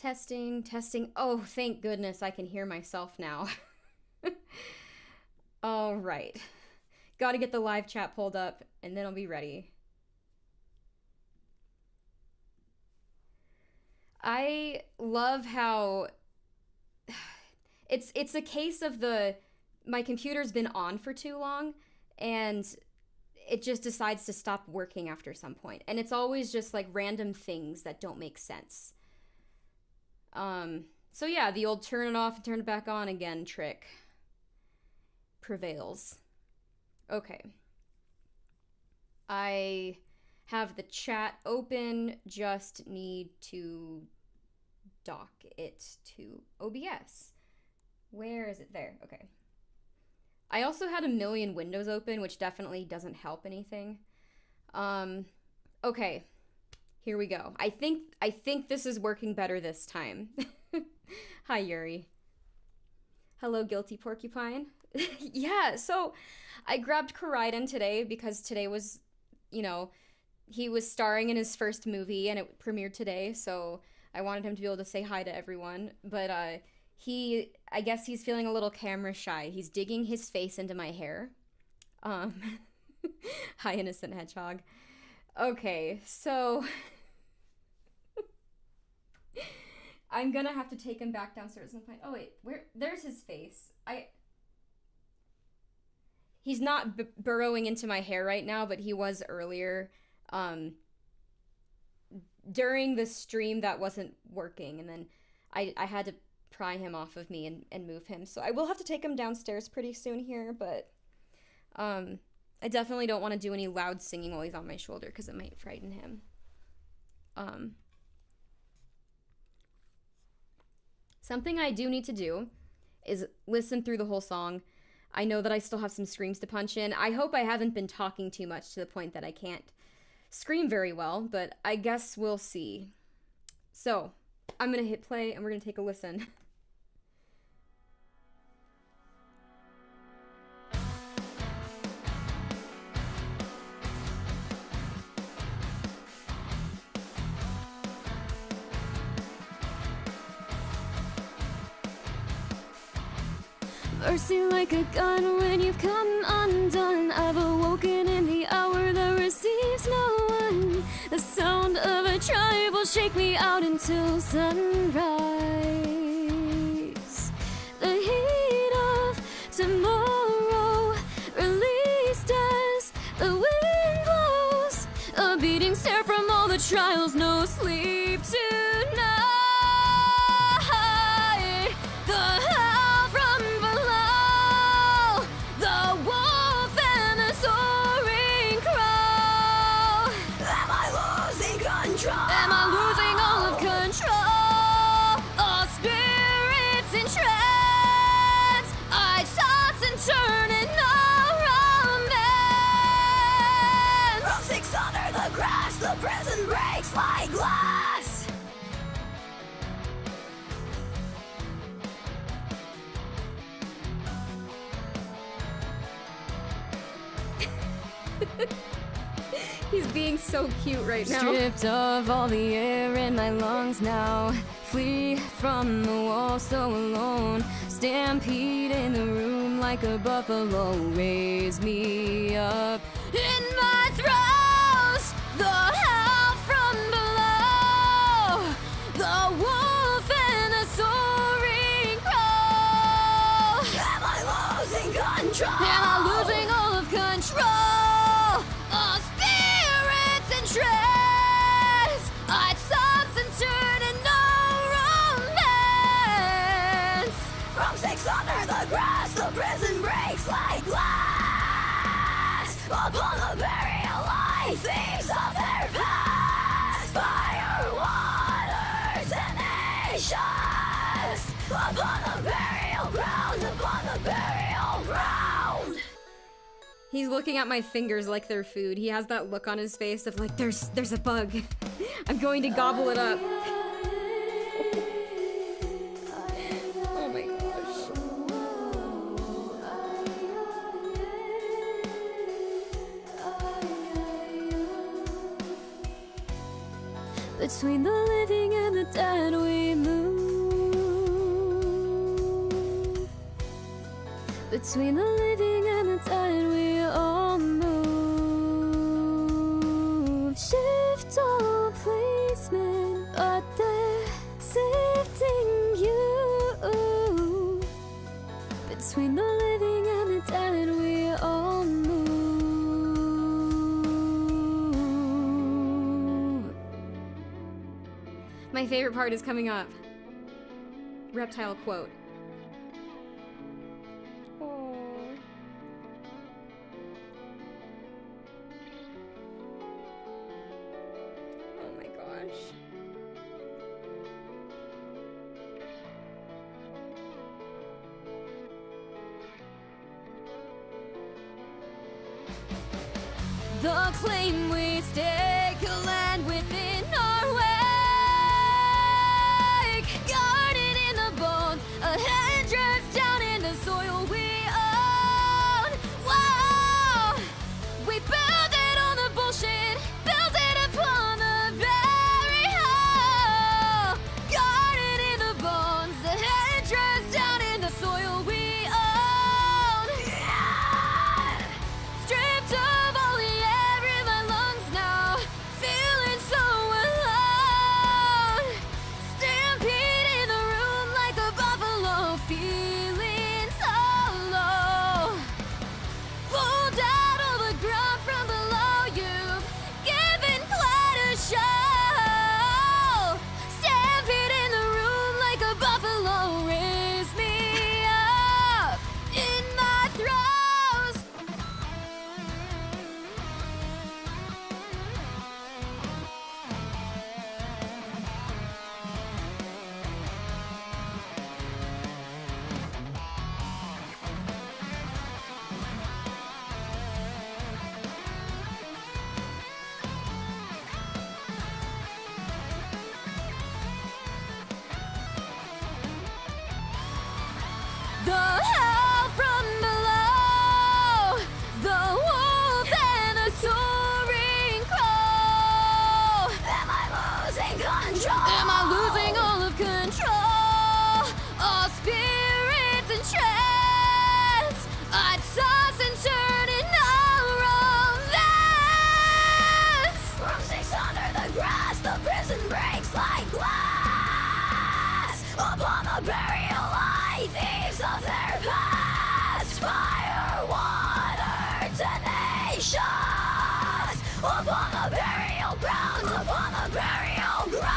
Testing, testing. Oh, thank goodness I can hear myself now. All right. Got to get the live chat pulled up, and then I'll be ready. I love how it's a case of my computer's been on for too long, and it just decides to stop working after some point. And it's always just like random things that don't make sense. So yeah, the old turn it off and turn it back on again trick prevails. Okay. I have the chat open, just need to dock it to OBS. Where is it? There, okay. I also had a million windows open, which definitely doesn't help anything. Okay. Here we go. I think this is working better this time. Hi, Yuri. Hello, Guilty Porcupine. Yeah, so I grabbed Koraiden today because today was, you know, he was starring in his first movie and it premiered today, so I wanted him to be able to say hi to everyone. But I guess he's feeling a little camera shy. He's digging his face into my hair. Hi, Innocent Hedgehog. Okay, so I'm gonna have to take him back downstairs and find. Oh wait, there's his face. He's not burrowing into my hair right now, but he was earlier. During the stream that wasn't working, and then I had to pry him off of me and move him. So I will have to take him downstairs pretty soon here, but I definitely don't want to do any loud singing while he's on my shoulder because it might frighten him. Something I do need to do is listen through the whole song. I know that I still have some screams to punch in. I hope I haven't been talking too much to the point that I can't scream very well, but I guess we'll see. So, I'm gonna hit play and we're gonna take a listen. Mercy like a gun when you've come undone. I've awoken in the hour that receives no one. The sound of a tribe will shake me out until sunrise. The heat of tomorrow released as the wind blows. A beating stare from all the trials, no sleep tonight. The howl from below, the wolf and the soaring crow. Am I losing control? Am I losing all of control? All spirits in trance, I toss and turn in no romance. From 6 under the grass, the prison breaks like glass. He's being so cute right now. Stripped of all the air in my lungs now. Flee from the wall so alone. Stampede in the room like a buffalo. Raise me up in my throes. The howl from below. The wolf and the soaring crow. Am I losing control? Am I losing all of control? All spirits in trance, I toss and turn in no romance. From 6 under the grass, the prison breaks like glass. Upon the burial line, thieves of their past. Fire, waters, and nations. Upon the burial ground, upon the burial ground. He's looking at my fingers like they're food. He has that look on his face of like, there's a bug. I'm going to gobble it up. Oh my gosh. Between the living and the dead we move. Between the living and the dead we all move. Shift all placement, but they're sifting you. Between the living and the dead we all move. My favorite part is coming up. Reptile quote. Oh. Oh my gosh. The claim we stake a land within our wake, guarded in the bones, a headdress down in the soil we own. Wow, we build it on the bullshit, build it upon the very hole. Guarded in the bones, a headdress down in the soil we own. Stripped of all the air in my lungs now, feeling so alone. Stampede in the room like a buffalo, feeling so low. Pulled out all the grunt from below, you've given quite a show. Stampede in the room like a buffalo, raise me up in my throes. The hell from below, the wolf and the soaring crow. Am I losing control? Am I losing all of control? All spirits and trance, I toss and turn in all romance. Bruising under the grass, the prison breaks like glass. Upon the burial lie, thieves of their past. Fire, water, tenacious. Upon the burial ground, upon the burial ground.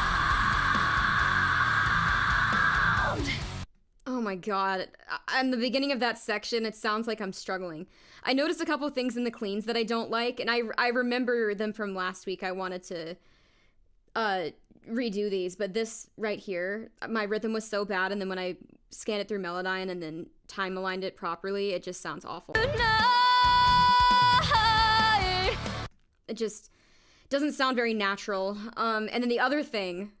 Oh my god. In the beginning of that section, it sounds like I'm struggling. I noticed a couple things in the cleans that I don't like, and I remember them from last week. I wanted to redo these, but this right here, my rhythm was so bad, and then when I scanned it through Melodyne and then time aligned it properly, it just sounds awful. It just doesn't sound very natural. And then the other thing,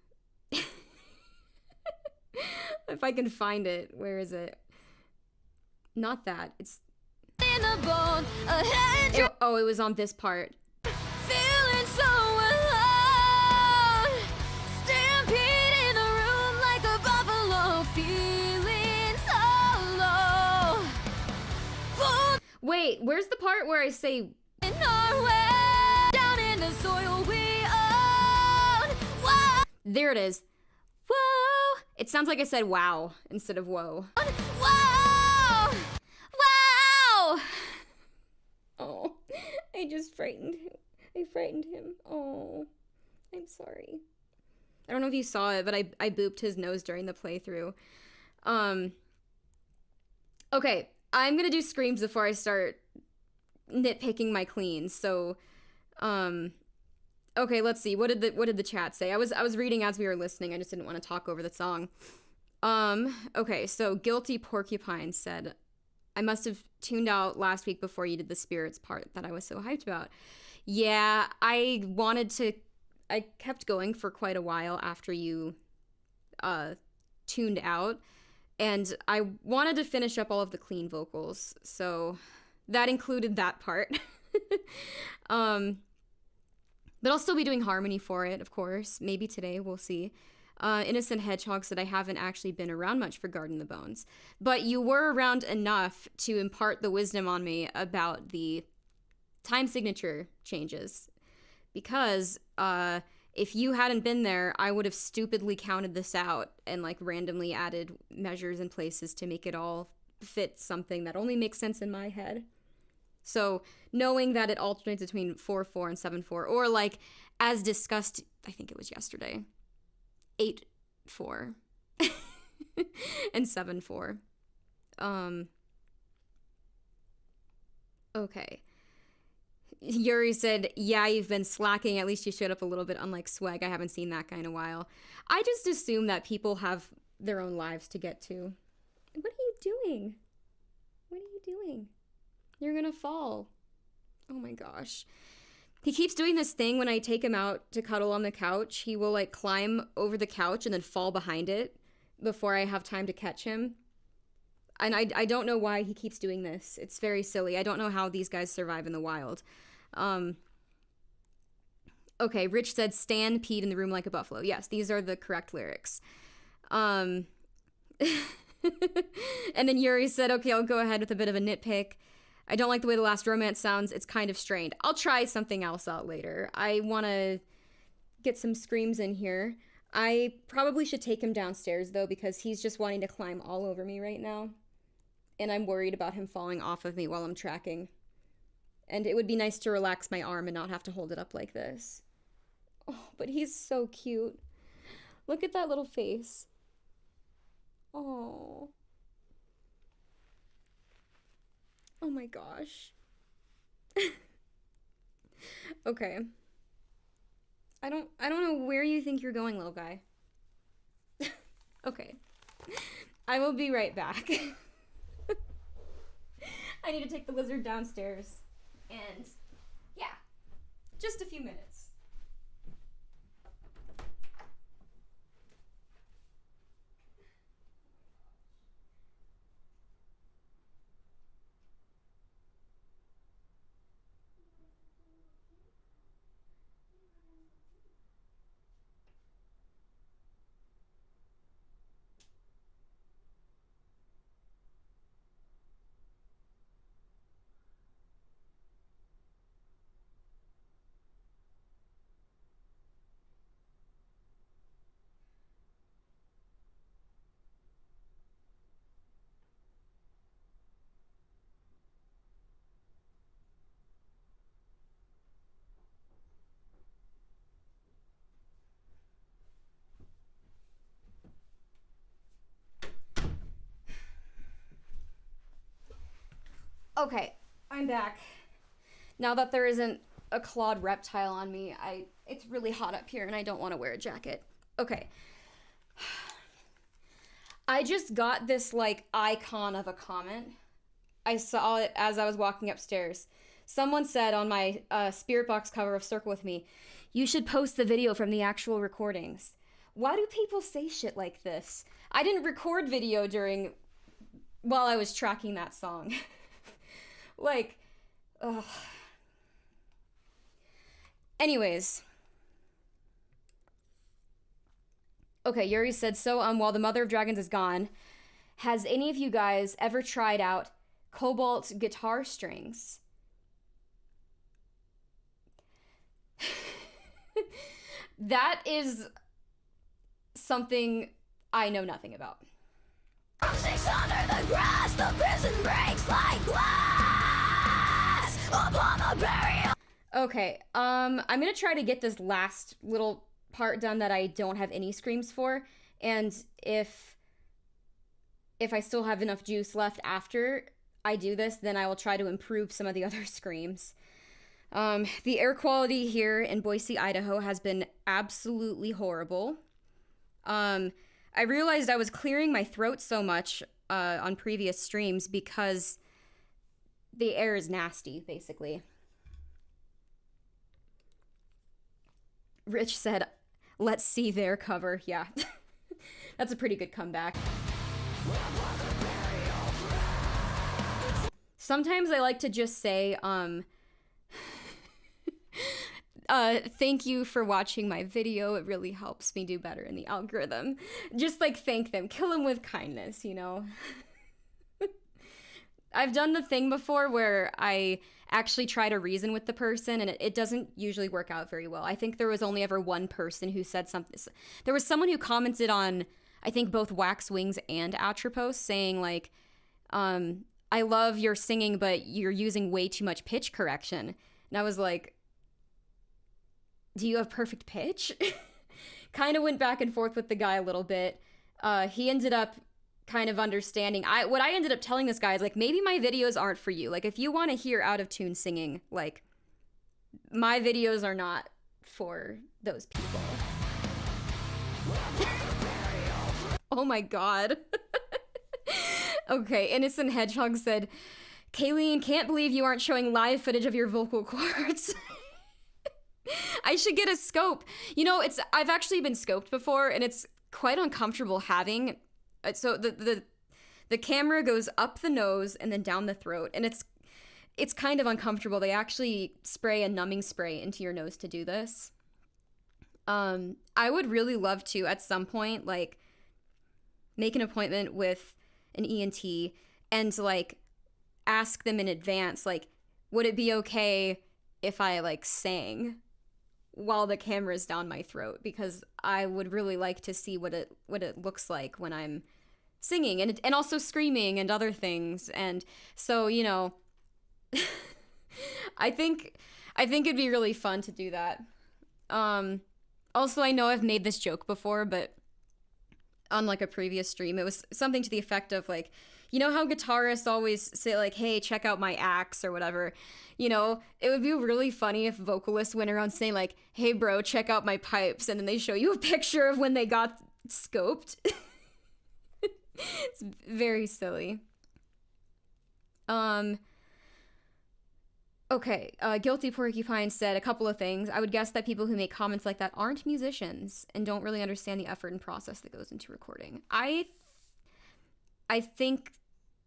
if I can find it, where is it? Not that. It's In the bones, a it was on this part. feeling so alone. Stampede in the room like a buffalo, feeling so low. Pulled Wait, where's the part where I say in our way, down in the soil we own. Whoa, there it is. Whoa! It sounds like I said wow instead of whoa. whoa, wow. Oh, I just frightened him. I frightened him. Oh, I'm sorry. I don't know if you saw it, but I booped his nose during the playthrough. Okay, I'm gonna do screams before I start nitpicking my cleans. So, okay, let's see. What did the chat say? I was reading as we were listening. I just didn't want to talk over the song. Okay, so Guilty Porcupine said, I must have tuned out last week before you did the spirits part that I was so hyped about. Yeah, I kept going for quite a while after you tuned out, and I wanted to finish up all of the clean vocals, so that included that part. But I'll still be doing harmony for it, of course. Maybe today, we'll see. Innocent Hedgehog said I haven't actually been around much for Garden of the Bones. But you were around enough to impart the wisdom on me about the time signature changes. Because if you hadn't been there, I would have stupidly counted this out and like randomly added measures and places to make it all fit something that only makes sense in my head. So knowing that it alternates between 4/4 and 7/4, or like as discussed, I think it was yesterday, 8/4 and 7/4. Okay. Yuri said, yeah, you've been slacking. At least you showed up a little bit, unlike Swag. I haven't seen that guy in a while. I just assume that people have their own lives to get to. What are you doing? What are you doing? You're gonna fall. Oh my gosh. He keeps doing this thing when I take him out to cuddle on the couch. He will like climb over the couch and then fall behind it before I have time to catch him. And I don't know why he keeps doing this. It's very silly. I don't know how these guys survive in the wild. Okay, Rich said, Stan peed in the room like a buffalo. Yes, these are the correct lyrics. And then Yuri said, okay, I'll go ahead with a bit of a nitpick. I don't like the way The Last Romance sounds. It's kind of strained. I'll try something else out later. I want to get some screams in here. I probably should take him downstairs, though, because he's just wanting to climb all over me right now. And I'm worried about him falling off of me while I'm tracking. And it would be nice to relax my arm and not have to hold it up like this. Oh, but he's so cute. Look at that little face. Oh. Oh my gosh. Okay. I don't know where you think you're going, little guy. Okay. I will be right back. I need to take the lizard downstairs. And yeah, just a few minutes. Okay, I'm back. Now that there isn't a clawed reptile on me, it's really hot up here and I don't want to wear a jacket. Okay. I just got this like icon of a comment. I saw it as I was walking upstairs. Someone said on my Spirit Box cover of Circle With Me, you should post the video from the actual recordings. Why do people say shit like this? I didn't record video while I was tracking that song. Like, ugh. Anyways. Okay, Yuri said, so, while the Mother of Dragons is gone, has any of you guys ever tried out Cobalt guitar strings? That is something I know nothing about. Under the grass, the prison breaks like glass upon the burial. Okay, I'm gonna try to get this last little part done that I don't have any screams for, and if I still have enough juice left after I do this, then I will try to improve some of the other screams. The air quality here in Boise, Idaho has been absolutely horrible. I realized I was clearing my throat so much on previous streams because the air is nasty, basically. Rich said, let's see their cover. Yeah, that's a pretty good comeback. Sometimes I like to just say, thank you for watching my video. It really helps me do better in the algorithm. Just like thank them, kill them with kindness, you know? I've done the thing before where I actually try to reason with the person and it doesn't usually work out very well. I think there was only ever one person who said something. There was someone who commented on, I think, both Wax Wings and Atropos saying like, I love your singing, but you're using way too much pitch correction. And I was like, do you have perfect pitch? Kind of went back and forth with the guy a little bit. He ended up kind of understanding. What I ended up telling this guy is like, maybe my videos aren't for you. Like, if you want to hear out of tune singing, like, my videos are not for those people. Oh my god. Okay, Innocent Hedgehog said, Kayleen, can't believe you aren't showing live footage of your vocal cords. I should get a scope. You know, I've actually been scoped before, and it's quite uncomfortable having. So the camera goes up the nose and then down the throat, and it's kind of uncomfortable. They actually spray a numbing spray into your nose to do this. I would really love to at some point like make an appointment with an ENT and like ask them in advance, like, would it be okay if I like sang while the camera's down my throat? Because I would really like to see what it looks like when I'm singing and also screaming and other things. And so, you know, I think it'd be really fun to do that. Also, I know I've made this joke before, but on like a previous stream, it was something to the effect of like, you know how guitarists always say like, hey, check out my axe or whatever. You know, it would be really funny if vocalists went around saying like, hey bro, check out my pipes, and then they show you a picture of when they got scoped. It's very silly. Okay, Guilty Porcupine said a couple of things. I would guess that people who make comments like that aren't musicians and don't really understand the effort and process that goes into recording. I think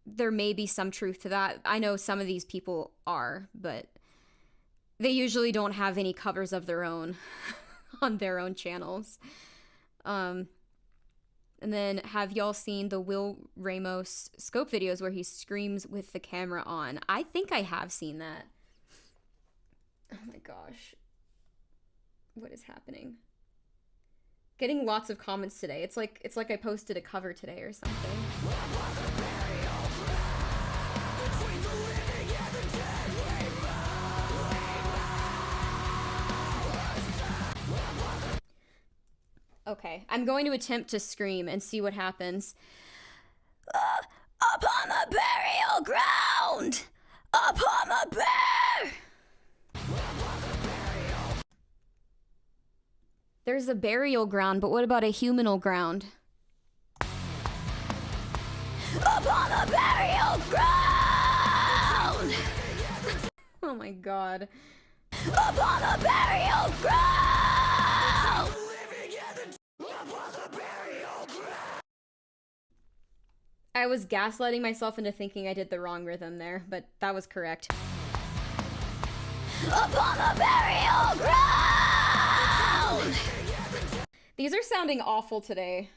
there may be some truth to that. I know some of these people are, but they usually don't have any covers of their own on their own channels. And then, have y'all seen the Will Ramos scope videos where he screams with the camera on? I think I have seen that. Oh my gosh. What is happening? Getting lots of comments today. It's like I posted a cover today or something. Okay, I'm going to attempt to scream and see what happens. Upon the burial ground! Upon the bear! There's a burial ground, but what about a humanal ground? Upon the burial ground! Oh my god. Upon the burial ground! I was gaslighting myself into thinking I did the wrong rhythm there, but that was correct. Upon the burial ground! These are sounding awful today.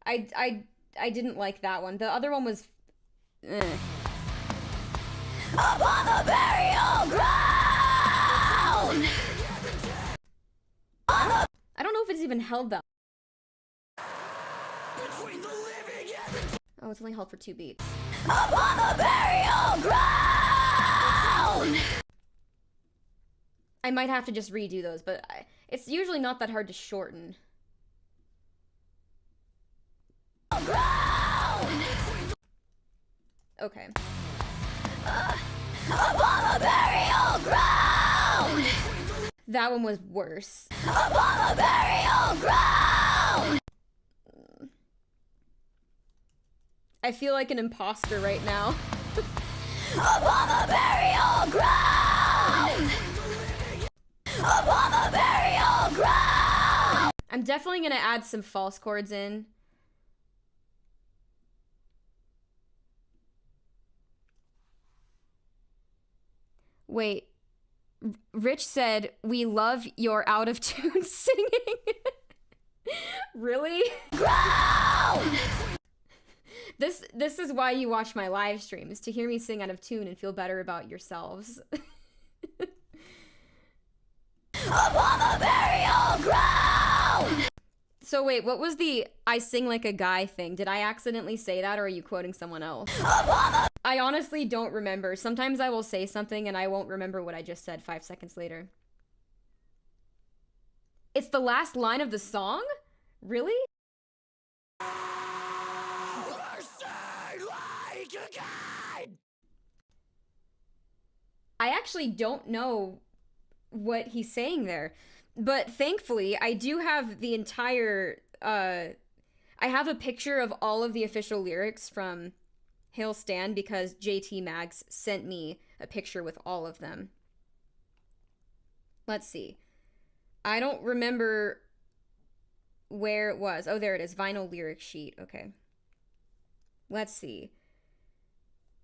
I didn't like that one. The other one was... Upon the burial ground! I don't know if it's even held that. Oh, it's only held for 2 beats. Upon the burial ground! I might have to just redo those, but it's usually not that hard to shorten. Ground! Okay. Upon the burial ground! That one was worse. Upon the burial ground! I feel like an imposter right now. Upon the burial ground! Upon the burial ground! I'm definitely gonna add some false chords in. Wait, Rich said, we love your out of tune singing. Really? This is why you watch my live streams, to hear me sing out of tune and feel better about yourselves. Upon the burial ground! So wait, what was the I sing like a guy thing? Did I accidentally say that, or are you quoting someone else? I honestly don't remember. Sometimes I will say something and I won't remember what I just said 5 seconds later. It's the last line of the song? Really? I actually don't know what he's saying there. But thankfully, I do have the entire, I have a picture of all of the official lyrics from Hail Stan because JT Mags sent me a picture with all of them. Let's see. I don't remember where it was. Oh, there it is. Vinyl lyric sheet. Okay. Let's see.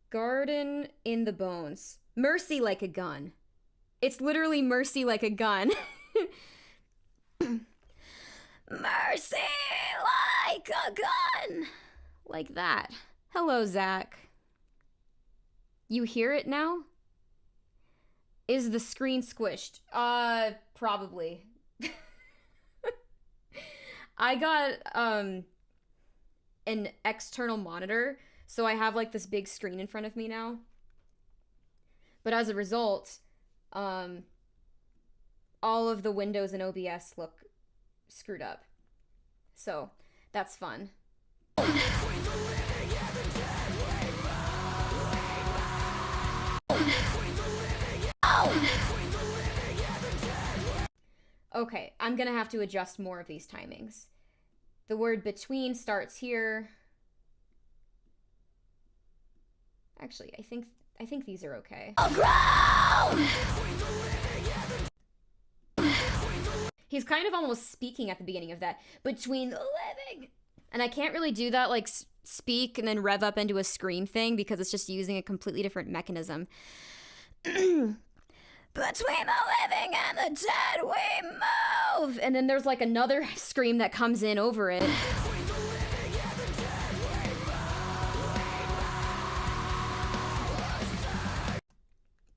Garden in the Bones. Mercy like a gun. It's literally mercy like a gun. Mercy like a gun. Like that. Hello, Zach. You hear it now? Is the screen squished? Probably. I got, an external monitor, so I have, like, this big screen in front of me now. But as a result, all of the windows in OBS look screwed up. So, that's fun. Okay, I'm gonna have to adjust more of these timings. The word between starts here. Actually, I think these are okay. He's kind of almost speaking at the beginning of that. Between the living. And I can't really do that, like, speak and then rev up into a scream thing because it's just using a completely different mechanism. Between the living and the dead we move. And then there's like another scream that comes in over it.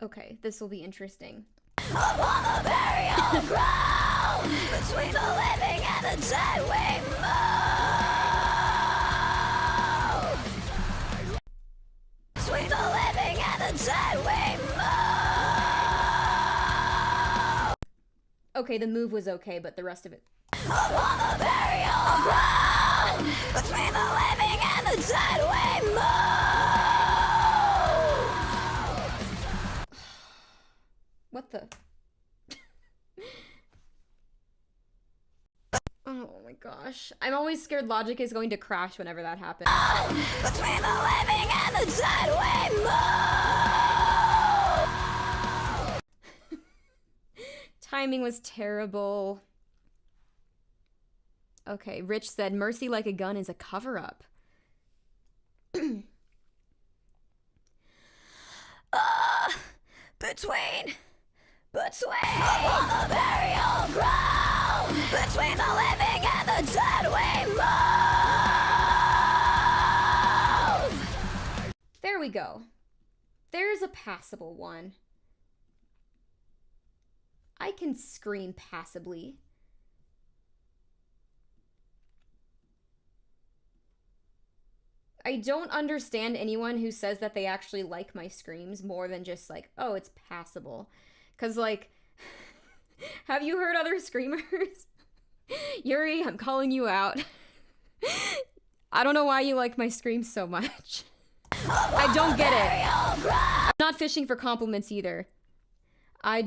Okay, this will be interesting. Upon the burial ground, between the living and the dead we move. Between the living and the dead we move. Okay, the move was okay, but the rest of it. Upon the burial ground, between the living and the dead we move. What the? Oh my gosh. I'm always scared Logic is going to crash whenever that happens. Between the living and the dead we move. Timing was terrible. Okay, Rich said Mercy Like a Gun is a cover-up. Between upon the burial ground, between the living and the dead we move. There we go. There's a passable one. I can scream passably. I don't understand anyone who says that they actually like my screams more than just like, oh, it's passable. Because, like, have you heard other screamers? Yuri, I'm calling you out. I don't know why you like my screams so much. I don't get it. I'm not fishing for compliments either. I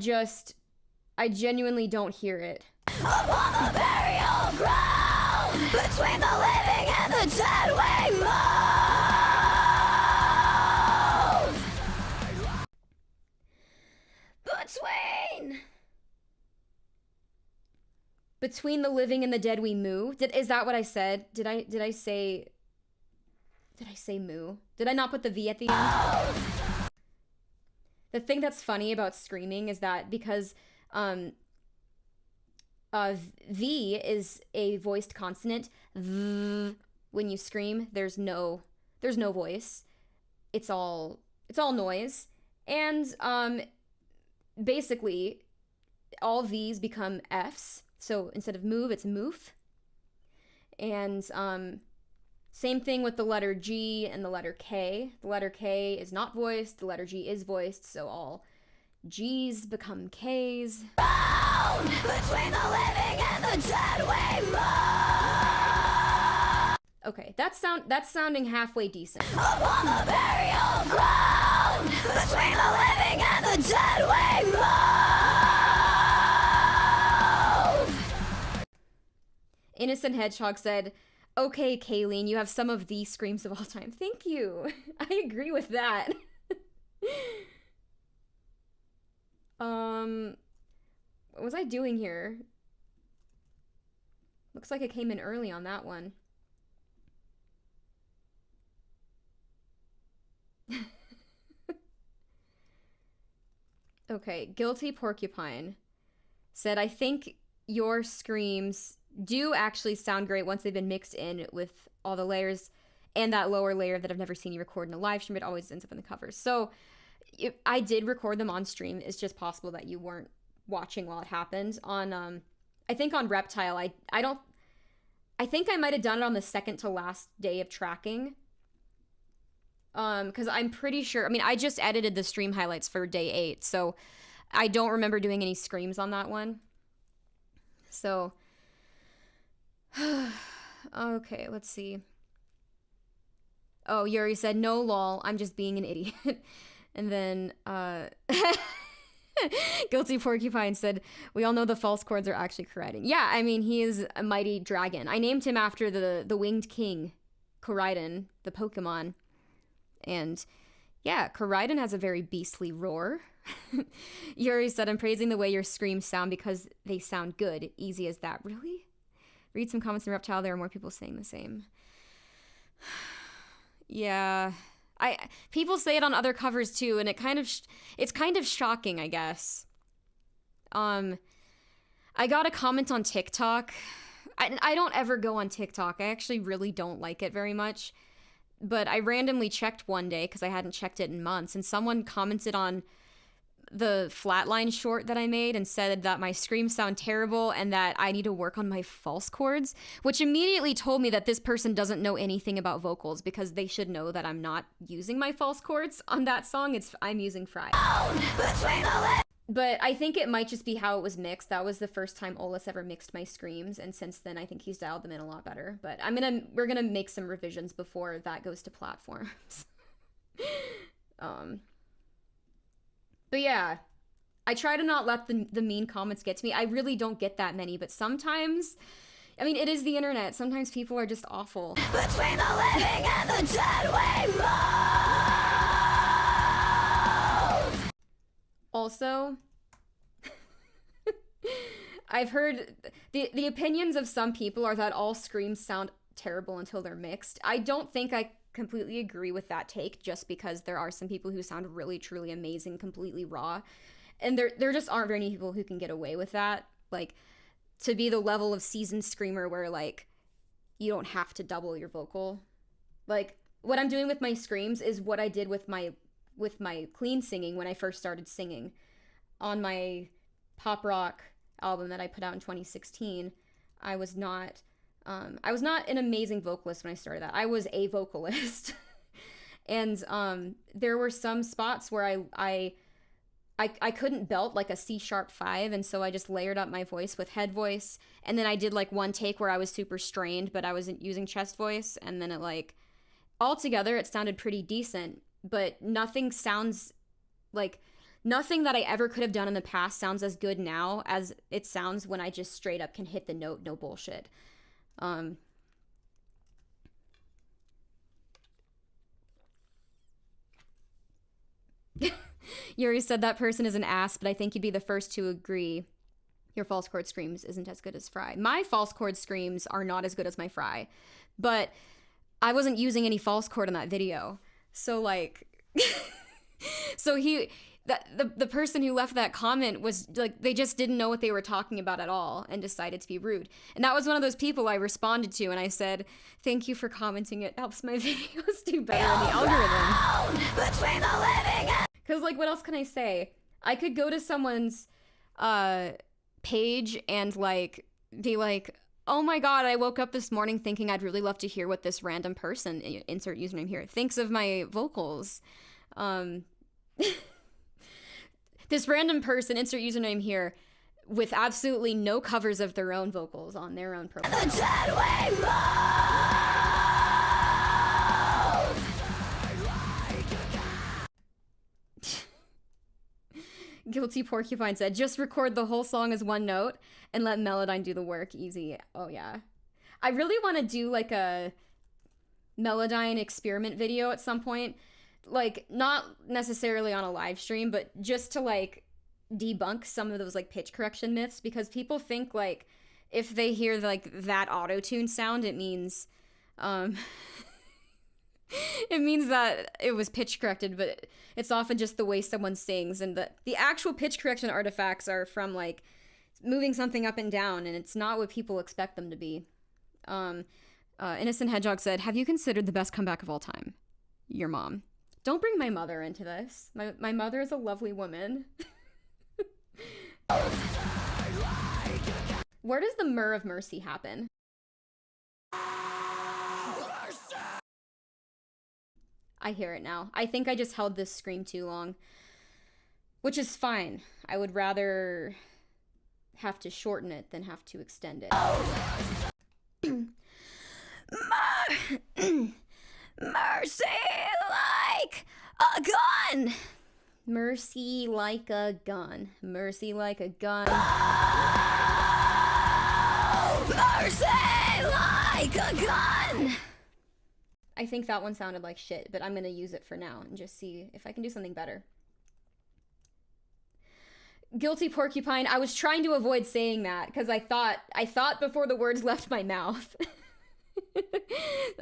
genuinely don't hear it. Upon the burial ground, between the living and the dead we move. Between the living and the dead we move. Is that what I said? Did I say moo? Did I not put the V at the end? the thing that's funny about screaming is that because V is a voiced consonant, v, when you scream, there's no voice. It's all noise. And basically all V's become F's. So instead of move, it's moof. And same thing with the letter G and the letter K. The letter K is not voiced, the letter G is voiced, so all G's become K's. Between the living and the dead we move. Okay, that's sounding halfway decent. Upon the burial ground, between the living and the dead we move. Innocent Hedgehog said, "Okay, Kayleen, you have some of the screams of all time." Thank you. I agree with that. What was I doing here? Looks like I came in early on that one. Okay, Guilty Porcupine said, "I think your screams do actually sound great once they've been mixed in with all the layers and that lower layer that I've never seen you record in a live stream. It always ends up in the covers." So I did record them on stream. It's just possible that you weren't watching while it happened. On I think on Reptile, I think I might have done it on the second to last day of tracking. Because I'm pretty sure, I mean, I just edited the stream highlights for day 8, so I don't remember doing any screams on that one. So, okay, let's see. Oh, Yuri said, "No, lol, I'm just being an idiot." And then, Guilty Porcupine said, "We all know the false chords are actually Koraidon." Yeah, I mean, he is a mighty dragon. I named him after the winged king, Koraidon, the Pokemon. And yeah, Koraidon has a very beastly roar. Yuri said, "I'm praising the way your screams sound because they sound good. Easy as that." Really? Read some comments in Reptile. There are more people saying the same. Yeah. People say it on other covers too, and it's kind of shocking, I guess. I got a comment on TikTok. I don't ever go on TikTok. I actually really don't like it very much. But I randomly checked one day because I hadn't checked it in months, and someone commented on the flatline short that I made and said that my screams sound terrible and that I need to work on my false chords, which immediately told me that this person doesn't know anything about vocals, because they should know that I'm not using my false chords on that song. I'm using Fry. But I think it might just be how it was mixed. That was the first time Olus ever mixed my screams, and since then I think he's dialed them in a lot better. But we're gonna make some revisions before that goes to platforms. But yeah, I try to not let the mean comments get to me. I really don't get that many, but sometimes, I mean, it is the internet. Sometimes people are just awful. Between the living and the dead we move. Also, I've heard the opinions of some people are that all screams sound terrible until they're mixed. I don't think I completely agree with that take, just because there are some people who sound really truly amazing completely raw, and there just aren't very many people who can get away with that, like to be the level of seasoned screamer where like you don't have to double your vocal. Like what I'm doing with my screams is what I did with my clean singing when I first started singing on my pop rock album that I put out in 2016. I was not an amazing vocalist when I started that. I was a vocalist. And there were some spots where I couldn't belt like a C#5, and so I just layered up my voice with head voice, and then I did like one take where I was super strained, but I wasn't using chest voice, and then it like altogether it sounded pretty decent, but nothing that I ever could have done in the past sounds as good now as it sounds when I just straight up can hit the note, no bullshit. Yuri said that person is an ass, but I think you'd be the first to agree your false chord screams isn't as good as Fry. My false chord screams are not as good as my Fry, but I wasn't using any false chord in that video. So like, that the person who left that comment was like, they just didn't know what they were talking about at all and decided to be rude. And that was one of those people I responded to, and I said, thank you for commenting. It helps my videos do better in the algorithm. Between the living and... Because, like, what else can I say? I could go to someone's page and, like, be like, oh my god, I woke up this morning thinking I'd really love to hear what this random person, insert username here, thinks of my vocals. This random person, insert username here, with absolutely no covers of their own vocals on their own profile. The dead way move! Guilty Porcupine said, just record the whole song as one note and let Melodyne do the work. Easy. Oh yeah. I really want to do like a Melodyne experiment video at some point. Like, not necessarily on a live stream, but just to, like, debunk some of those, like, pitch correction myths, because people think, like, if they hear, like, that auto-tune sound, it means, it means that it was pitch corrected, but it's often just the way someone sings, and the actual pitch correction artifacts are from, like, moving something up and down, and it's not what people expect them to be. Innocent Hedgehog said, have you considered the best comeback of all time? Your mom. Don't bring my mother into this. My mother is a lovely woman. Where does the myrrh of mercy happen? I hear it now. I think I just held this scream too long. Which is fine. I would rather have to shorten it than have to extend it. Mercy like a gun. Mercy like a gun. Mercy like a gun. Mercy like a gun. I think that one sounded like shit, but I'm gonna use it for now and just see if I can do something better. Guilty Porcupine, I was trying to avoid saying that because I thought before the words left my mouth.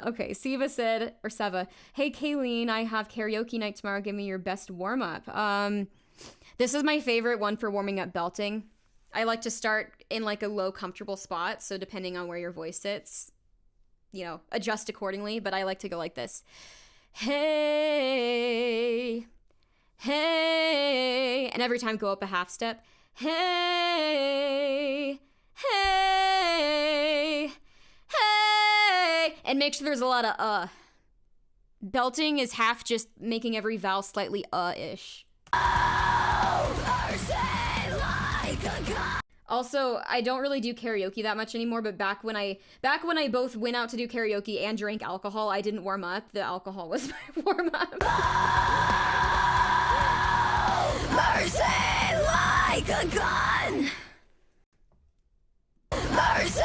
Okay, Seva, hey Kayleen, I have karaoke night tomorrow. Give me your best warm-up. This is my favorite one for warming up belting. I like to start in like a low, comfortable spot, so depending on where your voice sits, you know, adjust accordingly, but I like to go like this. Hey, hey, and every time go up a half step. Hey, hey, hey, and make sure there's a lot of Belting is half just making every vowel slightly ish. Also, I don't really do karaoke that much anymore, but back when I both went out to do karaoke and drank alcohol, I didn't warm up. The alcohol was my warm up. Mercy like a gun. Mercy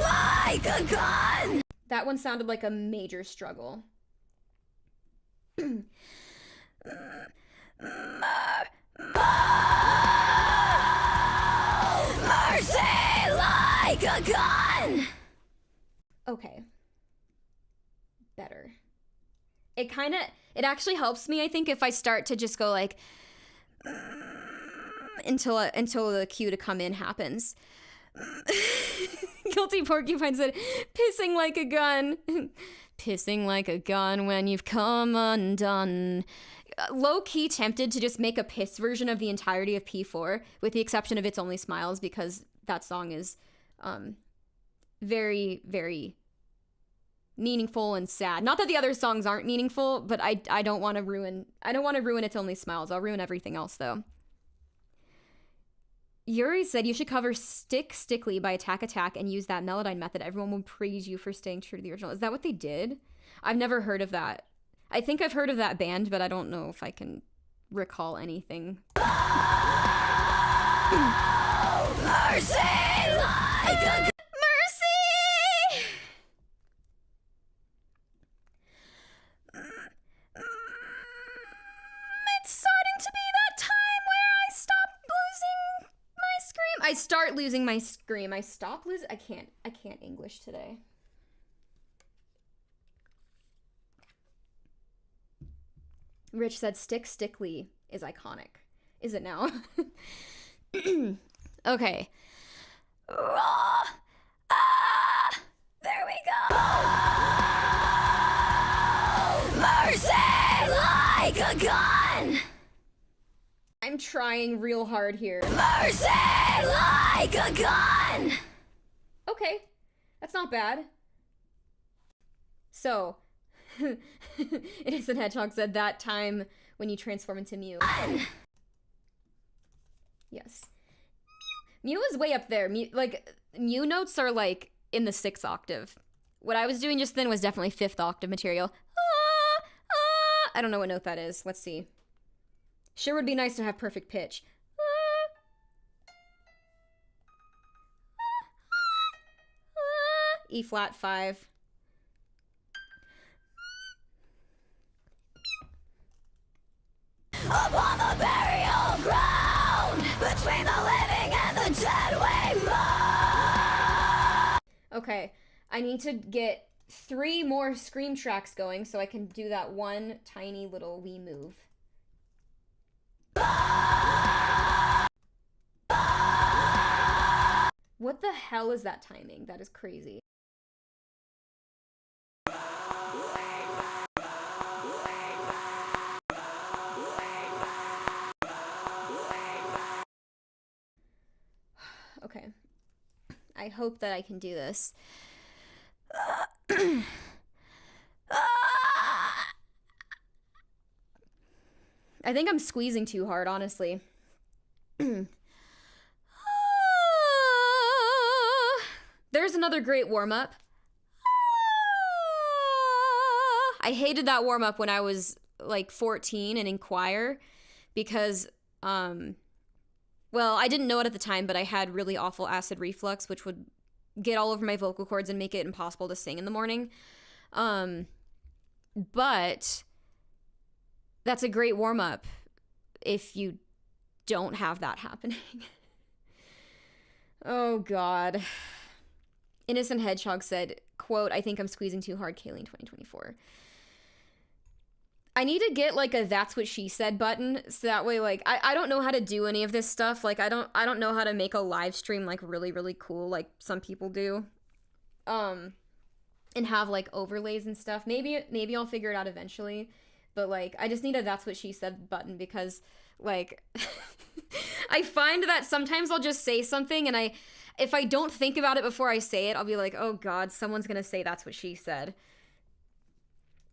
like a gun. That one sounded like a major struggle. Mercy like a gun. Okay. Better. It actually helps me, I think, if I start to just go like until the cue to come in happens. Guilty Porcupine said, pissing like a gun. Pissing like a gun when you've come undone. Low-key tempted to just make a piss version of the entirety of P4, with the exception of It's Only Smiles, because that song is very, very meaningful and sad. Not that the other songs aren't meaningful, but I don't want to ruin It's Only Smiles. I'll ruin everything else, though. Yuri said you should cover Stick Stickly by Attack Attack and use that Melodyne method. Everyone will praise you for staying true to the original. Is that what they did? I've never heard of that. I think I've heard of that band, but I don't know if I can recall anything. Mercy! Mercy! It's starting to be that time where I stop losing my scream. I start losing my scream. I stop losing. I can't English today. Rich said Stick Stickly is iconic. Is it now? Okay. Ah, there we go. Mercy like a gun. I'm trying real hard here. Mercy like a gun. Okay, that's not bad. So, Innocent Hedgehog said that time when you transform into Mew. Yes. Mew is way up there. Mew notes are like in the 6th octave. What I was doing just then was definitely 5th octave material. I don't know what note that is. Let's see. Sure would be nice to have perfect pitch. E flat 5. Upon the burial ground, between the living and the dead we mourn. Okay, I need to get 3 more scream tracks going so I can do that one tiny little wee move. What the hell is that timing? That is crazy. Okay. I hope that I can do this. I think I'm squeezing too hard, honestly. There's another great warm-up. I hated that warm-up when I was like 14 and in choir because, well, I didn't know it at the time, but I had really awful acid reflux, which would get all over my vocal cords and make it impossible to sing in the morning. But that's a great warm-up if you don't have that happening. Oh, God. Innocent Hedgehog said, quote, I think I'm squeezing too hard, Kayleen 2024. I need to get like a that's what she said button so that way like I don't know how to do any of this stuff. Like I don't know how to make a live stream like really, really cool like some people do. And have like overlays and stuff. Maybe I'll figure it out eventually. But like I just need a that's what she said button because like I find that sometimes I'll just say something and if I don't think about it before I say it, I'll be like, oh God, someone's gonna say that's what she said.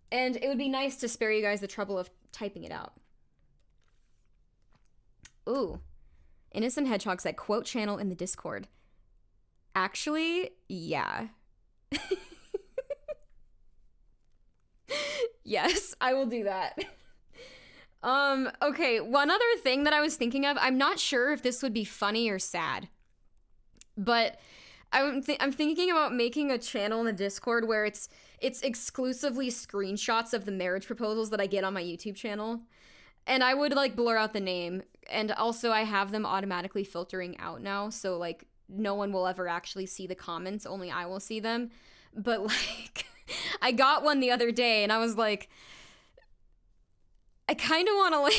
And it would be nice to spare you guys the trouble of typing it out. Ooh. Innocent Hedgehog said, quote channel in the Discord. Actually, yeah. Yes, I will do that. Okay, one other thing that I was thinking of, I'm not sure if this would be funny or sad, but I'm thinking about making a channel in the Discord where it's exclusively screenshots of the marriage proposals that I get on my YouTube channel. And I would like blur out the name. And also I have them automatically filtering out now. So like no one will ever actually see the comments. Only I will see them. But like I got one the other day and I was like, I kind of want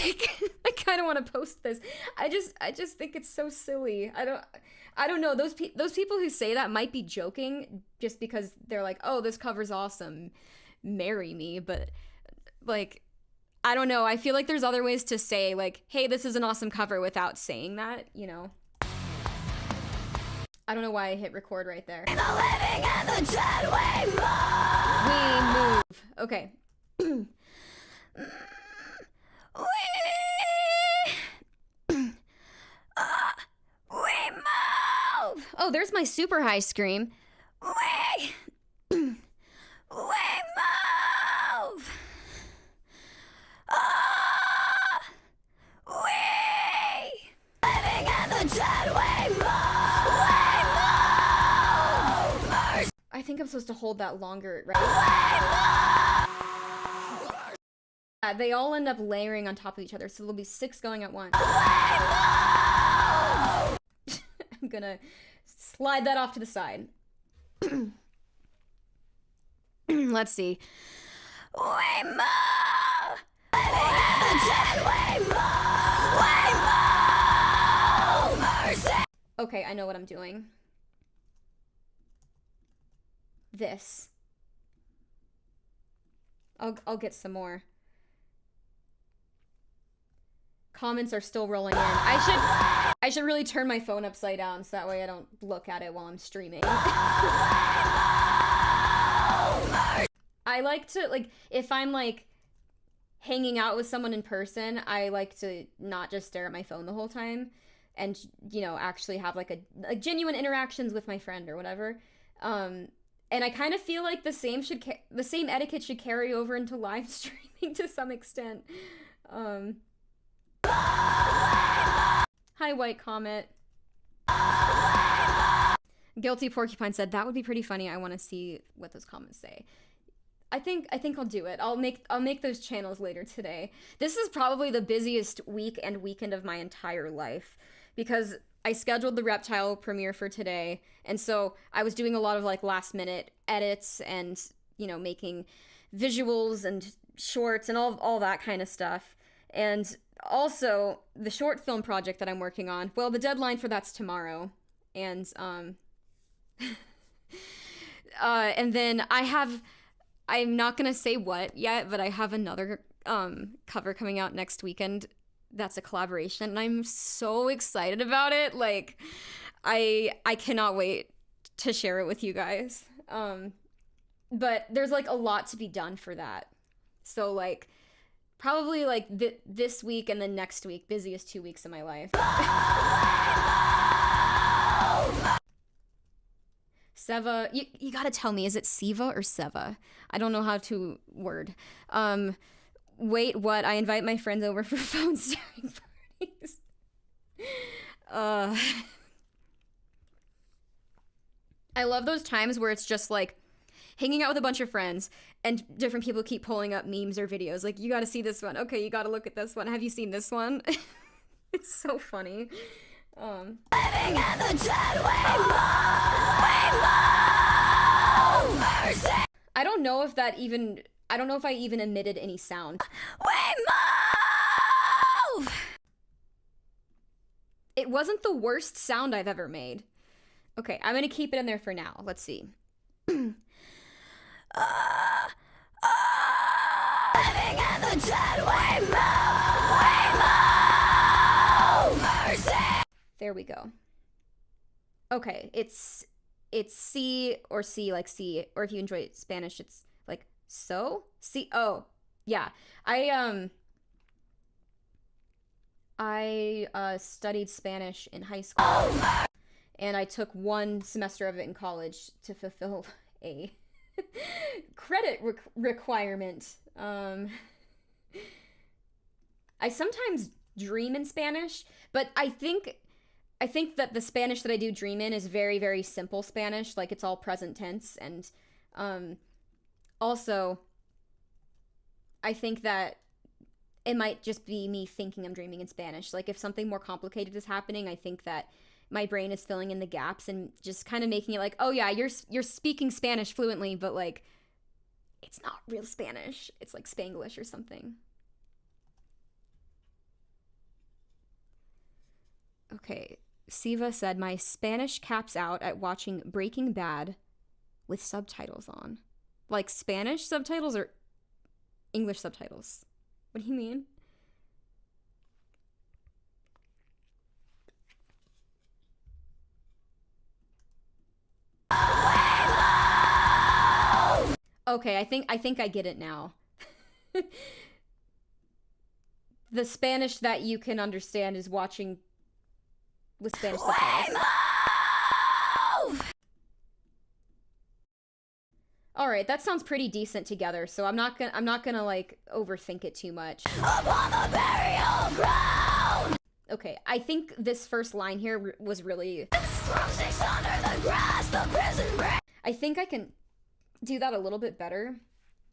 to post this. I just think it's so silly. I don't know. Those people who say that might be joking just because they're like, oh, this cover's awesome, marry me. But like, I don't know. I feel like there's other ways to say like, hey, this is an awesome cover without saying that, you know? I don't know why I hit record right there. The living and the dead we move. Okay. We move. Oh, there's my super high scream. We move. We living and the dead we move. I think I'm supposed to hold that longer, right? They all end up layering on top of each other, so there'll be 6 going at once. I'm gonna slide that off to the side. Let's see. We move. We move. Okay, I know what I'm doing. This. I'll get some more. Comments are still rolling in. I should really turn my phone upside down so that way I don't look at it while I'm streaming. I like to, like, if I'm, like, hanging out with someone in person, I like to not just stare at my phone the whole time and, you know, actually have, like, a genuine interactions with my friend or whatever. And I kind of feel like the same etiquette should carry over into live streaming to some extent. Hi, White Comet. Guilty Porcupine said, that would be pretty funny. I want to see what those comments say. I think I'll do it. I'll make those channels later today. This is probably the busiest week and weekend of my entire life because I scheduled the Reptile premiere for today, and so I was doing a lot of like last minute edits and, you know, making visuals and shorts and all that kind of stuff. And also the short film project that I'm working on, well, the deadline for that's tomorrow. And and then I'm not gonna say what yet, but I have another cover coming out next weekend that's a collaboration, and I'm so excited about it. Like, I cannot wait to share it with you guys. But there's like a lot to be done for that. So like probably like this week and then next week, busiest 2 weeks of my life. Seva, you gotta tell me, is it Siva or Seva? I don't know how to word. Wait, what? I invite my friends over for phone staring parties. I love those times where it's just like hanging out with a bunch of friends and different people keep pulling up memes or videos. Like, you gotta see this one. Okay, you gotta look at this one. Have you seen this one? It's so funny. Living in the dead, we move. I don't know if I even emitted any sound. We move! It wasn't the worst sound I've ever made. Okay, I'm gonna keep it in there for now. Let's see. Living in the dead, we move. There we go. Okay, it's C or C, like C, or if you enjoy Spanish, it's like so? C, oh, yeah. I studied Spanish in high school, and I took one semester of it in college to fulfill a credit requirement. I sometimes dream in Spanish, but I think that the Spanish that I do dream in is very, very simple Spanish. Like, it's all present tense. And also, I think that it might just be me thinking I'm dreaming in Spanish. Like, if something more complicated is happening, I think that my brain is filling in the gaps and just kind of making it like, oh yeah, you're speaking Spanish fluently, but like, it's not real Spanish. It's like Spanglish or something. Okay. Siva said, my Spanish caps out at watching Breaking Bad with subtitles on. Like Spanish subtitles or English subtitles? What do you mean? Okay, I think I get it now. The Spanish that you can understand is watching with Spanish subtitles. All right, that sounds pretty decent together, so I'm not gonna like overthink it too much. Upon the burial ground. Okay, I think this first line here was really. Under the grass, the prison break. I think I can do that a little bit better.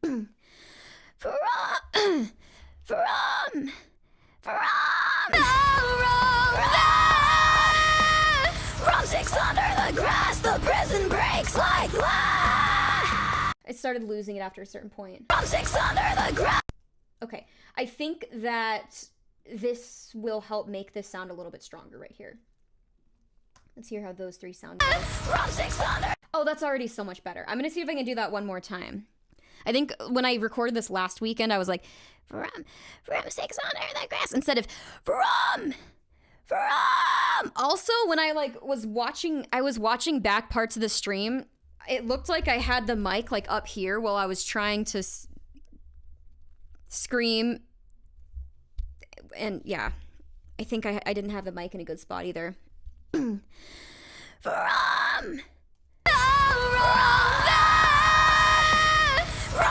From six under the grass, the prison breaks like glass. I started losing it after a certain point. From six under the grass. Okay, I think that this will help make this sound a little bit stronger right here. Let's hear how those three sound. Oh, that's already so much better. I'm gonna see if I can do that one more time. I think when I recorded this last weekend, I was like, from 6 under the grass, instead of from. Also, when I was watching back parts of the stream, it looked like I had the mic like up here while I was trying to scream. And yeah, I think I didn't have the mic in a good spot either. From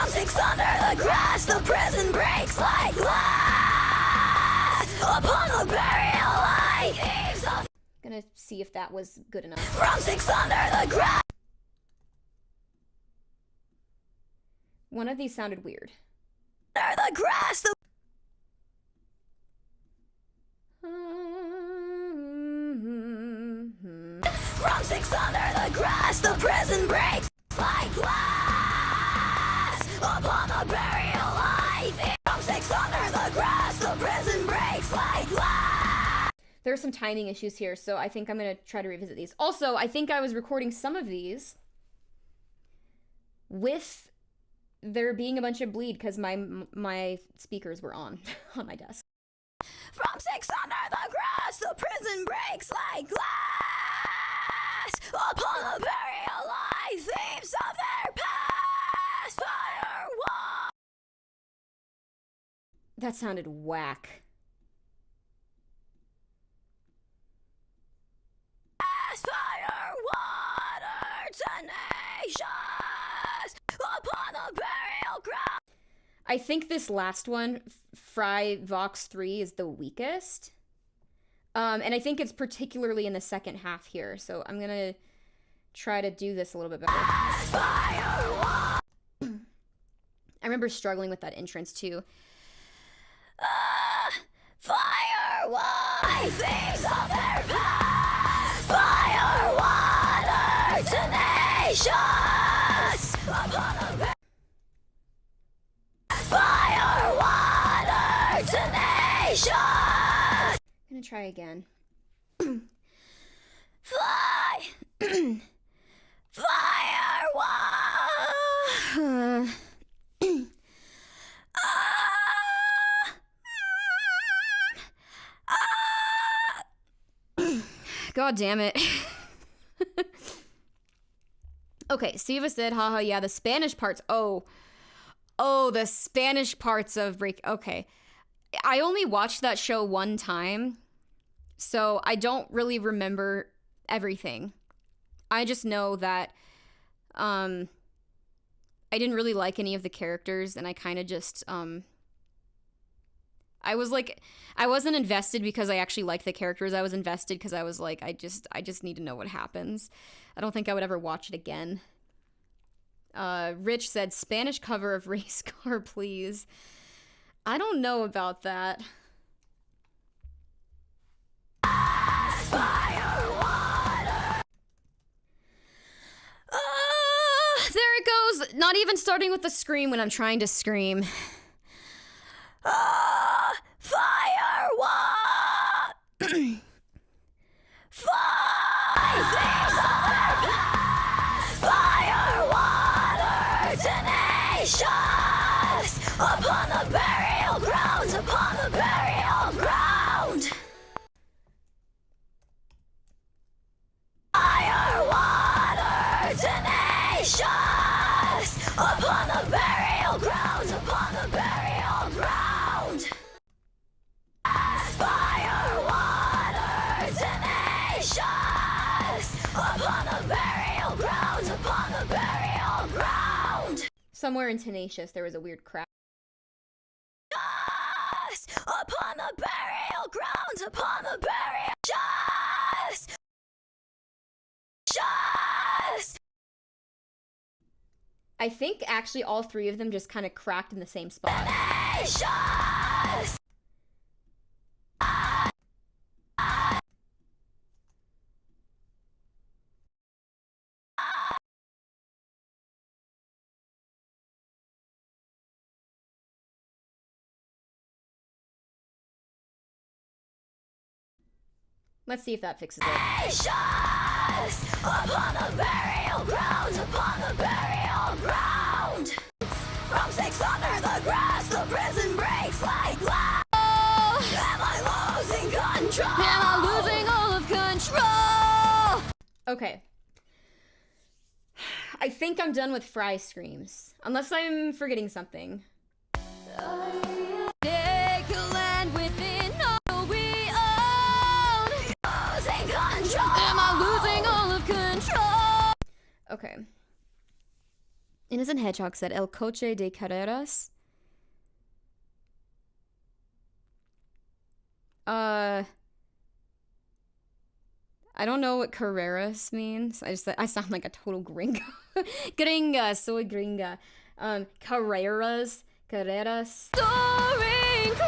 6 under the grass, the prison breaks like glass. Upon the burial life. Gonna see if that was good enough. From 6 under the grass. One of these sounded weird. Under the grass, the From 6 under the grass, the prison breaks like glass. Upon the burial life. From 6 under the grass, the prison breaks like glass. There are some timing issues here, so I think I'm gonna try to revisit these. Also, I think I was recording some of these with there being a bunch of bleed because my speakers were on my desk. From 6 under the grass, the prison breaks like glass. Upon the burial life, themes of their past. Fire wall. That sounded whack. Fire, water, tenacious. Upon the burial ground. I think this last one, Fry Vox 3, is the weakest. And I think it's particularly in the second half here. So I'm gonna try to do this a little bit better. I remember struggling with that entrance too. Fire, water, things of their past. Fire, water, tenacious. Upon the fire, water, tenacious. I'm gonna try again. Fire, water. God damn it. Okay, Siva said, haha, yeah, the Spanish parts. Oh, the Spanish parts of Break. Okay. I only watched that show one time, so I don't really remember everything. I just know that I didn't really like any of the characters, and I kind of just I wasn't invested because I actually liked the characters. I was invested because I was like, I just need to know what happens. I don't think I would ever watch it again. Rich said, Spanish cover of Race Car, please. I don't know about that. Fire, water. There it goes. Not even starting with the scream when I'm trying to scream. Fire, water. Fire, water, tenacious. Upon the burial ground, upon the burial ground. Fire, water, tenacious. Upon the burial ground, upon the burial ground. Fire, water, tenacious. Upon the burial ground, upon the burial ground. Somewhere in Tenacious, there was a weird crack. Upon the burial ground, upon the burial. Just. I think actually all three of them just kind of cracked in the same spot. Tenacious. Let's see if that fixes it. Upon the burial ground, upon the burial ground. From 600 the grass, the prison breaks like glass. Am I losing control? Am I losing all of control? Okay. I think I'm done with fry screams. Unless I'm forgetting something. Take a land within all we own. Losing control. Am I losing all of control? Okay. Innocent Hedgehog said El Coche de Carreras. I don't know what Carreras means. I sound like a total gringo. Gringa, soy gringa. Carreras. Soaring crow.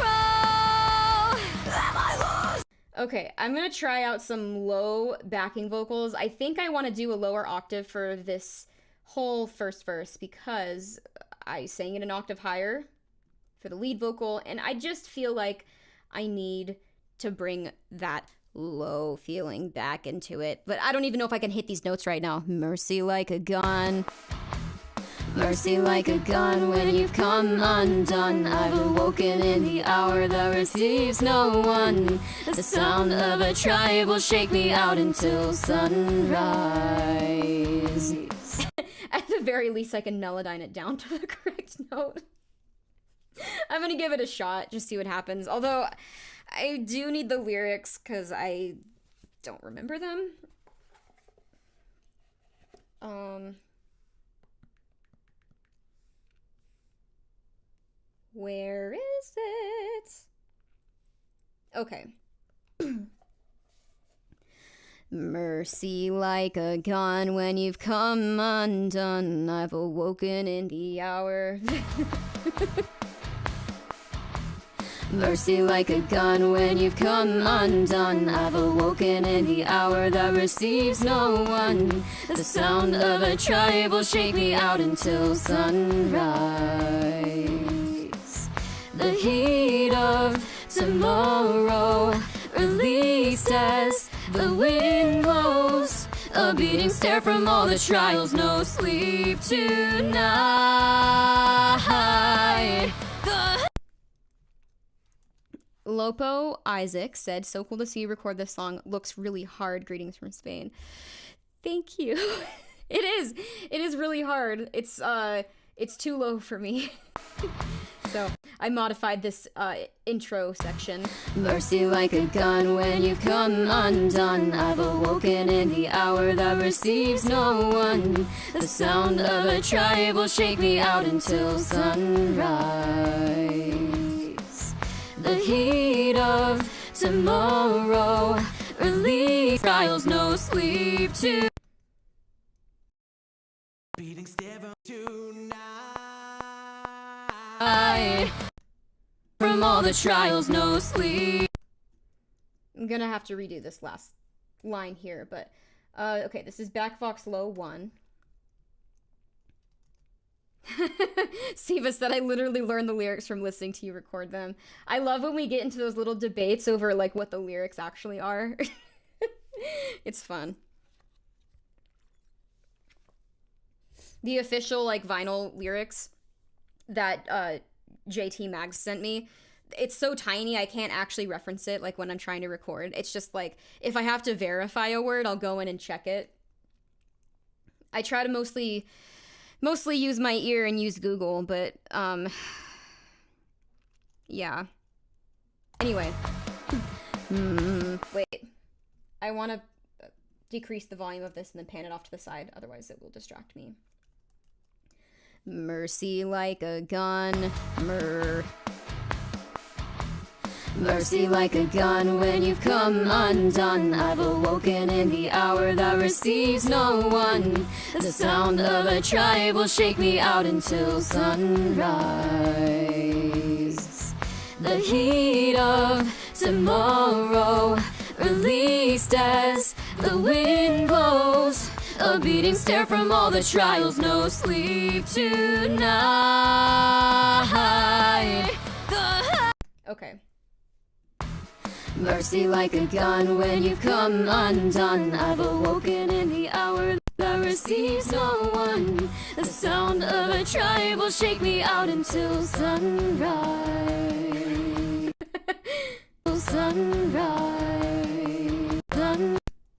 Am I lost? Okay, I'm gonna try out some low backing vocals. I think I want to do a lower octave for this whole first verse because I sang it an octave higher for the lead vocal, and I just feel like I need to bring that low feeling back into it. But I don't even know if I can hit these notes right now. Mercy like a gun. Mercy like a gun when you've come undone. I've awoken in the hour that receives no one. The sound of a tribe will shake me out until sunrise. At the very least, I can melodyne it down to the correct note. I'm gonna give it a shot, just see what happens. Although, I do need the lyrics, because I don't remember them. Where is it? Okay. Mercy like a gun when you've come undone. I've awoken in the hour. Mercy like a gun when you've come undone. I've awoken in the hour that receives no one. The sound of a tribe will shake me out until sunrise. The heat of tomorrow released as the wind blows. A beating stare from all the trials, no sleep tonight. Lopo Isaac said, so cool to see you record this song. Looks really hard. Greetings from Spain. Thank you. It is really hard. It's too low for me. So I modified this intro section. Mercy like a gun when you've come undone. I've awoken in the hour that receives no one. The sound of a tribe will shake me out until sunrise. The heat of tomorrow release trials, no sleep to beating stare tonight. From all the trials, no sleep. I'm gonna have to redo this last line here, but okay, this is back vox low 1. Siva said, I literally learned the lyrics from listening to you record them. I love when we get into those little debates over like what the lyrics actually are. It's fun. The official like vinyl lyrics that JT Mags sent me, it's so tiny I can't actually reference it like when I'm trying to record. It's just like if I have to verify a word, I'll go in and check it. I try to mostly use my ear and use Google, but yeah. Anyway. Wait. I want to decrease the volume of this and then pan it off to the side, otherwise it will distract me. Mercy like a gun. Mercy like a gun when you've come undone. I've awoken in the hour that receives no one. The sound of a tribe will shake me out until sunrise. The heat of tomorrow released as the wind blows. A beating stare from all the trials, no sleep tonight. Okay. Mercy like a gun when you've come undone. I've awoken in the hour that receives no one. The sound of a tribe will shake me out until sunrise. Sunrise.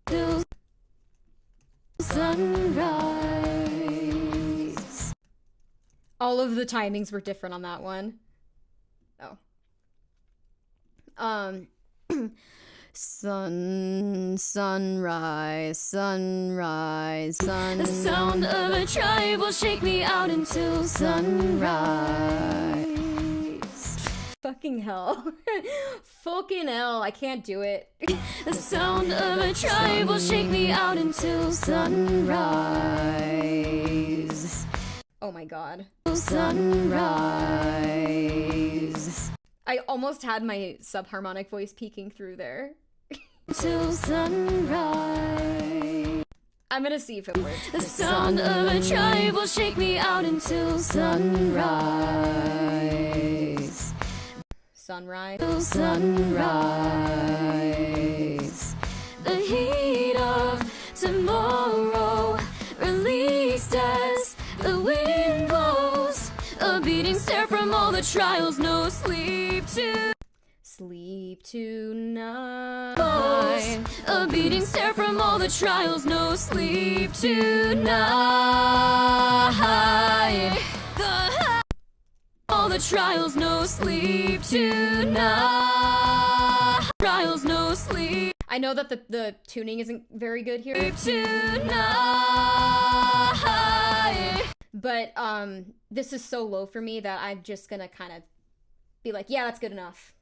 Till sunrise. All of the timings were different on that one. Oh. Sunrise, sunrise, sun. The sound of a tribe will shake me out until sunrise. Fucking hell. Fucking hell, I can't do it. The sound of a tribe will shake me out until sunrise. Oh my god. Sunrise. I almost had my subharmonic voice peeking through there. Till sunrise. I'm gonna see if it works. The sound of a tribe will shake me out until sunrise. Sunrise. Till sunrise. The heat of tomorrow released as the wind blows. A beating stare from all the trials, no sleep to Sleep tonight. A beating stare from all the trials, no sleep tonight. All the trials, no sleep tonight. Trials, no sleep. I know that the tuning isn't very good here. Tonight. But this is so low for me that I'm just gonna kind of be like, yeah, that's good enough.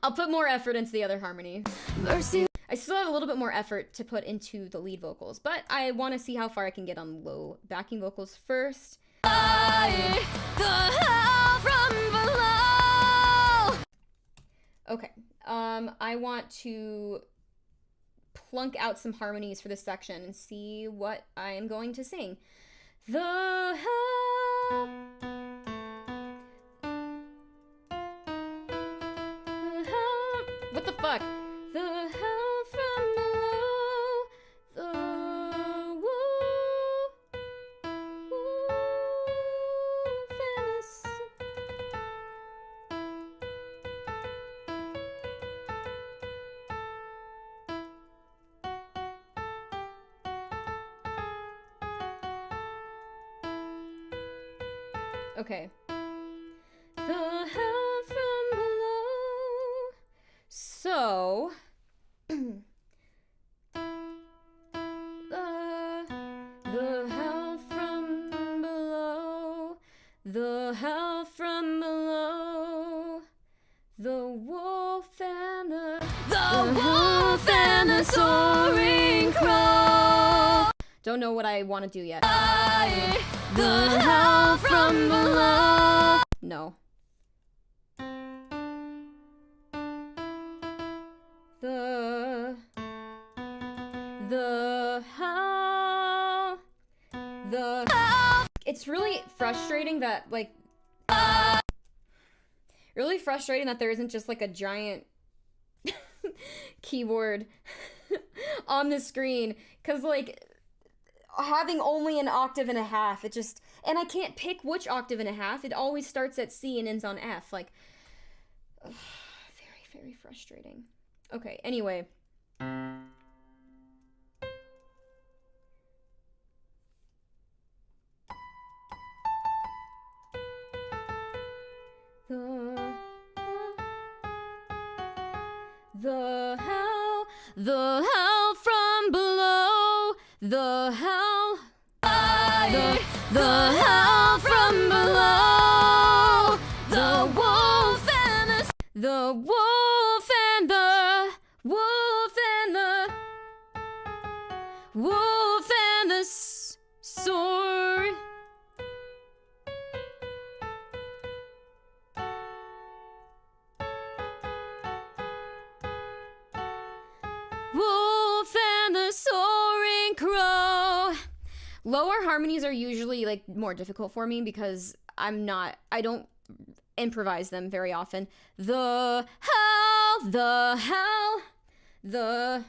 I'll put more effort into the other harmony. Mercy. I still have a little bit more effort to put into the lead vocals, but I want to see how far I can get on low backing vocals first. The hell from below. Okay, I want to plunk out some harmonies for this section and see what I am going to sing. The hell. What the fuck? The hell from below, the wolf and okay. The hell from below. So, the hell from below, the hell from below, the wolf and the wolf and the soaring crow. Don't know what I want to do yet. The hell from below. No. It's really frustrating that, like, really frustrating that there isn't just, like, a giant keyboard on the screen, because, like, having only an octave and a half, it just, and I can't pick which octave and a half, it always starts at C and ends on F, like, very, very frustrating. Okay, anyway. The hell from below, the hell, the hell from below, the wolf and the wolf and the wolf and the wolf and the sword. Wolf and the soaring crow. Lower harmonies are usually, like, more difficult for me because I don't improvise them very often. The hell the hell, the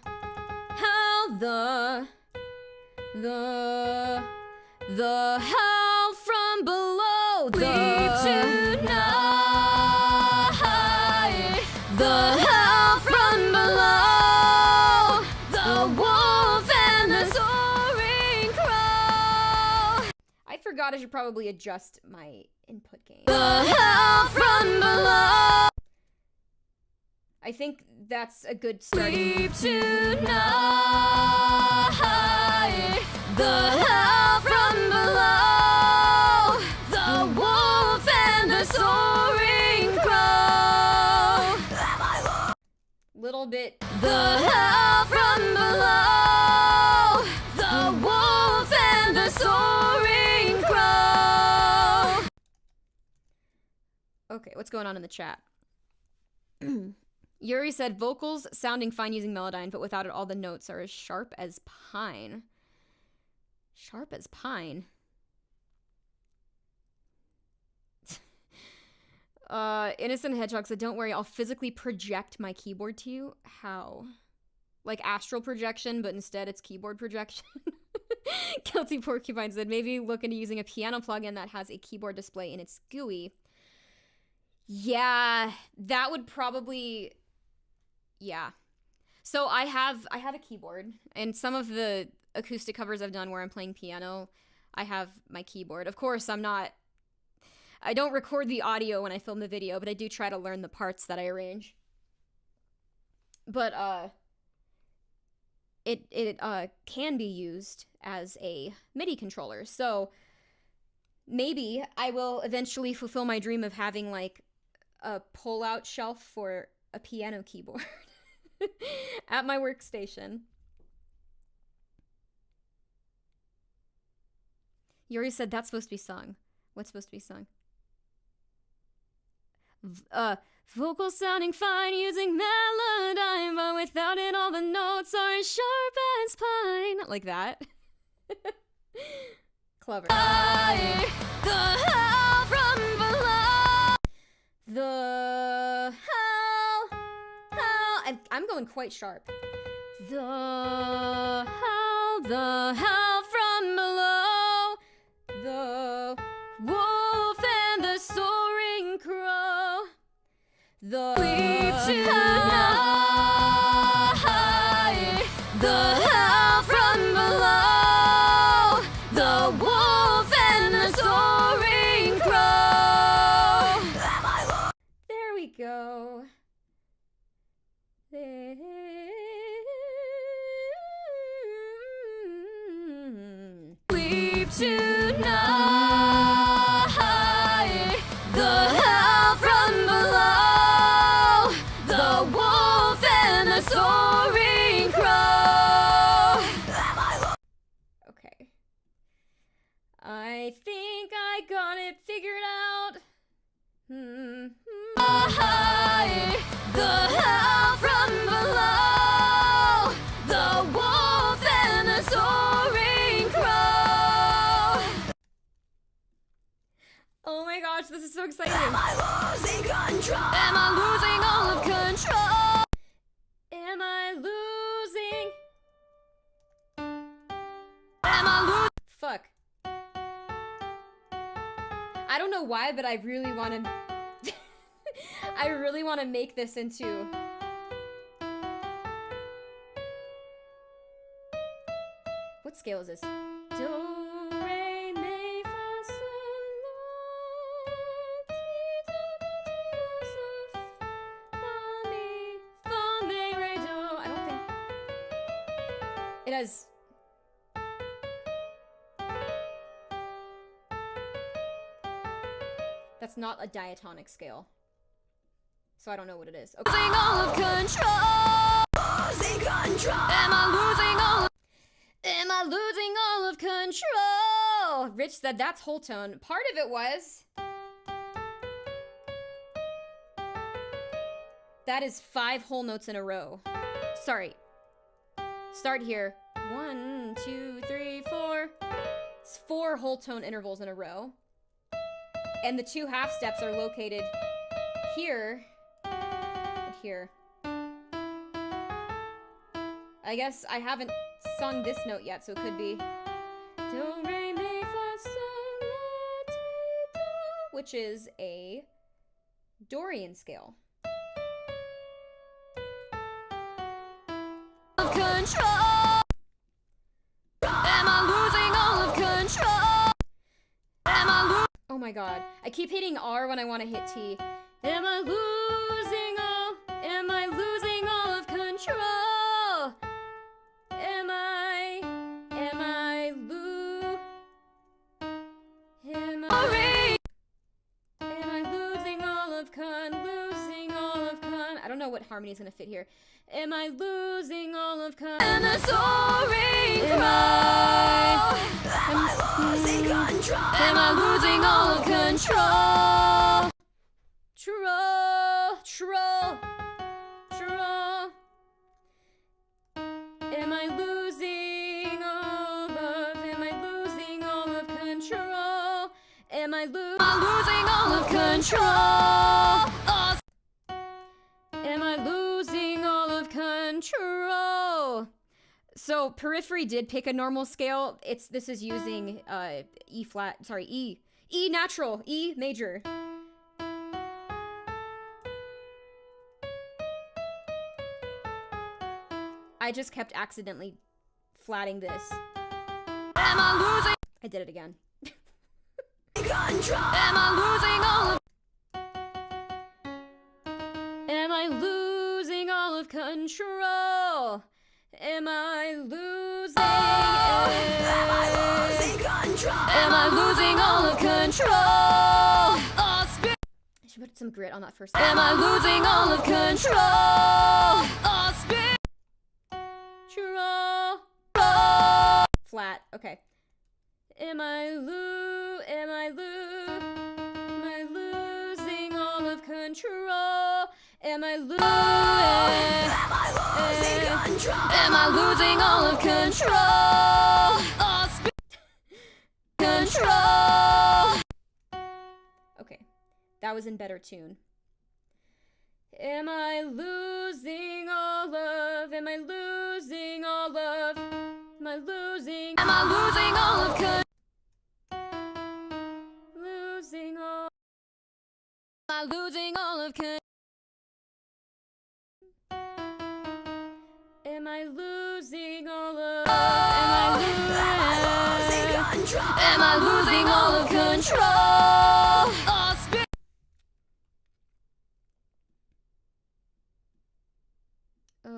hell from below, Leave tonight. the hell from below, the wolf and the soaring crow. I forgot I should probably adjust my input gain. The hell from below. I think that's a good starting. Leave tonight. The hell from below, the wolf and the soaring crow. Little bit. The hell from below, the wolf and the soaring crow. Okay, what's going on in the chat? Yuri said, vocals sounding fine using Melodyne, but without it, all the notes are as sharp as pine. Sharp as pine. Innocent Hedgehog said, don't worry, I'll physically project my keyboard to you. How? Like astral projection, but instead it's keyboard projection? Guilty Porcupine said, maybe look into using a piano plugin that has a keyboard display in its GUI. Yeah, that would probably... Yeah. So I have a keyboard, and some of the acoustic covers I've done where I'm playing piano, I have my keyboard. Of course, I don't record the audio when I film the video, but I do try to learn the parts that I arrange. But it can be used as a MIDI controller. So maybe I will eventually fulfill my dream of having like a pull-out shelf for a piano keyboard at my workstation. Yuri said that's supposed to be sung. What's supposed to be sung? Vocals sounding fine using Melodyne, but without it all the notes are as sharp as pine. Like that. Clever. The hell from below. The hell. I'm going quite sharp. The hell from below. The wolf and the soaring crow. The Leave tonight. The hell from below, the wolf and the soaring crow. There we go. Leave tonight. The hell from below, the wolf and the soaring crow. Okay. I think I got it figured out. The hell from below, the wolf and the soaring crow. Oh my gosh, this is so exciting. Am I losing control? Am I losing all of control? Am I losing? Am I losing? Fuck. I don't know why, but I really want to... I really want to make this into... What scale is this? Do, re, mi, fa, sol, la, ti, do, do, do, so, fa, mi, re, do. I don't think... It has... That's not a diatonic scale. So I don't know what it is. Okay. Losing all of control. Losing control. Am I losing all of... Am I losing all of control? Rich said that's whole tone. Part of it was... That is 5 whole notes in a row. Sorry. Start here. 1, 2, 3, 4. It's 4 whole tone intervals in a row. And the 2 half steps are located here and here. I guess I haven't sung this note yet, so it could be do, re, mi, fa, sol, la, ti, do, which is a Dorian scale. Control. Am I losing all of control? Am I losing? Oh my god. I keep hitting R when I want to hit T. Am I losing all? Am I losing all of control? Am I losing all of losing all of I don't know what harmony is gonna fit here. Am I losing all of And the soaring cry? Am I losing control? Am I losing all of control? Troll, troll, troll. Am I losing all of? Am I losing all of control? Am I losing all of control? Am I losing all of control? So Periphery did pick a normal scale. This is using E flat, sorry, E natural, E major. I just kept accidentally flatting this. Am I losing? I did it again. Control. Am I losing all of? Am I losing all of control? Am I losing? Am I losing control? Am I losing all of control? I should put some grit on that first. Am I losing all of control? Flat. Okay. Am I losing all of control? Am I losing control? Am I losing all of control? Control. Okay. That was in better tune. Am I losing all of? Am I losing all of? Am I losing? Am I losing all of losing all? Am I losing all of Am I losing all of? Am I losing control? Am I losing all of control?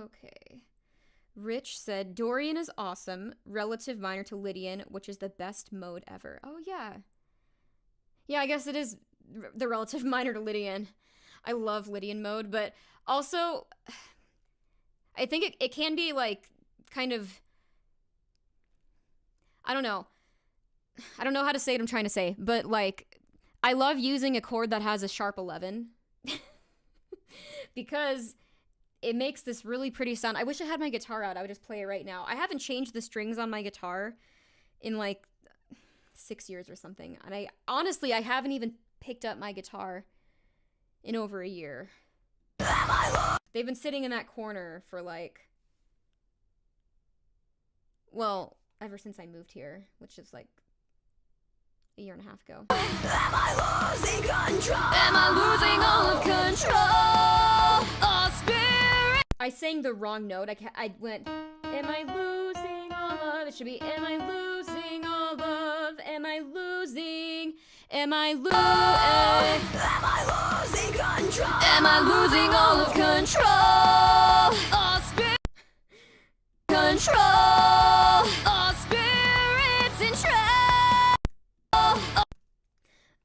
Okay. Rich said, Dorian is awesome, relative minor to Lydian, which is the best mode ever. Oh, yeah. Yeah, I guess it is the relative minor to Lydian. I love Lydian mode, but also, I think it can be, like, kind of, I don't know. I don't know how to say what I'm trying to say, but, like, I love using a chord that has a sharp 11. Because it makes this really pretty sound. I wish I had my guitar out. I would just play it right now. I haven't changed the strings on my guitar in like 6 years or something. And I haven't even picked up my guitar in over a year. They've been sitting in that corner for like, well, ever since I moved here, which is like a year and a half ago. Am I losing control? Am I losing all of control? Spirit. I sang the wrong note. I went, am I losing all of? It should be, am I losing all of? Am I losing? Am I losing? Am I losing control? Am I losing all of control? Spirit. Control. Spirits in trance.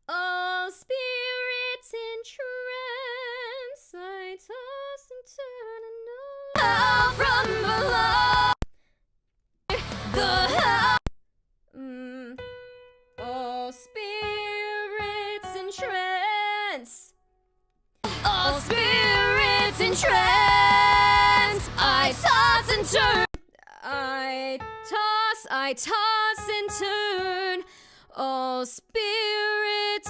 All spirits in trance, I toss and turn and Out from below. The hell. All spirits in trance. All spirits in trance. I toss and turn. I toss and turn. All spirits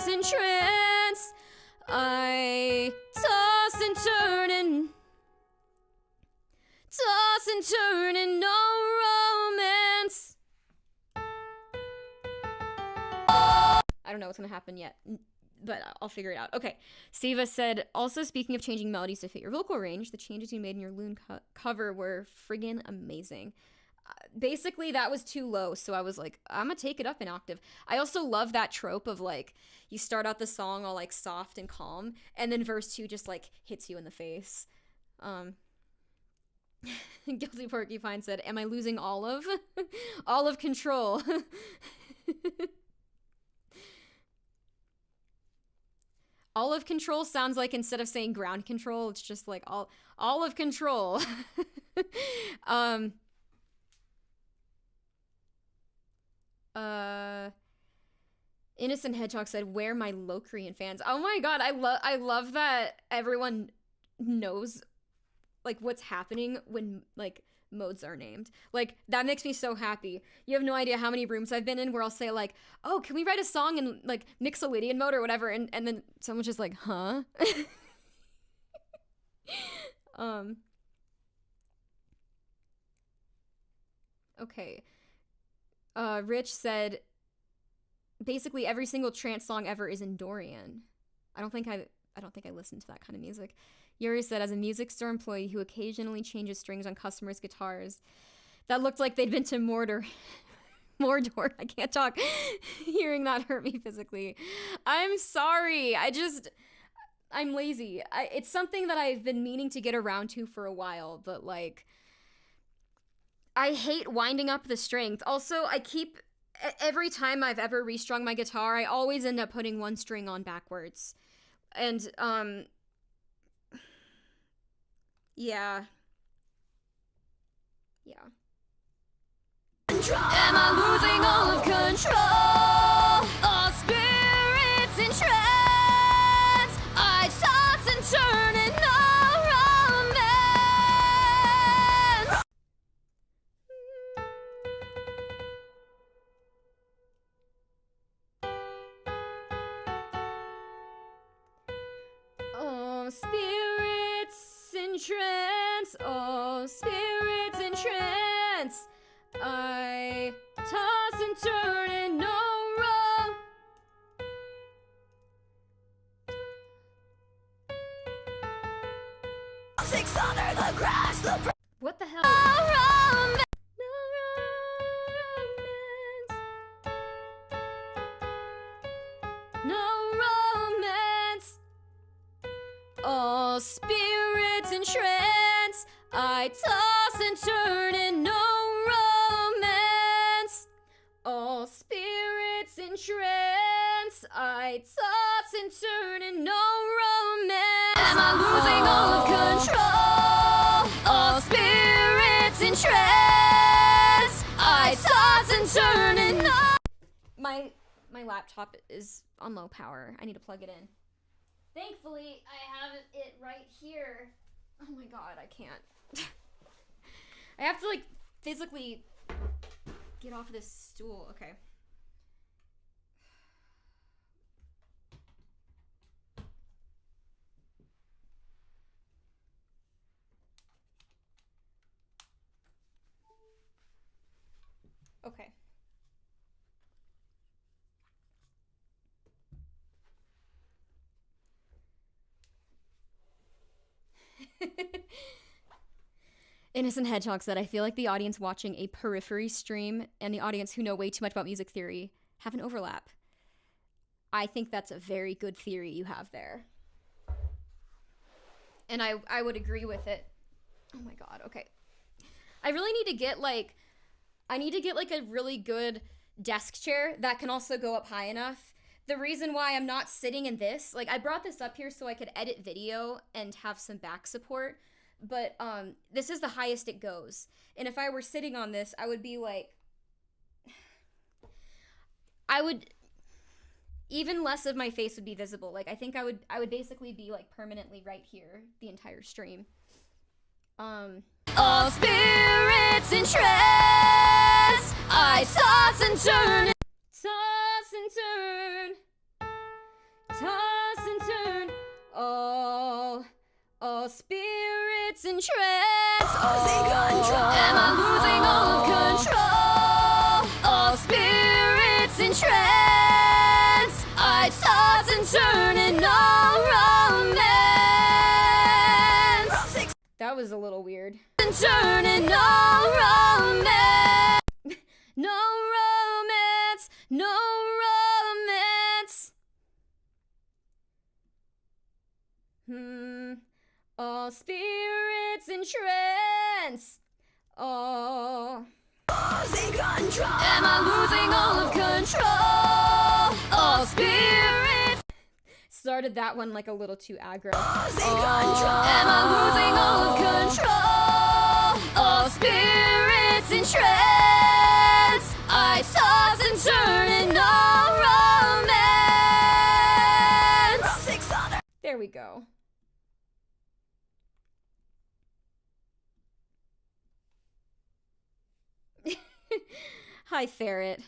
in trance. I toss and turn and turn and no romance. I don't know what's gonna happen yet, but I'll figure it out. Okay, Siva said, also speaking of changing melodies to fit your vocal range, the changes you made in your Loon cover were friggin' amazing. Basically, that was too low, so I was like, I'm gonna take it up an octave. I also love that trope of, like, you start out the song all, like, soft and calm, and then verse 2 just, like, hits you in the face. Guilty Porcupine said, am I losing Olive? Olive control. Olive control sounds like, instead of saying ground control, it's just like olive control. Innocent Hedgehog said, where my Locrian fans? Oh my god, I love that everyone knows, like, what's happening when, like, modes are named. Like, that makes me so happy. You have no idea how many rooms I've been in where I'll say, like, oh, can we write a song in, like, Mixolydian mode or whatever, and then someone's just like, huh? Okay. Rich said, basically every single trance song ever is in Dorian. I don't think I listen to that kind of music. Yuri said, as a music store employee who occasionally changes strings on customers' guitars, that looked like they'd been to Mordor. Mordor, I can't talk. Hearing that hurt me physically. I'm sorry. I'm lazy. It's something that I've been meaning to get around to for a while, but, like, I hate winding up the strings. Also, every time I've ever restrung my guitar, I always end up putting one string on backwards. And, yeah. Am I losing all of control? All spirits in trance. I toss and turn in no romance. Oh, spirits in trance. Oh, spirits in trance. I toss and turn and no wrong. Six under the grass. What the hell? No romance. No romance. All spirits in trance. I toss and turn in no romance. All spirits in trance. I toss and turn and no romance. Am I losing all of control? All spirits in trance. I toss and turn and no. My laptop is on low power. I need to plug it in. Thankfully, I have it right here. Oh my god, I can't. I have to, like, physically get off of this stool. Okay. Okay. Innocent Hedgehog said, I feel like the audience watching a Periphery stream and the audience who know way too much about music theory have an overlap. I think that's a very good theory you have there. And I would agree with it. Oh my god, okay. I really need to get, like, a really good desk chair that can also go up high enough. The reason why I'm not sitting in this, like, I brought this up here so I could edit video and have some back support, but this is the highest it goes. And if I were sitting on this, I would be like, even less of my face would be visible. Like, I think I would basically be, like, permanently right here the entire stream. All spirits in trance. I toss and turn. Toss and turn. Toss and turn. All spirits in trance. Am I losing all of control? All spirits in trance. I toss and turn in no romance. That was a little weird. And turn in no romance. No romance, no romance. All spirits in trance. Oh. Losing control. Am I losing all of control? All spirits. Started that one like a little too aggro. Losing control. Am I losing all of control? All spirits in trance. I toss and turn in no romance. There we go. Hi, Ferret.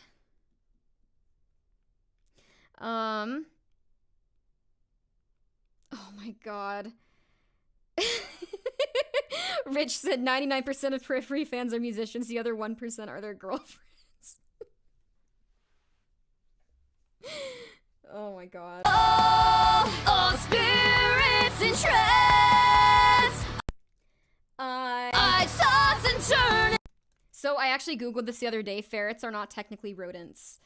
Oh my god. Rich said 99% of Periphery fans are musicians, the other 1% are their girlfriends. Oh my god. All spirits in trance. I toss and turn. So I actually googled this the other day. Ferrets are not technically rodents.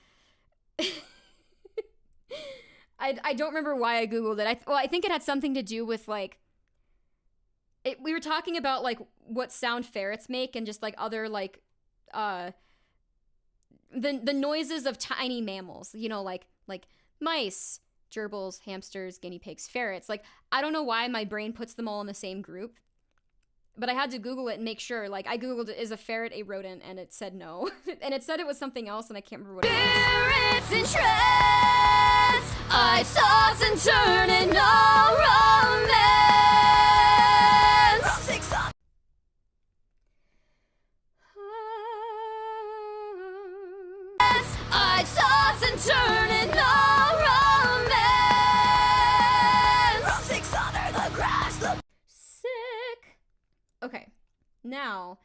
I don't remember why I googled it. I think it had something to do with like we were talking about like what sound ferrets make and just like other like the noises of tiny mammals, you know, like mice, gerbils, hamsters, guinea pigs, ferrets. Like I don't know why my brain puts them all in the same group. But I had to Google it and make sure. Like, I Googled, is a ferret a rodent? And it said no. And it said it was something else, and I can't remember what it was. Spirits in trance. I toss and turn in no romance. I toss and turn in no romance. From 6 under the grass. Sick. Okay, now,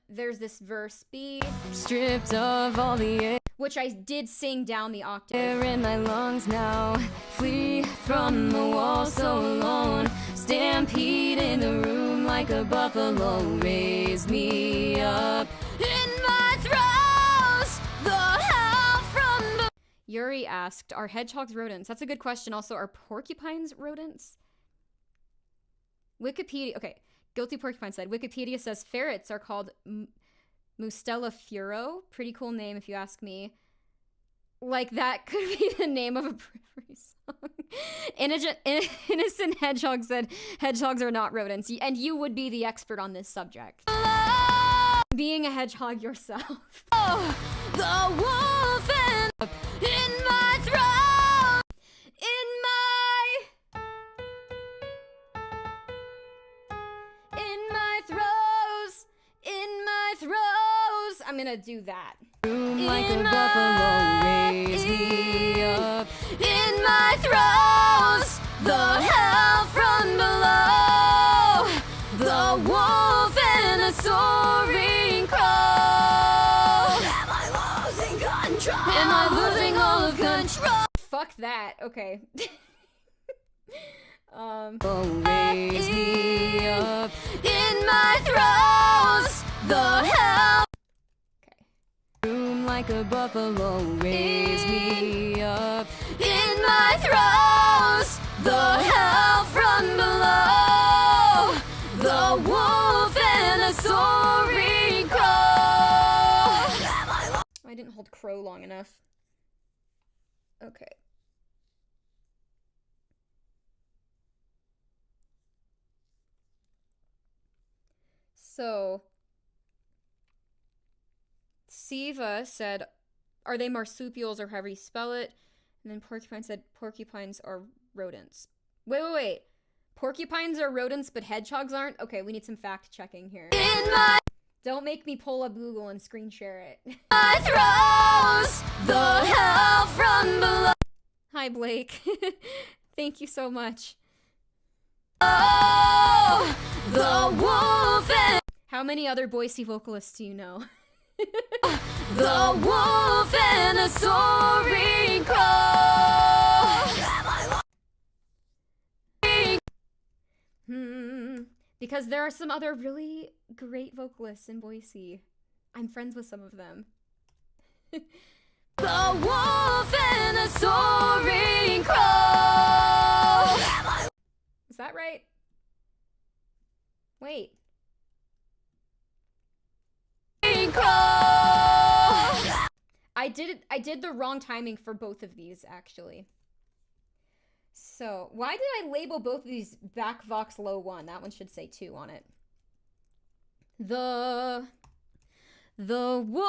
there's this verse B, Stripped of all the air which I did sing down the octave. in my lungs now. Flee from the wall so alone. Stampede in the room like a buffalo. Raise me up in my throes. The hell from the... Yuri asked, are hedgehogs rodents? That's a good question. Also, are porcupines rodents? Wikipedia, okay, Guilty Porcupine said, Wikipedia says ferrets are called Mustela furo. Pretty cool name if you ask me. Like that could be the name of a Periphery song. Innocent Hedgehog said, hedgehogs are not rodents. And you would be the expert on this subject. Being a hedgehog yourself. Oh, the wolf and in my throat. In my throes. I'm gonna do that. Like a buffalo, raise me up in my throes. The hell from below. The wolf and the soaring crow. Am I losing control? Am I losing all of control? Fuck that. Okay. Raise me up in my throes. The hell. Okay. Room like a buffalo. Raise me up in my throes. The hell from below. The wolf and the soaring crow. I didn't hold crow long enough. Okay. So, Siva said, are they marsupials or however you spell it? And then Porcupine said, porcupines are rodents. Wait. Porcupines are rodents, but hedgehogs aren't? Okay, we need some fact checking here. Don't make me pull up Google and screen share it. My throes, the hell from below. Hi, Blake. Thank you so much. Oh. The wolf and How many other Boise vocalists do you know? the wolf and a soaring crow. Because there are some other really great vocalists in Boise. I'm friends with some of them. The wolf and a soaring crow. Is that right? Wait. I did the wrong timing for both of these, actually. So, why did I label both of these back Vox low 1? That one should say 2 on it. The wolf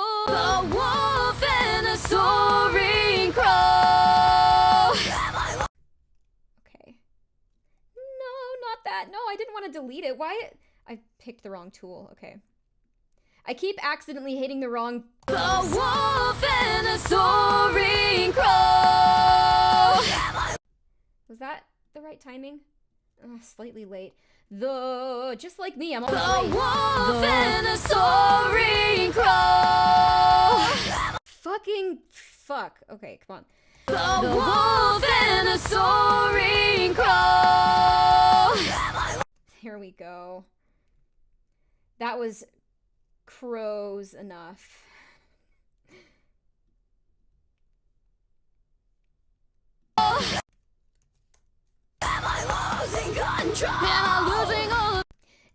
and a soaring crow. Okay. No, not that. No, I didn't want to delete it. Why? I picked the wrong tool. Okay. I keep accidentally hitting the wrong... The wolf and a soaring crow. Was that the right timing? Slightly late. Just like me, I'm always The late. wolf and a soaring crow. Fucking fuck. Okay, come on. The wolf and a soaring crow. Here we go. That was crows enough. Am I losing control? Am I losing all of...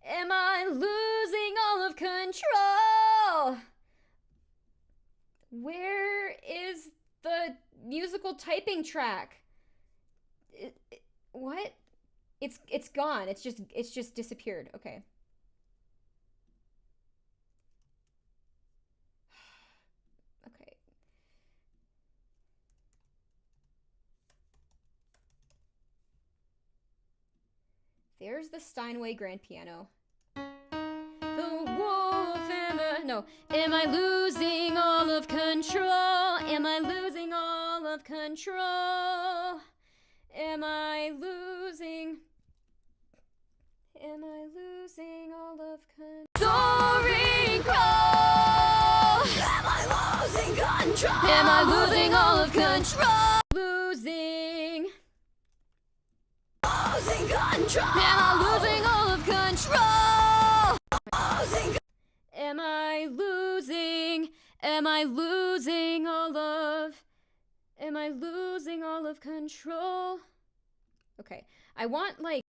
Am I losing all of control? Where is the musical typing track? What? It's gone. It's just disappeared. Okay. Okay. There's the Steinway grand piano. The wolf and the... No. Am I losing all of control? Am I losing all of control? Am I losing... Am I losing all of control? Soaring crow. Am I losing control? Am I losing all of control? Losing... Losing control. Am I losing all of control? Losing. Am I losing? Am I losing all of... Am I losing all of control? Okay, I want like...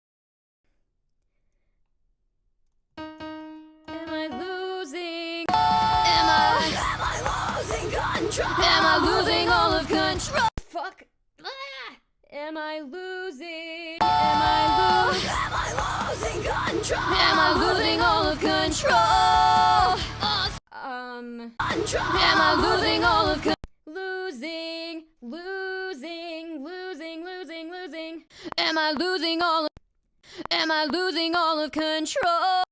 Am I losing? Am I losing control? Am I losing all of control? Fuck. Ah! Am I losing? Am I losing control? Am I losing all of control? Control. Am I losing all of control? Losing. Am I losing all of... Am I losing all of control?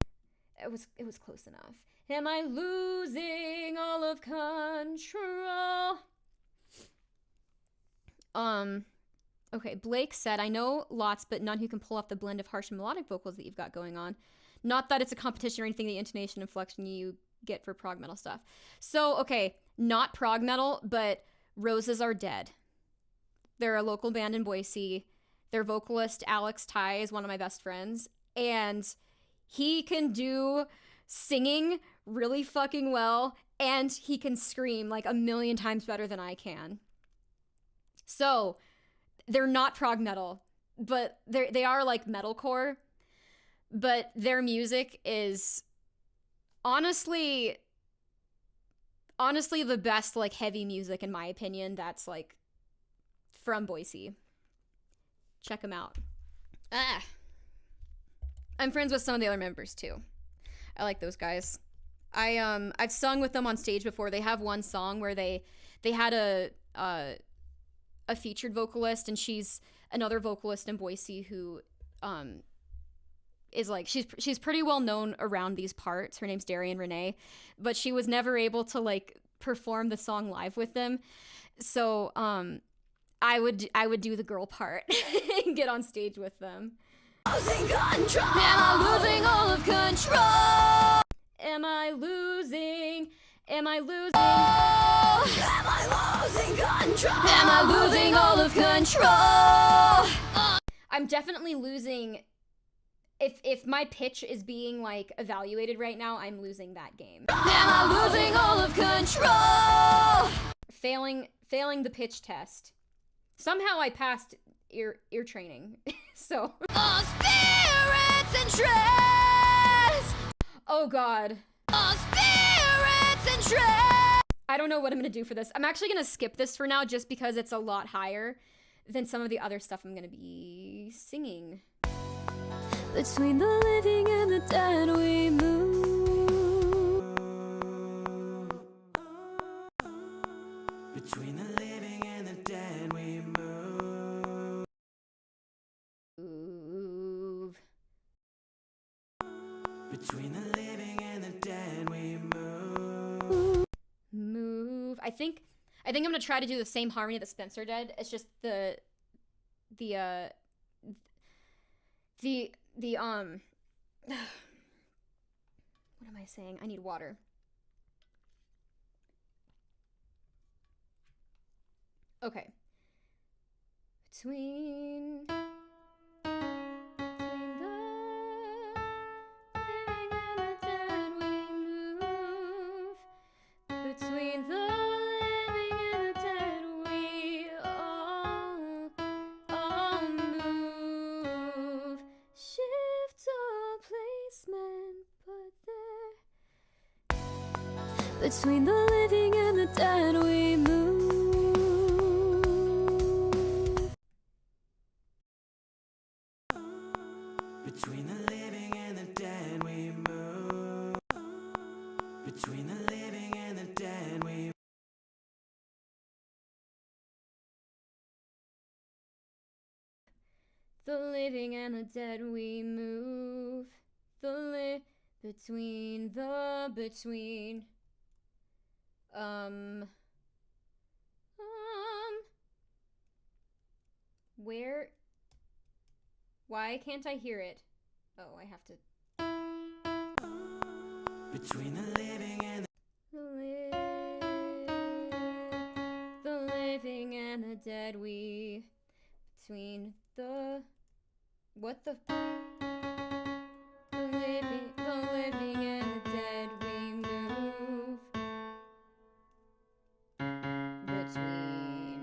It was close enough. Am I losing all of control? Okay, Blake said, I know lots, but none who can pull off the blend of harsh and melodic vocals that you've got going on. Not that it's a competition or anything, the intonation and inflection you get for prog metal stuff. So, okay, not prog metal, but Roses Are Dead. They're a local band in Boise. Their vocalist, Alex Ty, is one of my best friends. And he can do singing really fucking well, and he can scream like a million times better than I can. So, they're not prog metal, but they are like metalcore. But their music is honestly the best like heavy music in my opinion. That's like from Boise. Check them out. I'm friends with some of the other members too. I like those guys. I've sung with them on stage before. They have one song where they had a featured vocalist, and she's another vocalist in Boise who is like she's pretty well known around these parts. Her name's Darian Renee, but she was never able to like perform the song live with them. So I would do the girl part and get on stage with them. Losing control. Am I losing all of control? Am I losing? Am I losing? Oh, am I losing control? Am I losing all of control? I'm definitely losing. If my pitch is being like evaluated right now, I'm losing that game. Am I losing all of control? Failing the pitch test. Somehow I passed ear training. So. Oh, spirits and treads. Oh God. Oh, spirits and treads. I don't know what I'm gonna do for this. I'm actually gonna skip this for now just because it's a lot higher than some of the other stuff I'm gonna be singing. Between the living and the dead we move. Between the living and the dead we move. Move. Between the living and the dead we move. Move. I think I'm gonna try to do the same harmony that Spencer did. It's just the what am I saying? I need water. Okay. Between the living and the dead we move. Between the living and the dead we all move. Shift our placement, but there. Between the living and the dead we move. Between the living and the dead we move. Between the living and the dead we move. The living and the dead we move. Between where? Why can't I hear it? Oh, I have to. Between the living and The living and the dead we. Between the. What the. The living and the dead we move. Between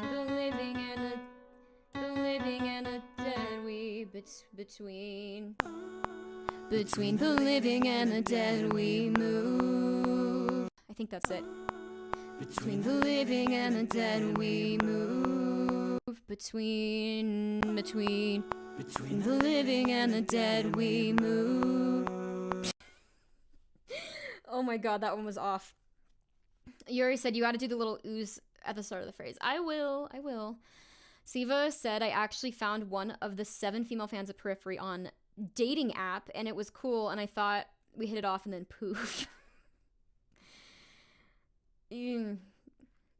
the living and the dead we between the living and the dead we move. I think that's it. Between the living and the dead we move. Between the living and the dead we move. Oh my God, that one was off. Yuri said you gotta do the little ooze at the start of the phrase. I will. Siva said I actually found one of the 7 female fans of Periphery on dating app and it was cool and I thought we hit it off and then poof.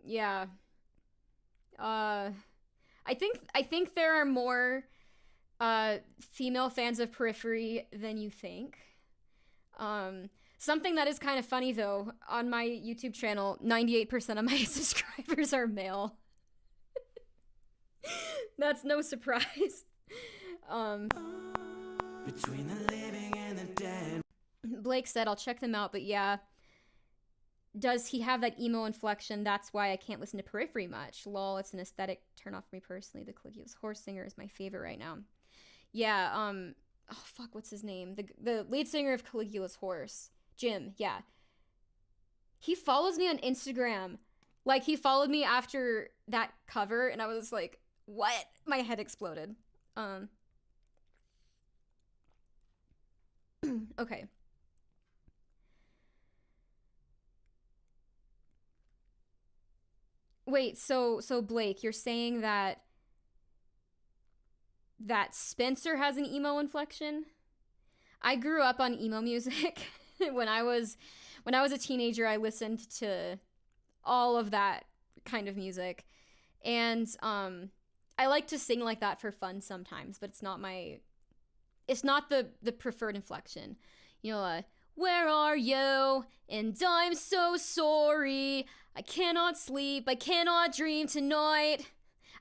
Yeah. I think there are more female fans of Periphery than you think. Something that is kind of funny though, on my YouTube channel, 98% of my subscribers are male. That's no surprise. between the living and the dead. Blake said I'll check them out, but yeah. Does he have that emo inflection? That's why I can't listen to Periphery much. Lol, it's an aesthetic turn off for me personally. The Caligula's Horse singer is my favorite right now. Yeah, oh fuck, what's his name? The lead singer of Caligula's Horse. Jim, yeah. He follows me on Instagram. Like, he followed me after that cover, and I was like, what? My head exploded. Okay. Wait, so Blake, you're saying that Spencer has an emo inflection? I grew up on emo music. When I was a teenager, I listened to all of that kind of music. And I I like to sing like that for fun sometimes, but it's not the preferred inflection. You know, where are you? And I'm so sorry. I cannot sleep. I cannot dream tonight.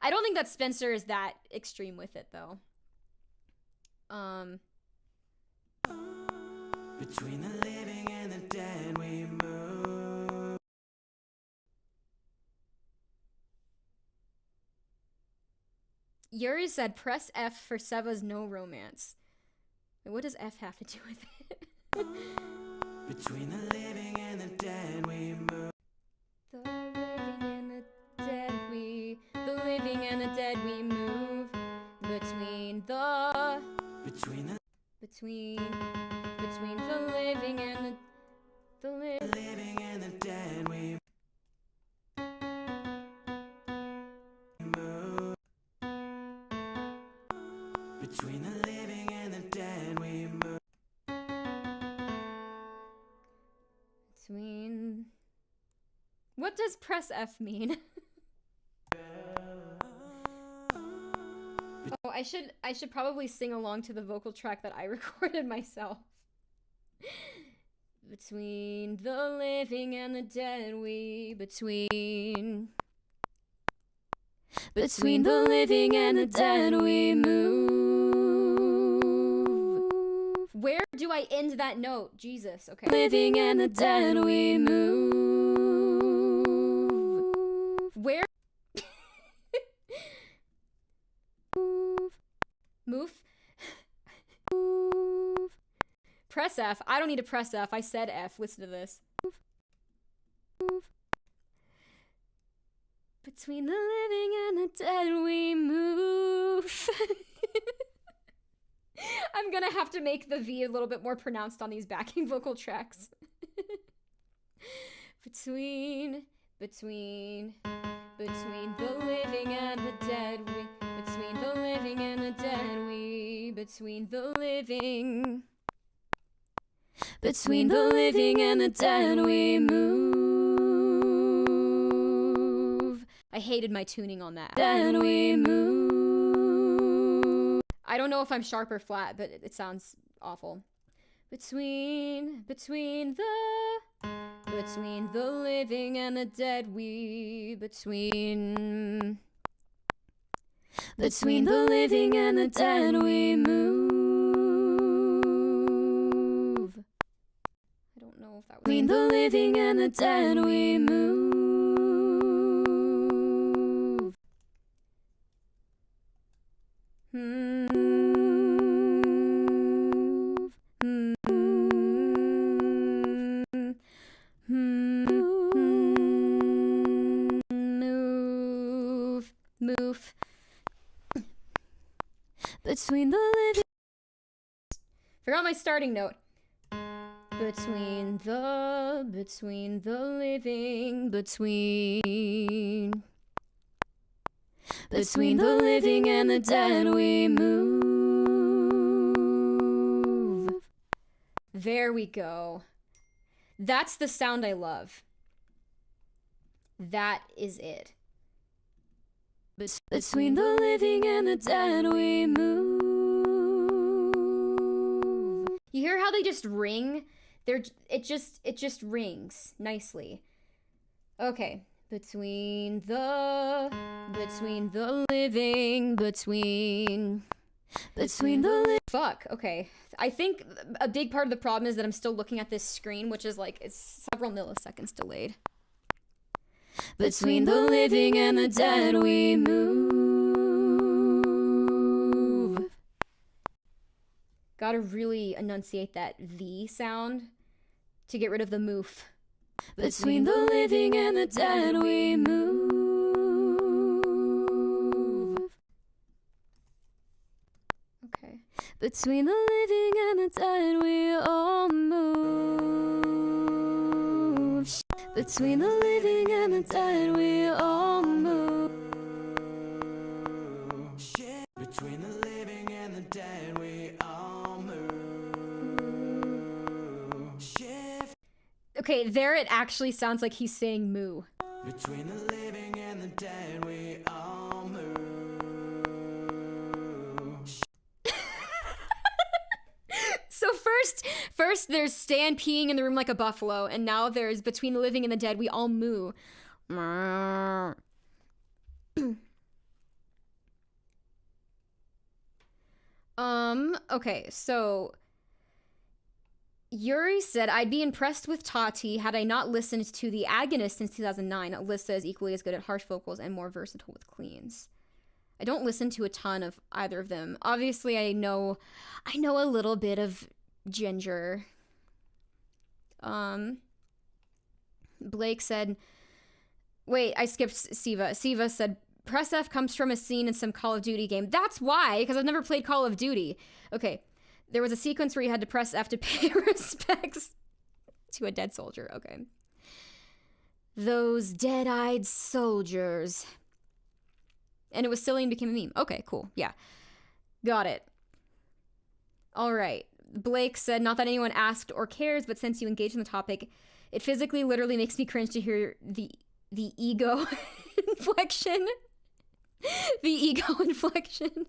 I don't think that Spencer is that extreme with it, though. Between the living and the dead we move. Yuri said, press F for Seva's no romance. Wait, what does F have to do with it? Between the living and the dead we move. The living and the dead the living and the dead we move. Between the living and the living and the dead we move. Between the living and the dead we move. Between... What does press F mean? Oh, I should probably sing along to the vocal track that I recorded myself. Between the living and the dead between the living and the dead we move. Where do I end that note? Jesus, okay. Living and the dead we move. Where? Move. Press F. I don't need to press F. I said F. Listen to this. Between the living and the dead we move. I'm gonna have to make the V a little bit more pronounced on these backing vocal tracks. Between the living and the dead between the living and the dead between the living and the dead we move. I hated my tuning on that. Then we move. I don't know if I'm sharp or flat, but it sounds awful. Between the living and the dead between the living and the dead we move. I don't know if that was between the living and the dead we move. Move. Between the living. Forgot my starting note. Between the living, between the living and the dead we move. There we go. That's the sound I love. That is it. Between the living and the dead we move. You hear how they just ring? It just rings nicely. Okay. Between the living, between the fuck, okay. I think a big part of the problem is that I'm still looking at this screen, which is like, it's several milliseconds delayed. Between the living and the dead we move. Gotta really enunciate that V sound to get rid of the moof. Between the living and the dead we move. Okay. Between the living and the dead we all move. Between the living and the dead we all move. Between the living and the dead we all move. Shift. Okay, there it actually sounds like he's saying moo. Between the living and the dead we all move. So first there's Stan peeing in the room like a buffalo, and now there's between the living and the dead we all moo. Okay, so Yuri said, I'd be impressed with Tati had I not listened to The Agonist since 2009. Alyssa is equally as good at harsh vocals and more versatile with cleans. I don't listen to a ton of either of them. Obviously, I know a little bit of Ginger. Blake said, wait, I skipped Siva. Siva said, Press F comes from a scene in some Call of Duty game. That's why, because I've never played Call of Duty. Okay, there was a sequence where you had to press F to pay respects to a dead soldier. Okay. Those dead-eyed soldiers. And it was silly and became a meme. Okay, cool. Yeah. Got it. All right. Blake said, not that anyone asked or cares, but since you engaged in the topic, it physically literally makes me cringe to hear the ego inflection. The ego inflection.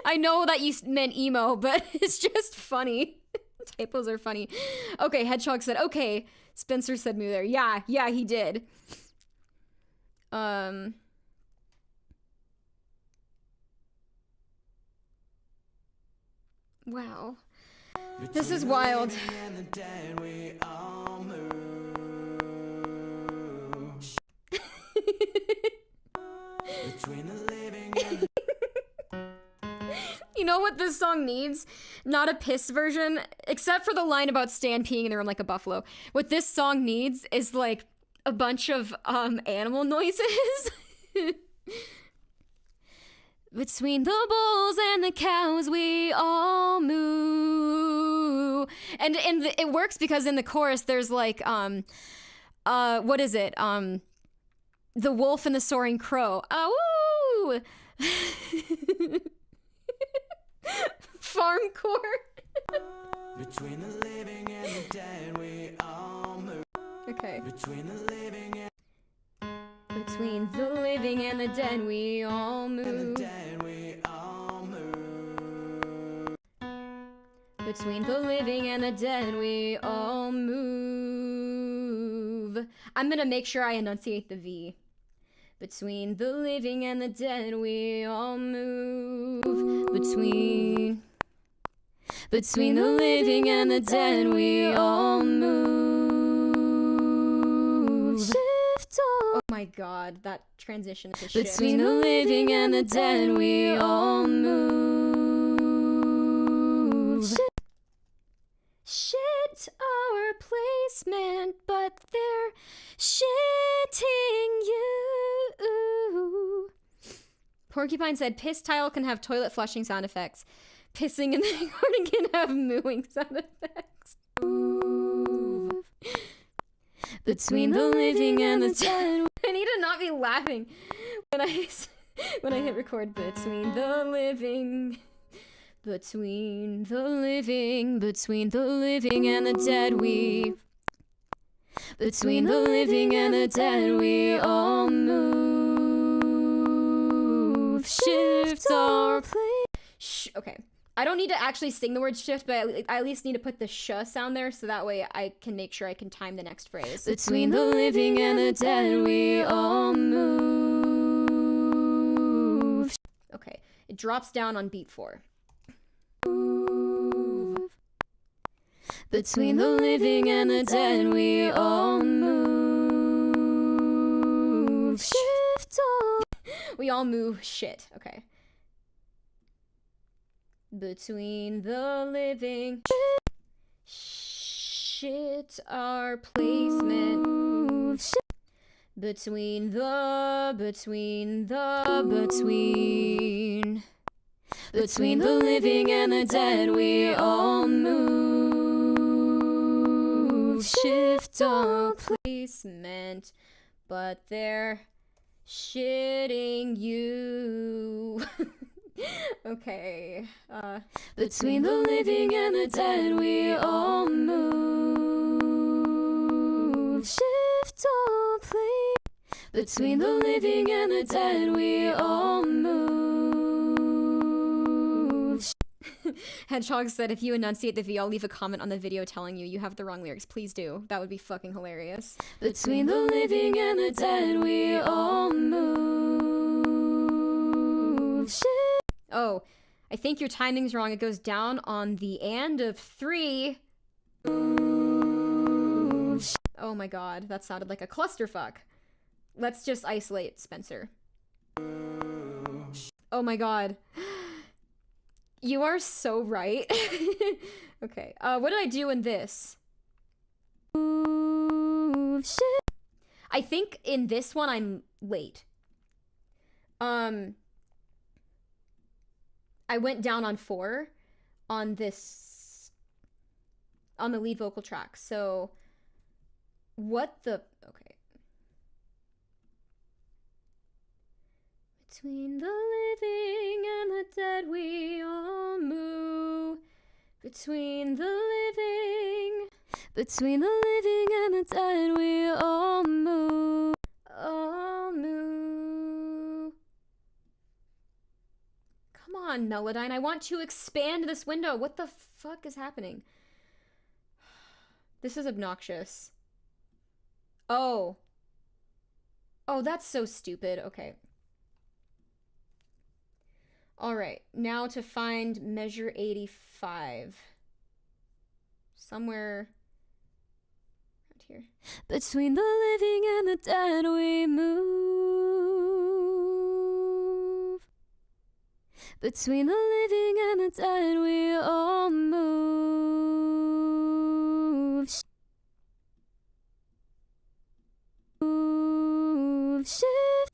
I know that you meant emo, but it's just funny. Typos are funny. Okay, Hedgehog said, okay. Spencer said moo there. Yeah, he did. Wow. This is wild. You know what this song needs? Not a piss version, except for the line about Stan peeing in the room like a buffalo. What this song needs is like a bunch of animal noises. Between the bulls and the cows, we all moo. And it works because in the chorus there's like what is it? The wolf and the soaring crow. Oh. Farmcore. Between the living and the dead, we all move. Okay. Between the living and the dead, we all move. Between the living and the dead, we all move. I'm gonna make sure I enunciate the V. Between the living and the dead, we all move. Between the living and the dead, we all move. Shift all. Oh my god, that transition to shift. Between the living and the dead, we all move. Shit our placement, but they're shitting you. Porcupine said, piss tile can have toilet flushing sound effects. Pissing in the garden can have mooing sound effects. Move. Between the living and the dead. I need to not be laughing when I hit record. Between the living and the dead, we. Between the living and the dead, we all move. Shift our place. Okay. I don't need to actually sing the word shift, but I at least need to put the sh sound there so that way I can make sure I can time the next phrase. Between the living and the dead, we all move. Okay. It drops down on beat 4. Between the living and the dead, we all move. Shift all. We all move shit. Okay. Between the living. Shit our placement. Between the living and the dead, we all move. Shift our placement, but they're shitting you. Okay. Between the living and the dead, we all move. Shift our place. Between the living and the dead, we all move. Hedgehog said, if you enunciate the V, I'll leave a comment on the video telling you have the wrong lyrics. Please do. That would be fucking hilarious. Between the living and the dead, we all move. Shit. Oh, I think your timing's wrong. It goes down on the and of 3. Oh my god, that sounded like a clusterfuck. Let's just isolate Spencer. Oh my god. You are so right. Okay, what did I do in this? Shit. I think in this one I'm late. I went down on 4 on this, on the lead vocal track. So what the, okay. Between the living and the dead we all move. Between the living and the dead we all move. all move. Come on, Melodyne, I want to expand this window. What the fuck is happening? This is obnoxious. Oh. Oh, that's so stupid. Okay. All right, now to find measure 85. Somewhere around here. Between the living and the dead we move. Between the living and the dead we all move. Move, shift.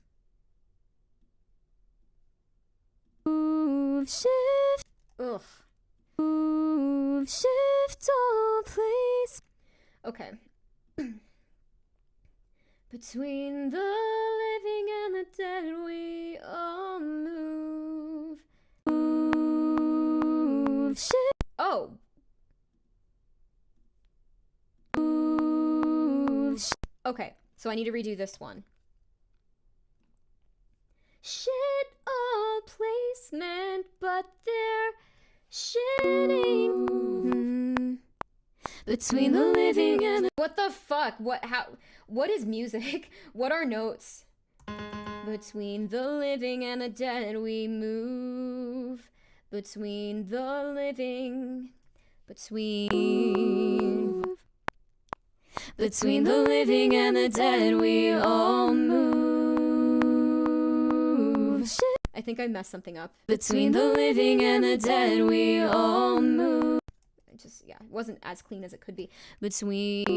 Move, shift. Ugh. Move, shift, all place. Okay. Between the living and the dead we all move. Move, shift. Oh. Move, shift. Okay, so I need to redo this one. Shit all placement, but they're shitting. Between the living and the What the fuck? What is music? What are notes? Between the living and the dead we move. Between the living. Between the living and the dead we all move. Shit. I think I messed something up. Between the living and the dead we all move. Yeah, it wasn't as clean as it could be. Between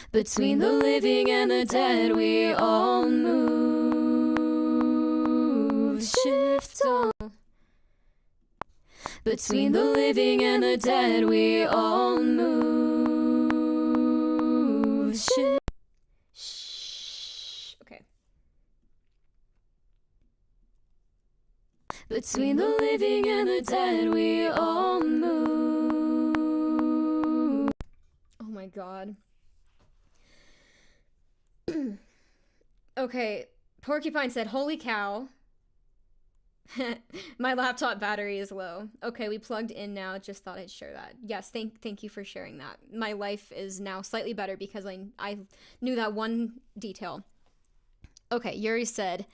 the living and the dead we all move. Shift all. Between the living and the dead we all move. Shift. Shh. Okay. Between the living and the dead we all move. Oh my god. Okay, Porcupine said, holy cow. My laptop battery is low. Okay, we plugged in now. Just thought I'd share that. Yes, thank you for sharing that. My life is now slightly better because I knew that one detail. Okay, Yuri said,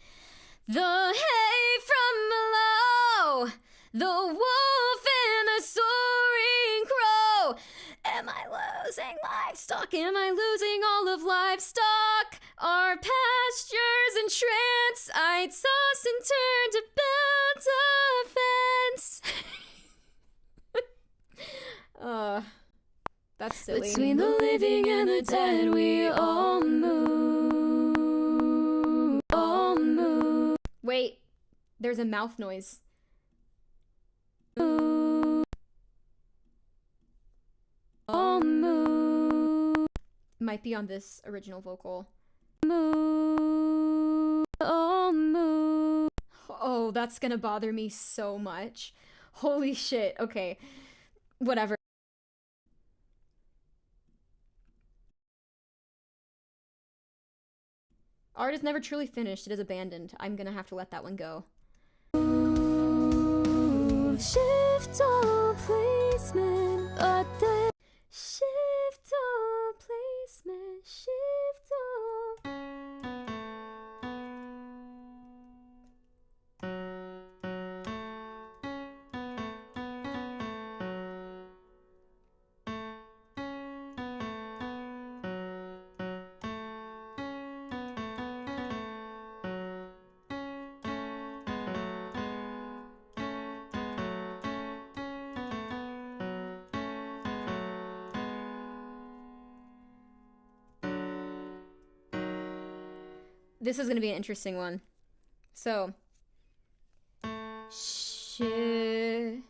the hay from below, the wolf and the soaring crow. Am I losing livestock? Am I losing all of livestock? Our pastures and trance, I toss and turn to build a fence. That's silly. Between the living and the dead we all move. All move. Wait, there's a mouth noise. All move. Might be on this original vocal. Move. All move. Oh, that's gonna bother me so much. Holy shit. Okay. Whatever. Art is never truly finished. It is abandoned. I'm gonna have to let that one go. Shift all placement, but then shift all placement, shift all. This is going to be an interesting one. So, shift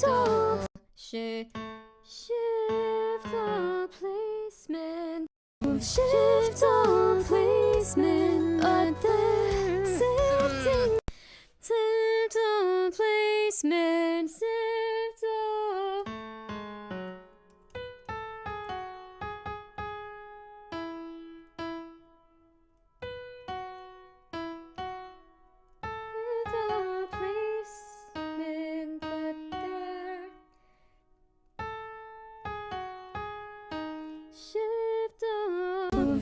all placement, shift all placement, but then shift all placement, shift all.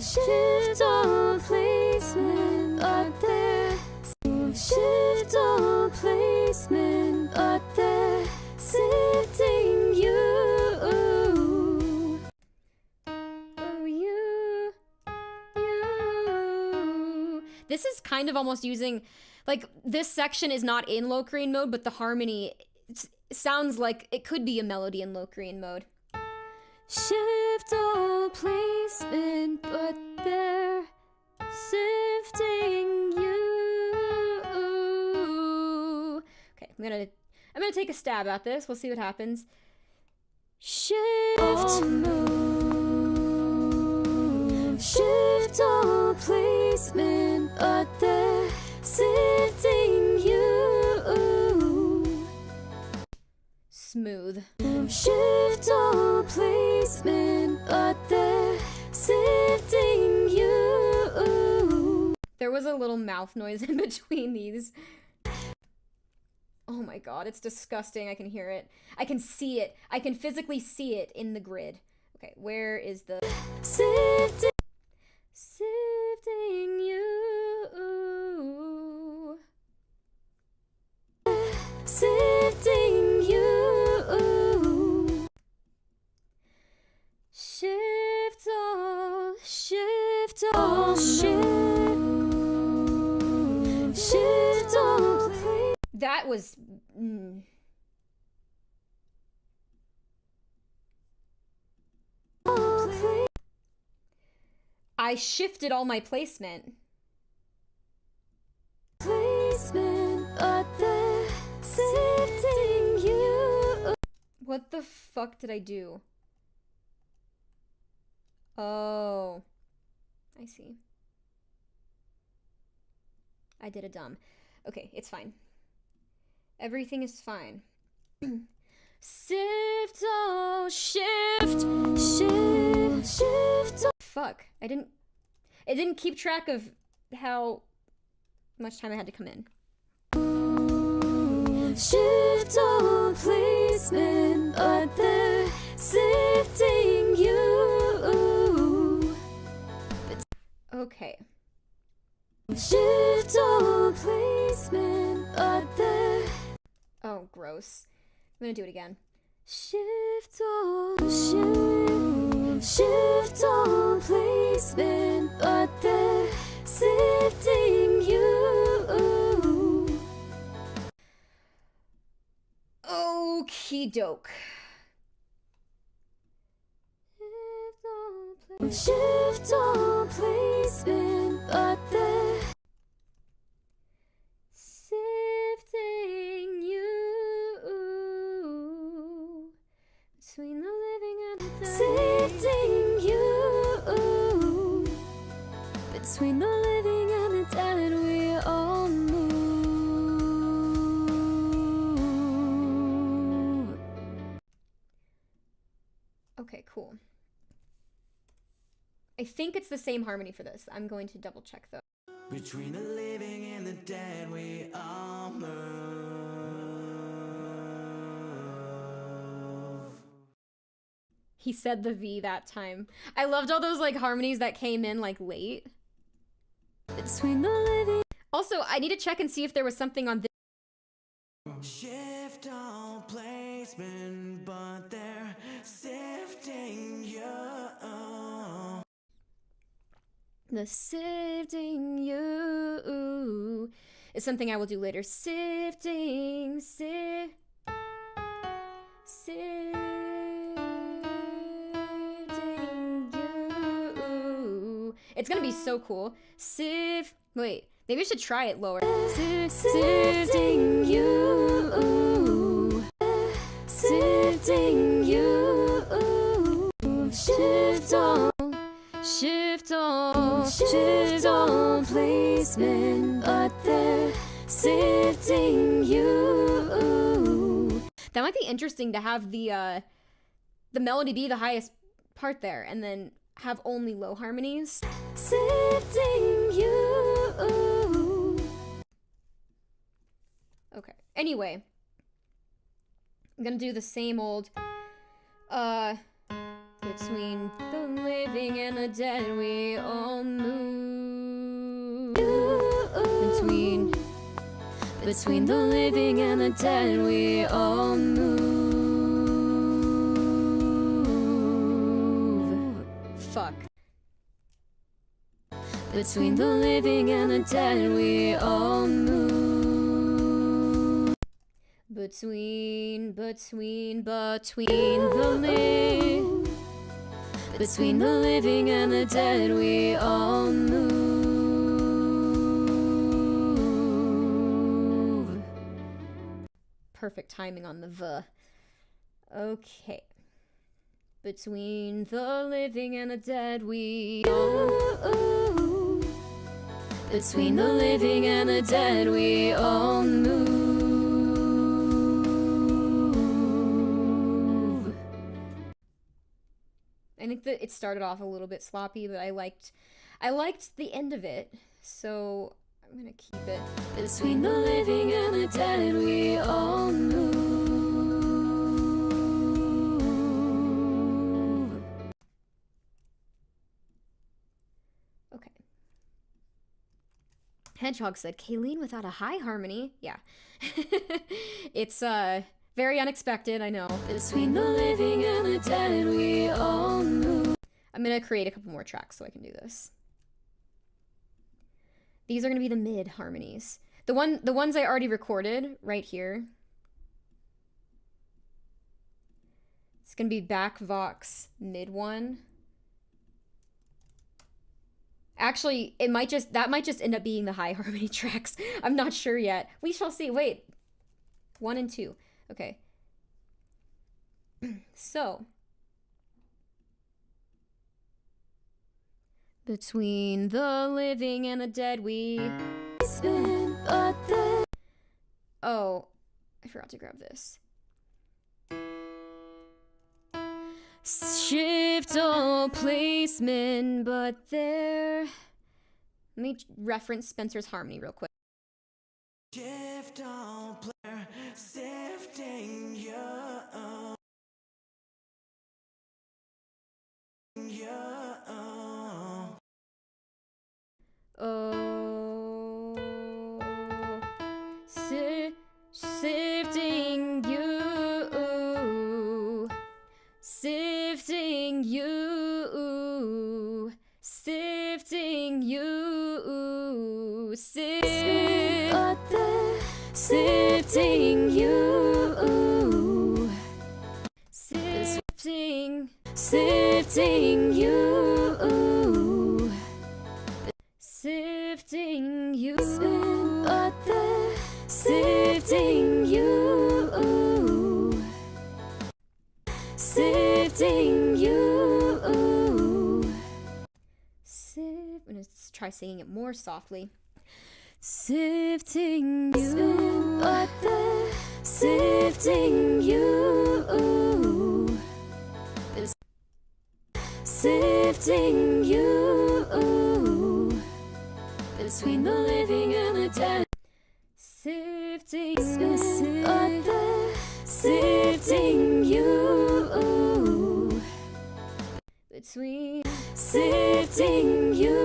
Shift all placement, but they're shift all placement, but they're sifting you. Oh, you. This is kind of almost using, like, this section is not in Locrian mode, but the harmony sounds like it could be a melody in Locrian mode. Shift all placement, but they're sifting you. Okay, I'm gonna take a stab at this. We'll see what happens. Shift all placement, but they're sifting you. Smooth. Shift all placement, but they're sifting you. There was a little mouth noise in between these. Oh my god, it's disgusting. I can hear it. I can see it. I can physically see it in the grid. Okay, where is the sifting you? Sifting you. Shift all, shift all, shift all. That was. I shifted all my placement. But they're sifting you. What the fuck did I do? Oh, I see. I did a dumb. Okay, it's fine. Everything is fine. Shift, oh, shift. Fuck, it didn't keep track of how much time I had to come in. Shift all placement, but they're sifting you. Okay. Shift all placement, but they're. Oh, gross. I'm gonna do it again. Shift all placement, but they're sifting you. Okie doke. Shift all placement, but they're sifting you. Between the living and the dead. Sifting you. Between the living and the dead, we all move. Okay, cool. I think it's the same harmony for this. I'm going to double check though. Between the living and the dead, we all move. He said the V that time. I loved all those like harmonies that came in like late. Between the living. Also, I need to check and see if there was something on this. Shift on placement, but they're sifting you. The sifting you is something I will do later. Sifting, sifting you. It's gonna be so cool. Wait, maybe I should try it lower. Sifting you. Sifting you. Shift on. Shift on placement, but they're sifting you. That might be interesting to have the melody be the highest part there, and then have only low harmonies. Sifting you. Okay. Anyway, I'm gonna do the same old. Between the living and the dead, we all move. Between the living and the dead, we all move. Fuck. Between the living and the dead, we all move. Between the Between the living and the dead, we all move. Perfect timing on the V. Okay. Between the living and the dead, we all. Between the living and the dead, we all move. I think that it started off a little bit sloppy, but I liked the end of it, so I'm gonna keep it. Between the living and the dead, we all move. Okay. Hedgehog said, Kayleen without a high harmony? Yeah. It's, very unexpected, I know. Between the living and the dead, we all move. I'm gonna create a couple more tracks so I can do this. These are gonna be the mid harmonies. The ones I already recorded right here. It's gonna be back vox mid one. Actually, that might just end up being the high harmony tracks. I'm not sure yet. We shall see. Wait. 1 and 2. Okay. So. Between the living and the dead, we spin, but then... Oh, I forgot to grab this. Shift all placement, but there... Let me reference Spencer's harmony real quick. Shift on player, sifting you. Oh, sifting you, sifting you, sifting you, sifting you, sifting you, sifting you, but the sifting you, sifting you, let's try singing it more softly. Sifting you, but the sifting you, sifting you, between the living and the dead. Sifting you, but the sifting you, between sifting you.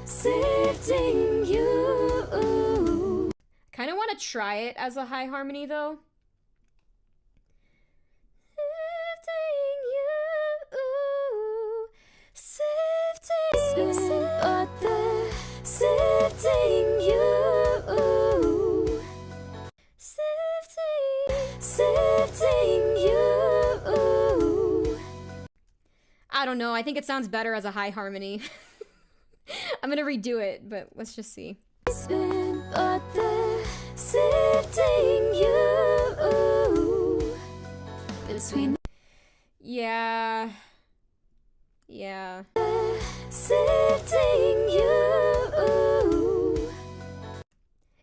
Sifting you. Kind of want to try it as a high harmony though. Sifting you. Sifting you. I don't know. I think it sounds better as a high harmony. I'm gonna redo it, but let's just see. Sifting you. Yeah. Yeah. Sifting you.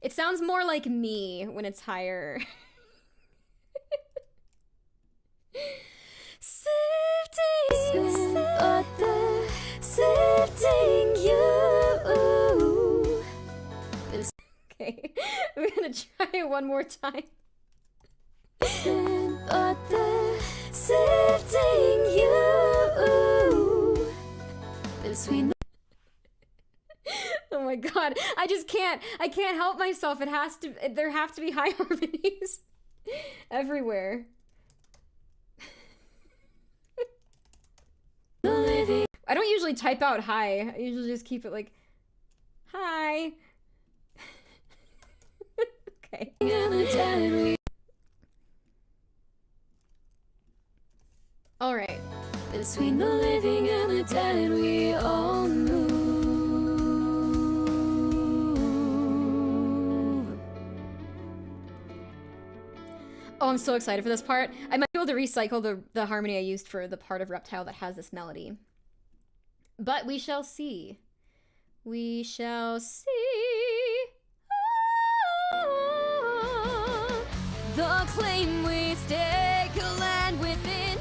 It sounds more like me when it's higher. Sifting you. Okay, I'm gonna try it one more time. Sifting you. Oh my god, I just can't. I can't help myself. It has to. There have to be high harmonies everywhere. I don't usually type out high. I usually just keep it like hi. Okay. All right. Between the living and the dead, we all move. Oh, I'm so excited for this part. I might be able to recycle the harmony I used for the part of Reptile that has this melody. But we shall see. We shall see. Oh, the claim we stake a land within.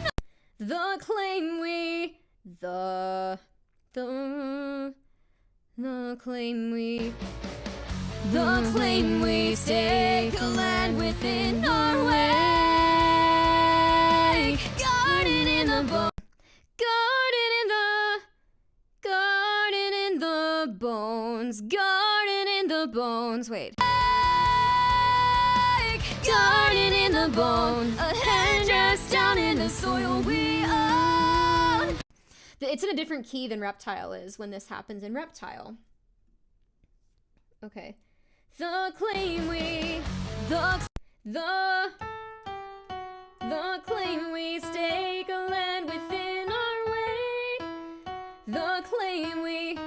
The claim we... The claim we... The claim we stake a land within our wake. Garden in the bone. Garden in the bones. Garden in the bones. Wait. Garden in the bone. A hand just down in the soil we own. It's in a different key than Reptile is when this happens in Reptile. Okay. The claim we... The claim we stake a land within our wake. The claim we...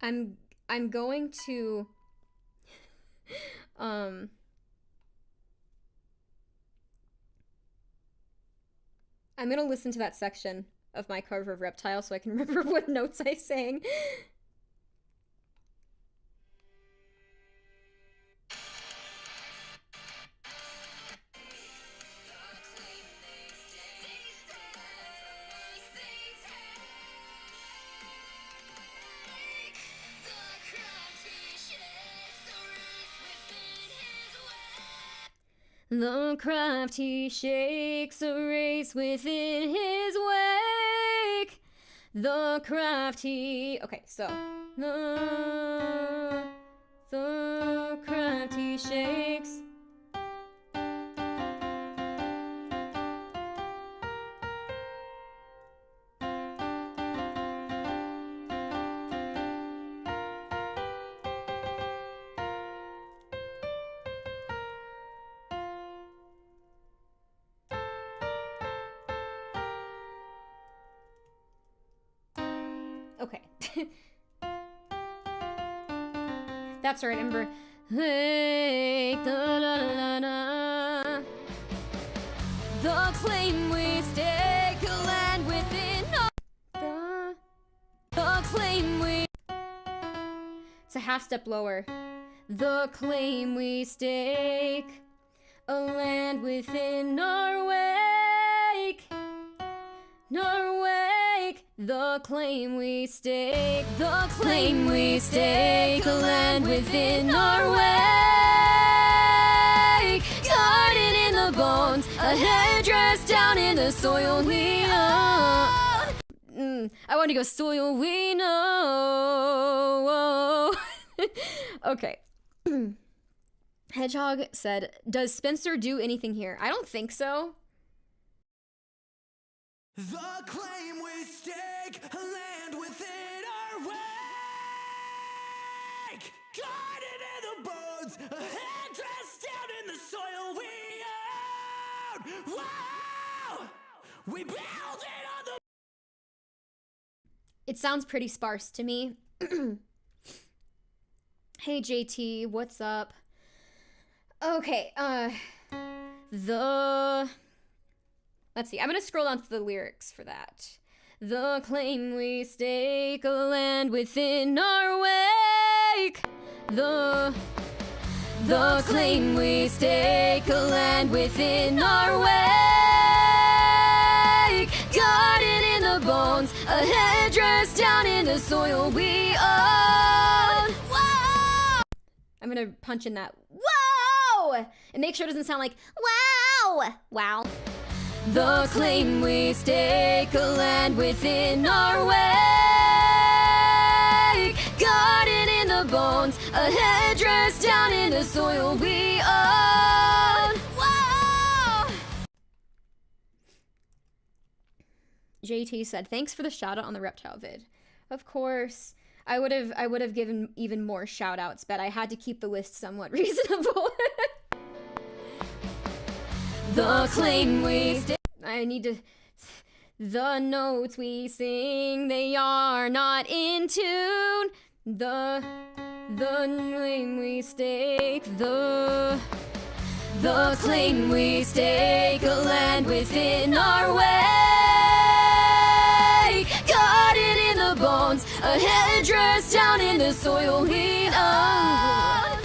I'm going to I'm gonna listen to that section of my cover of Reptile so I can remember what notes I sang. The craft he shakes a race within his wake. The craft he... Okay, so... The craft he shakes... Okay. That's right, Ember. The claim we stake a land within the claim we... It's a half step lower. The claim we stake a land within our wake. Our wake, the claim we stake, the claim we stake, a land within our wake. Garden in the bones, a headdress down in the soil we own. I want to go soil we know. Okay. Hedgehog said, does Spencer do anything here? I don't think so. The claim we stake, a land within our wake. Guarded in the bones, a headdress down in the soil we own. Wow! We build it on the... It sounds pretty sparse to me. Hey JT, what's up? Okay, let's see, I'm gonna scroll down to the lyrics for that. The claim we stake, a land within our wake. The claim we stake, a land within our wake. Guarded in the bones, a headdress down in the soil we own. Whoa! I'm gonna punch in that whoa! And make sure it doesn't sound like wow! Wow. The claim we stake, a land within our wake. Guarded in the bones, a headdress down in the soil we own. Whoa! JT said, thanks for the shout out on the reptile vid. Of course. I would have given even more shout outs, but I had to keep the list somewhat reasonable. The claim we stake. I need to. The notes we sing, they are not in tune. The claim we stake, the claim we stake, a land within our wake. Guarded in the bones, a headdress down in the soil we own.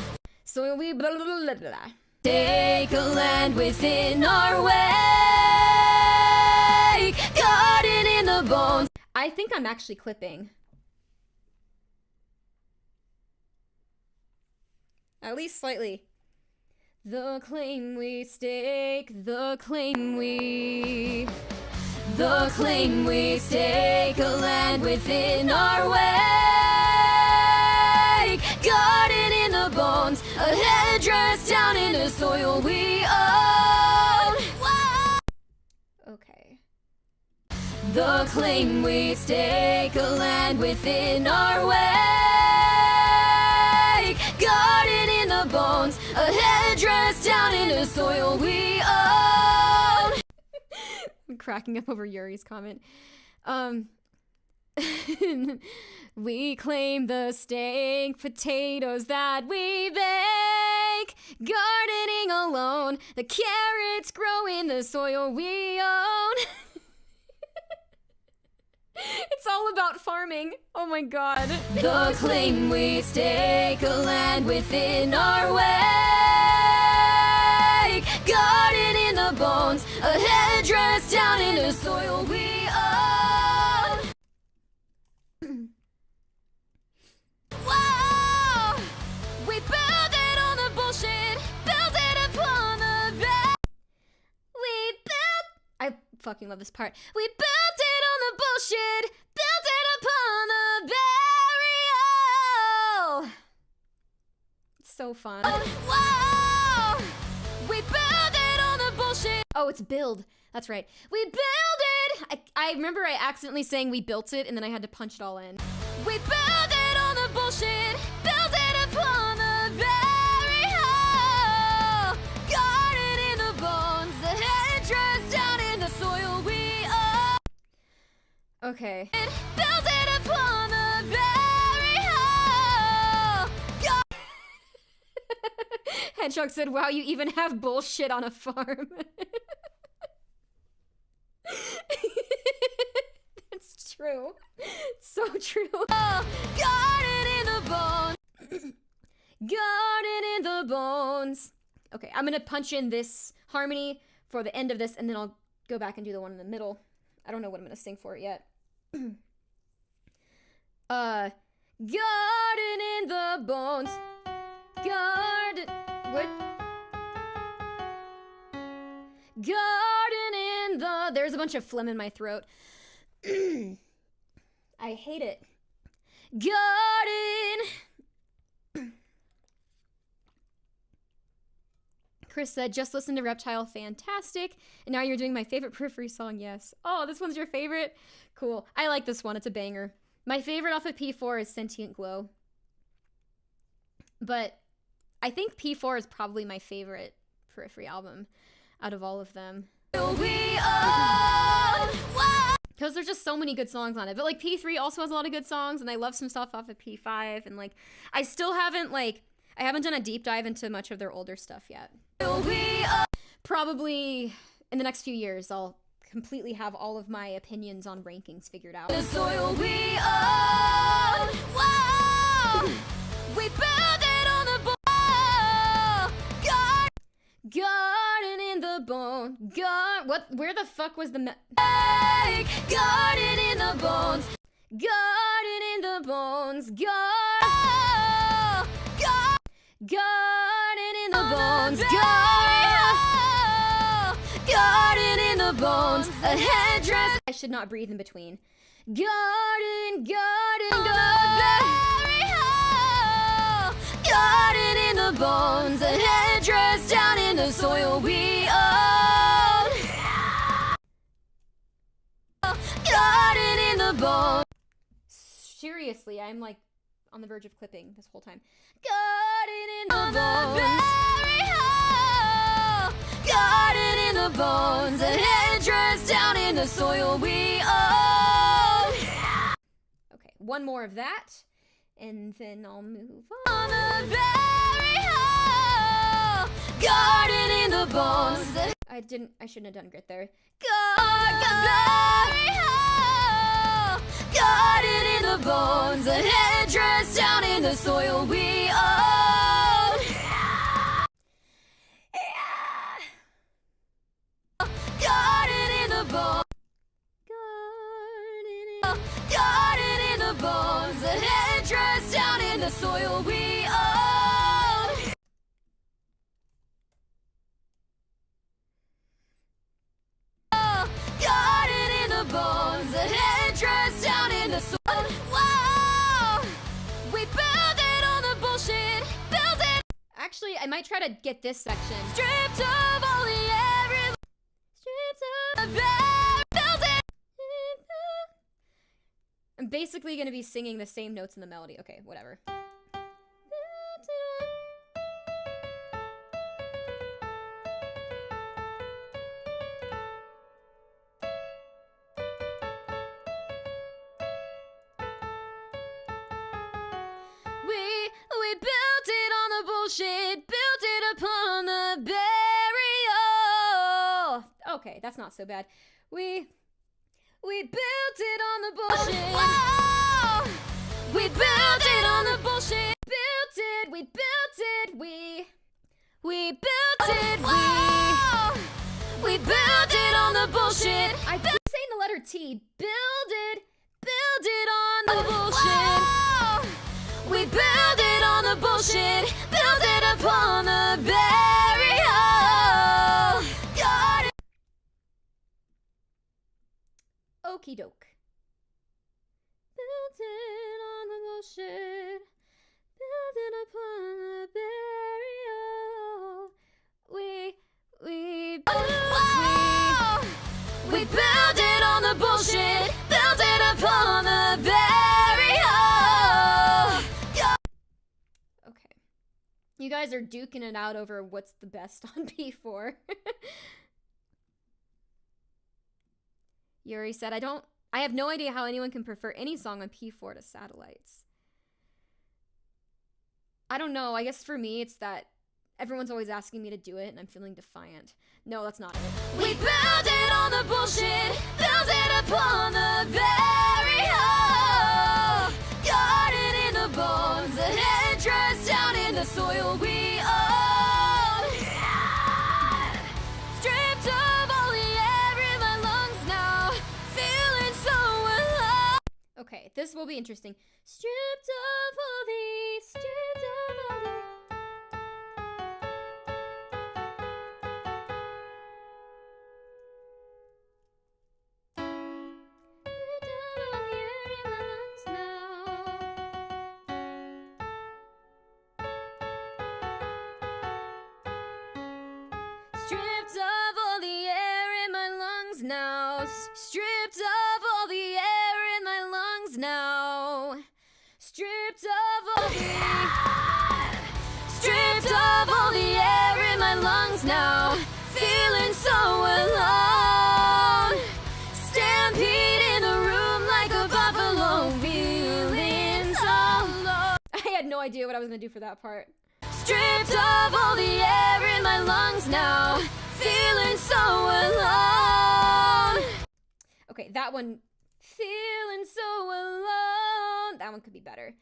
Soil we blah blah blah blah. Take a land within our wake. Guarded in the bones. I think I'm actually clipping. At least slightly. The claim we stake, the claim we stake, a land within our wake. Guarded in the bones, a headdress down in the soil we own. Whoa! Okay. The claim we stake, a land within our wake. Guarded in the bones, a headdress down in the soil we own. I'm cracking up over Yuri's comment. We claim the steak potatoes that we bake, gardening alone. The carrots grow in the soil we own. It's all about farming. Oh my god. The claim we stake, a land within our wake. Guarded in the bones, a headdress down in the soil we own. Whoa! We build it on the bullshit, build it upon the bed. We built. I fucking love this part. We built it on the bullshit, built it upon the burial. It's so fun. Whoa! We build it on the bullshit. Oh, it's build. That's right. We build it. I remember I accidentally saying we built it, and then I had to punch it all in. We build it on the bullshit, build it upon the burial. Guarded in the bones, the headdress down in the soil we own. Okay. Build it upon the burial. Hedgehog said, wow, you even have bullshit on a farm. That's true. It's so true. Oh, guarded in the bones. Guarded in the bones. Okay, I'm gonna punch in this harmony for the end of this, and then I'll go back and do the one in the middle. I don't know what I'm gonna sing for it yet. Garden in the bones. Garden. What? Garden in the. There's a bunch of phlegm in my throat. I hate it. Garden. Chris said, just listen to Reptile, fantastic. And now you're doing my favorite Periphery song, yes. Oh, this one's your favorite? Cool. I like this one, it's a banger. My favorite off of P4 is Sentient Glow. But I think P4 is probably my favorite Periphery album out of all of them. Because there's just so many good songs on it. But like P3 also has a lot of good songs, and I love some stuff off of P5. And like, I still haven't I haven't done a deep dive into much of their older stuff yet. Probably in the next few years, I'll completely have all of my opinions on rankings figured out. The soil we own. Whoa! We build it on the garden in the bone. What? Where the fuck was the garden in the bones? Garden in the bones. Garden in the bones. Garden in the bones. A headdress. I should not breathe in between. Garden. Garden in the bones. A headdress down in the soil we own. Garden in the bones. Seriously, I'm like on the verge of clipping this whole time. Garden in the bones. Garden in the bones. A headdress down in the soil we own. Okay, one more of that, and then I'll move on. The very high. Garden in the bones. I shouldn't have done grit there. Garden in the bones. A headdress down in the soil we own. Garden in the bones. Garden in the bones. A headdress down in the soil we own. Garden in the bones. A headdress down in the soil. Wow! We build it on the bullshit. Build it. Actually, I might try to get this section. Stripped of all the air. Stripped of the air. Build it. I'm basically gonna be singing the same notes in the melody. Okay, whatever. We built it on the bullshit, built it upon the burial. Okay, that's not so bad. We built it on the bullshit. Whoa! We built it on the bullshit. Built it, we built it, we built it, we built it on the bullshit. I keep saying the letter T. Build it on the bullshit. We build it on the bullshit, build it upon the burial. Got it. Okie doke. Build it on the bullshit, build it upon the burial. We build it on the bullshit, build it upon the burial. You guys are duking it out over what's the best on P4. Yuri said, I have no idea how anyone can prefer any song on P4 to Satellites. I don't know. I guess for me, it's that everyone's always asking me to do it, and I'm feeling defiant. No, that's not it. We build it on the bullshit, build it upon the burial. Garden in the bones, a headdress down in the soil we own. will be interesting. Stripped of all the, stripped of all the. Stripped of all the air in my lungs now. Stripped of all the air in my lungs now. Stripped of all the stripped of all the air in my lungs now. Feeling so alone. Stampede in the room like a buffalo. Feeling so low. I had no idea what I was gonna do for that part. Stripped of all the air in my lungs now. Feeling so alone. Okay, that one. Feeling so alone. That one could be better.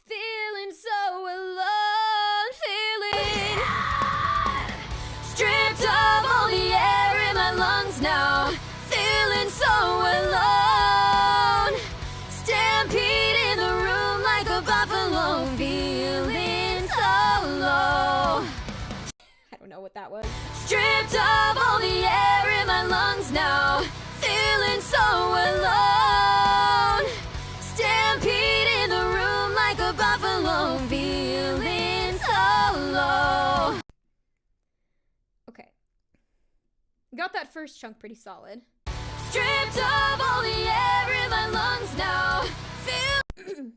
Feeling so alone. Feeling. Stripped of all the air in my lungs now. Feeling so alone. Stampede in the room like a buffalo. Feeling so low. I don't know what that was. Stripped of all the air in my lungs now. Feeling so alone. Stampede in the room like a buffalo. Feeling so low. Okay. Got that first chunk pretty solid. Stripped of all the air in my lungs now. Feeling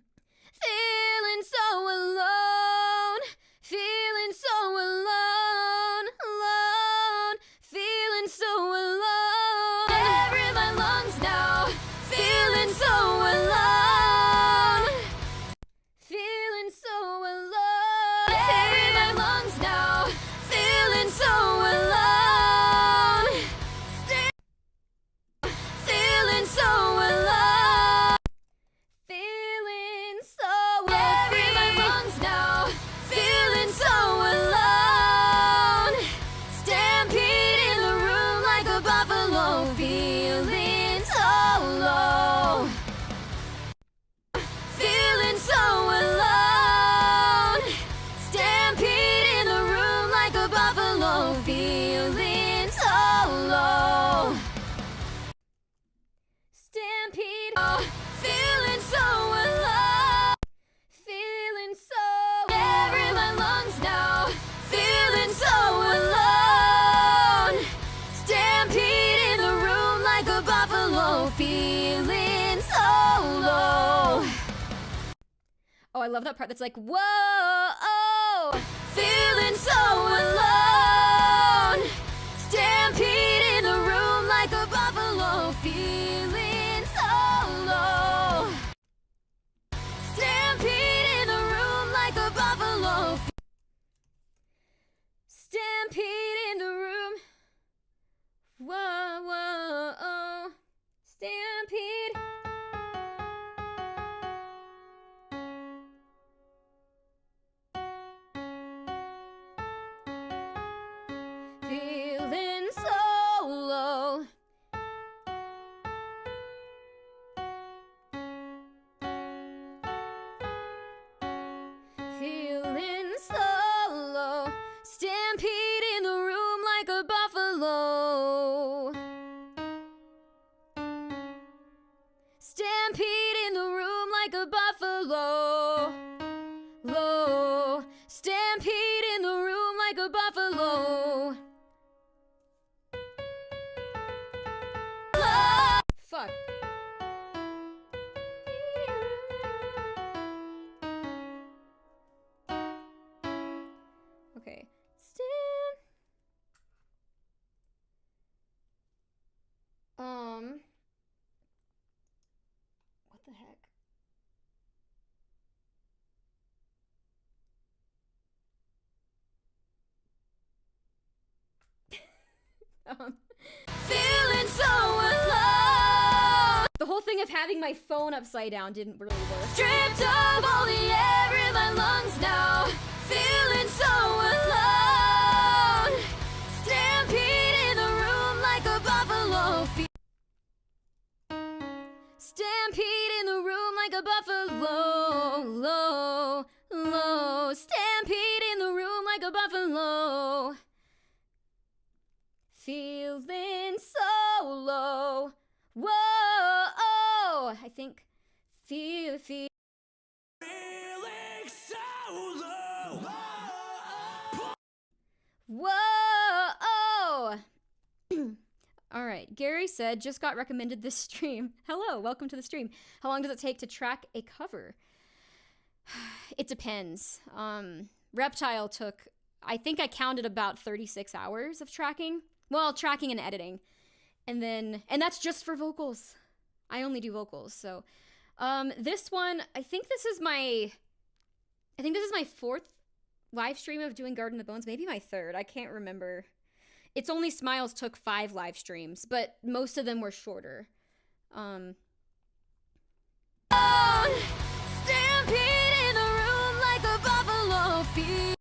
so alone. Feeling so alone. Alone. Feeling so alone. Air in my lungs now. Feeling so alone. Feeling so alone. Air in my lungs now. Feeling so alone. Feeling so alone. Feeling so air in my lungs now. Feeling so alone. Stampede in the room like a buffalo. Feeling so low. Feeling so alone. Stampede in the room like a buffalo. Feeling so low. Stampede. Feeling so alone. Feeling so air in my lungs now. Feeling so alone. Stampede in the room like a buffalo. Feeling so low. Oh, I love that part that's like, whoa, oh. Feeling so alone. Stampede in the room like a buffalo. Feeling so low. Stampede in the room like a buffalo. Stampede in the room. Whoa, whoa, oh. Stampede. Feeling so low. Feeling so low. Stampede in the room like a buffalo. Stampede in the room like a buffalo. Low. Stampede in the room like a buffalo. Fuck. Okay. What the heck? Feeling so alone. The whole thing of having my phone upside down didn't really work. Stripped of all the air in my lungs now. Feeling so alone. Stampede in the room like a buffalo. Stampede in the room like a buffalo. feeling so low. Whoa, I think feel. Feeling so low. Whoa. All right, Gary said, just got recommended this stream. Hello, welcome to the stream. How long does it take to track a cover? It depends. Reptile took, I think I counted about 36 hours of tracking. Well, tracking and editing. And that's just for vocals. I only do vocals, so. This one, I think this is my fourth live stream of doing Garden of the Bones. Maybe my third, I can't remember. It's Only Smiles took 5 live streams, but most of them were shorter. Stampede in the room like a buffalo feed.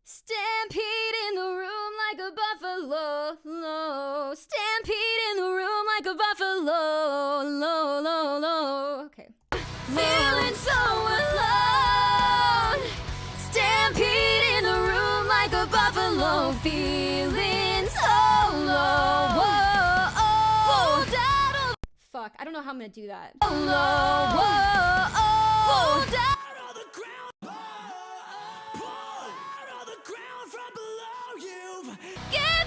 Stampede in the room like a buffalo, low. Stampede in the room like a buffalo, low, low, low. Okay. Feeling so alone. Stampede in the room like a buffalo. Feeling so low. Whoa, oh. Pulled out of. Fuck, I don't know how I'm gonna do that. Low. Whoa, oh. Pulled out. Out of the ground. Pull out of the ground from below you. Get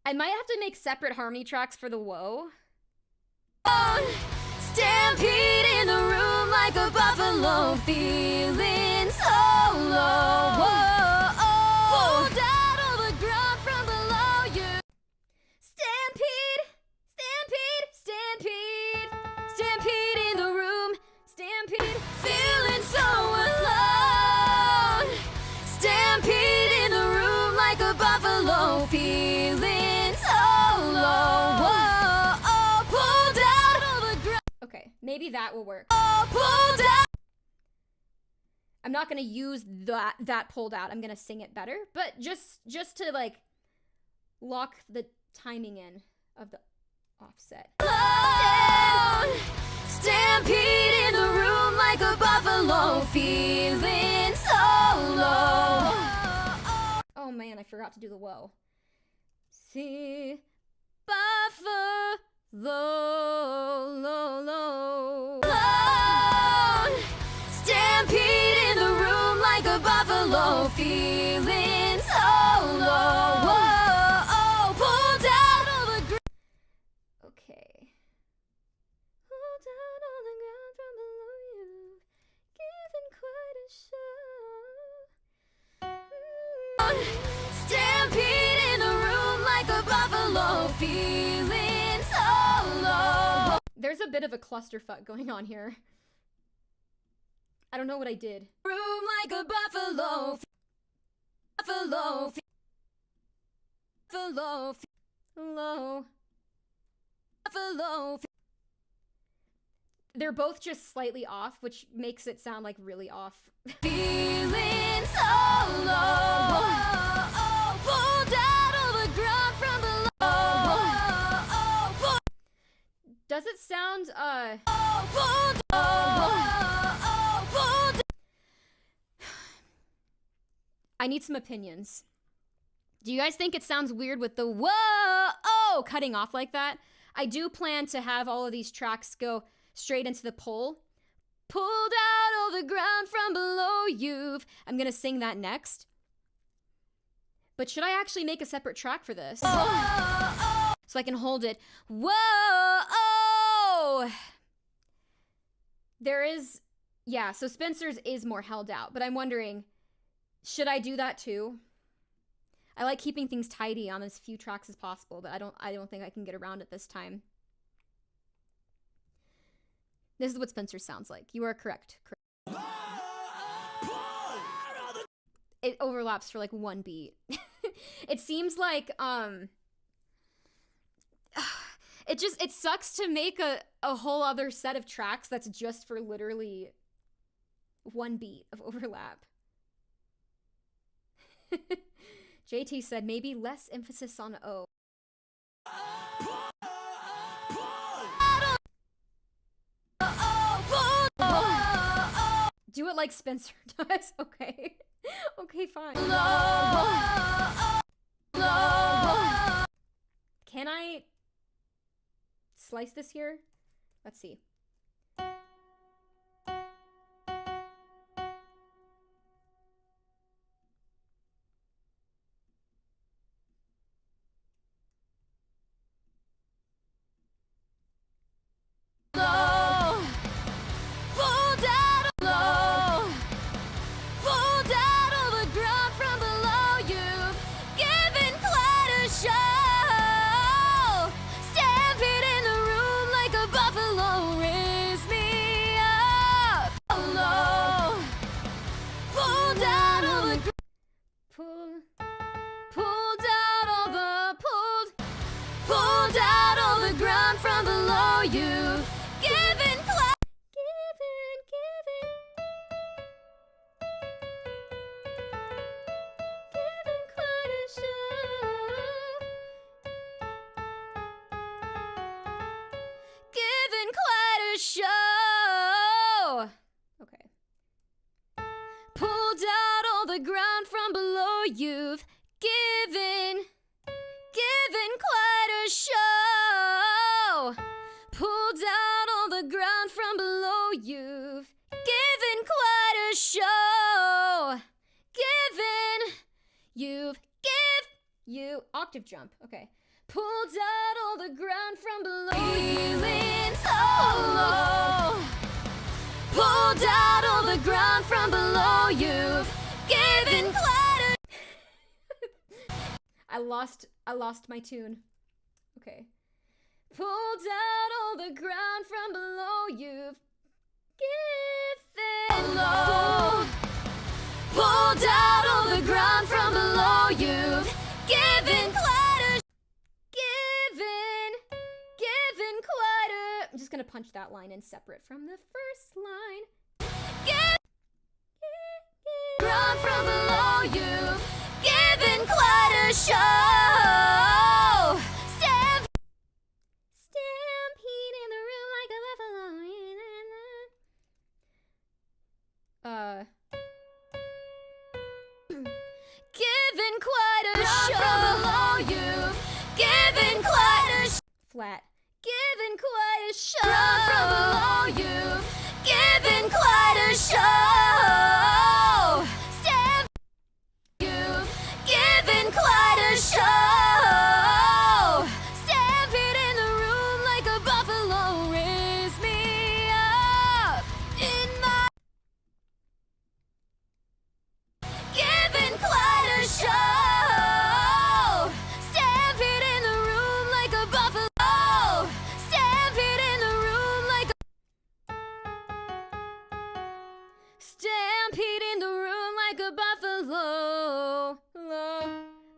I might have to make separate harmony tracks for the whoa. on. Stampede in the room like a buffalo. Feeling so low. Whoa, oh. Pulled out of the ground from below you. Stampede, stampede, stampede, stampede in the room, stampede. Feeling so alone. Stampede in the room like a buffalo. Feeling so low. Whoa, oh. Pulled out of the ground. Okay, maybe that will work. Oh, pulled out. I'm not gonna use that pulled out. I'm gonna sing it better, but just to like lock the timing in of the offset. Alone. Stampede in the room like a buffalo. Feeling so low. Oh man, I forgot to do the whoa. See, buffalo, low, low. Alone. Stampede in the room like a buffalo. Feeling so low. Whoa, oh. Pulled out of the ground. Okay. Hold down on the ground from below you, giving quite a show. Stampede in the room like a buffalo. Feeling so low. There's a bit of a clusterfuck going on here. I don't know what I did. Room like a buffalo. Buffalo. Buffalo. Hello. Buffalo. They're both just slightly off, which makes it sound like really off. Feeling so low. Oh, pulled out of the ground from below. Oh, Does it sound, pulled. Oh, pulled. I need some opinions. Do you guys think it sounds weird with the whoa cutting off like that? I do plan to have all of these tracks go straight into the pull. Pulled out of the ground from below you. I'm gonna sing that next. But should I actually make a separate track for this? So I can hold it. Whoa! There is, yeah, so Spencer's is more held out, but I'm wondering, should I do that too? I like keeping things tidy on as few tracks as possible, but I don't think I can get around it this time. This is what Spencer sounds like. You are correct. It overlaps for like one beat. It seems like it sucks to make a whole other set of tracks that's just for literally one beat of overlap. JT said maybe less emphasis on O. Do it like Spencer does. Okay. Okay, fine. slice this here? Let's see. Ground from below, you've given quite a show. Pulled out all the ground from below, you've given quite a show. You octave jump. Okay. Pulled out all the ground from below, feeling so low. Pulled out all the ground from below, you've given quite I lost my tune. Okay. Pulled out all the ground from below, you've given low. Pulled out all the ground from below, you've given quite a I'm just gonna punch that line in separate from the first line. Ground from below, you've given quite a show. Stampede in the room like a buffalo. Given quite a show. From below, you've given quite a Flat. given quite a show. From below, you've given quite a show. You've given quite a show. Stampede in the room like a buffalo. Raise me up in my given quite a show. Stampede in the room like a buffalo. Stampede in the room like a stampede in the room like a buffalo. Low,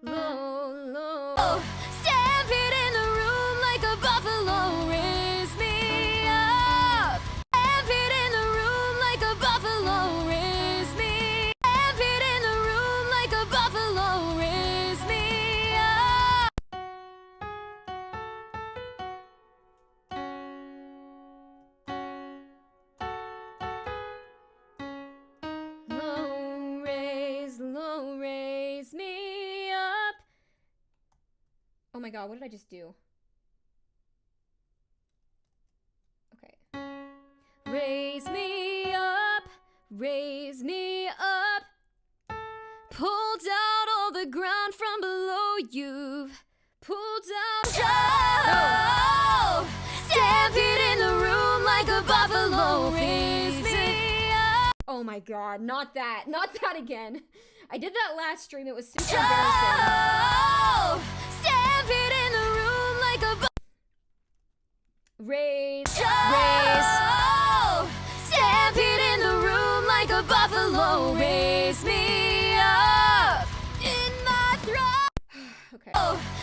low, low. Stampede in the room like a buffalo. Raise me up. Stampede in the room like a buffalo. Raise me. Stampede in the room like a buffalo. Raise me up. Low, raise me up. Oh my god, what did I just do? Okay. Raise me up, raise me up. Pulled out all the ground from below, you've pulled out. Show! Stampede in the room like a buffalo. Raise me up. Oh my god, not that again. I did that last stream, it was super embarrassing. Show! Stampede in the room like a raise. Stampede in the room like a buffalo. Raise me up in my throat. Okay.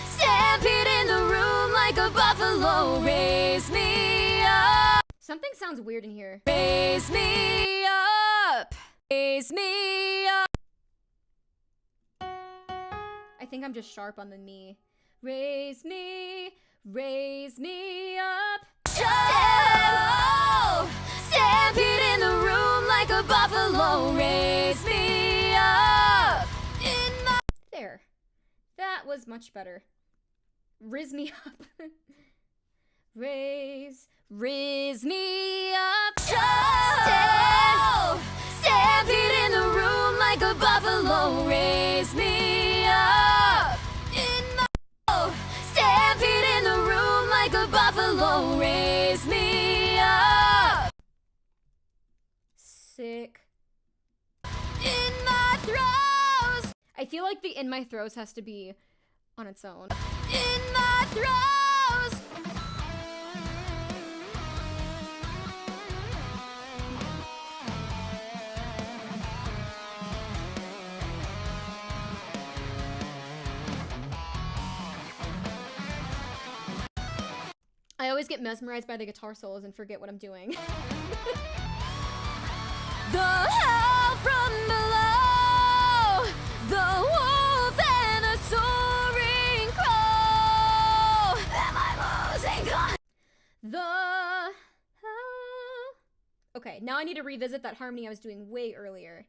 Stampede in the room like a buffalo. Raise me up. Something sounds weird in here. Raise me up. Raise me up. I think I'm just sharp on the knee. Raise me up. Stampede in the room like a buffalo. Raise me up in my There. That was much better. Riz me up. raise me up. Stampede in the room like a buffalo. Raise me up. Stampede in the room like a buffalo. Raise me up. Sick. In my throes. I feel like the in my throws has to be on its own. In my throes. I always get mesmerized by the guitar solos and forget what I'm doing. The hell from below, the wolf and a soaring crow. Am I losing The hell. Okay, now I need to revisit that harmony I was doing way earlier.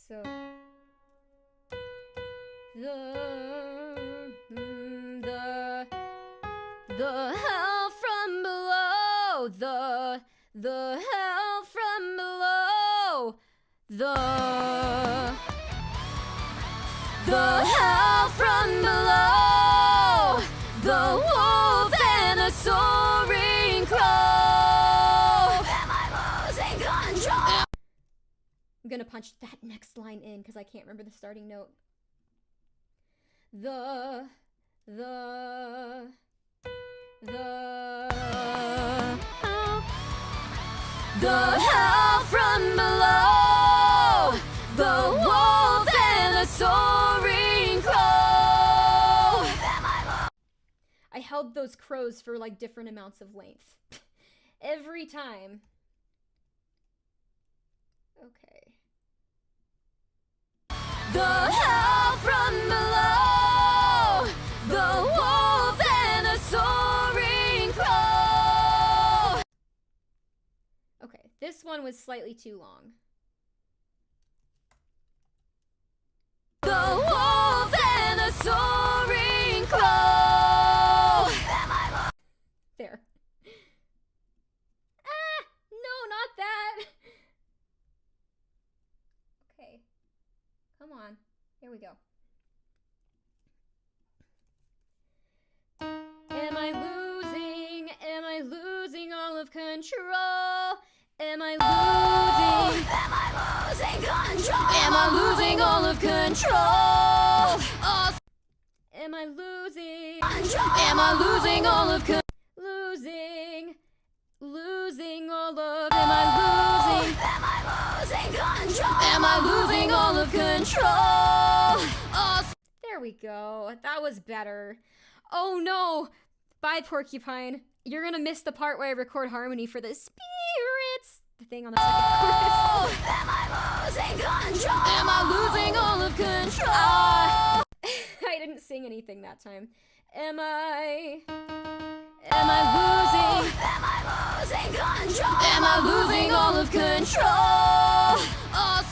So the hell from below, the hell from below, the hell from below, the wolf and a soaring crow. Am I losing control? I'm gonna punch that next line in because I can't remember the starting note. The hell from below, the wolf and the soaring crow. I held those crows for like different amounts of length. Every time. Okay. The hell from below, the wolf and a soaring crow. Okay, this one was slightly too long. The wolf and a soaring crow. There. Ah! No, not that! Okay. Come on. Here we go. Am I losing all of control? Am I losing? Am I losing control? Am I losing all of control? Oh, am I losing? Control. Am I losing all of losing all of? Am I losing? Am I losing control? Am I losing all of control? Oh, there we go. That was better. Oh no! Bye, Porcupine. You're gonna miss the part where I record harmony for the spirits. The thing on the second chorus. Am I losing control? Am I losing all of control? I didn't sing anything that time. Am I losing? Am I losing control? Am I losing all of control? Oh,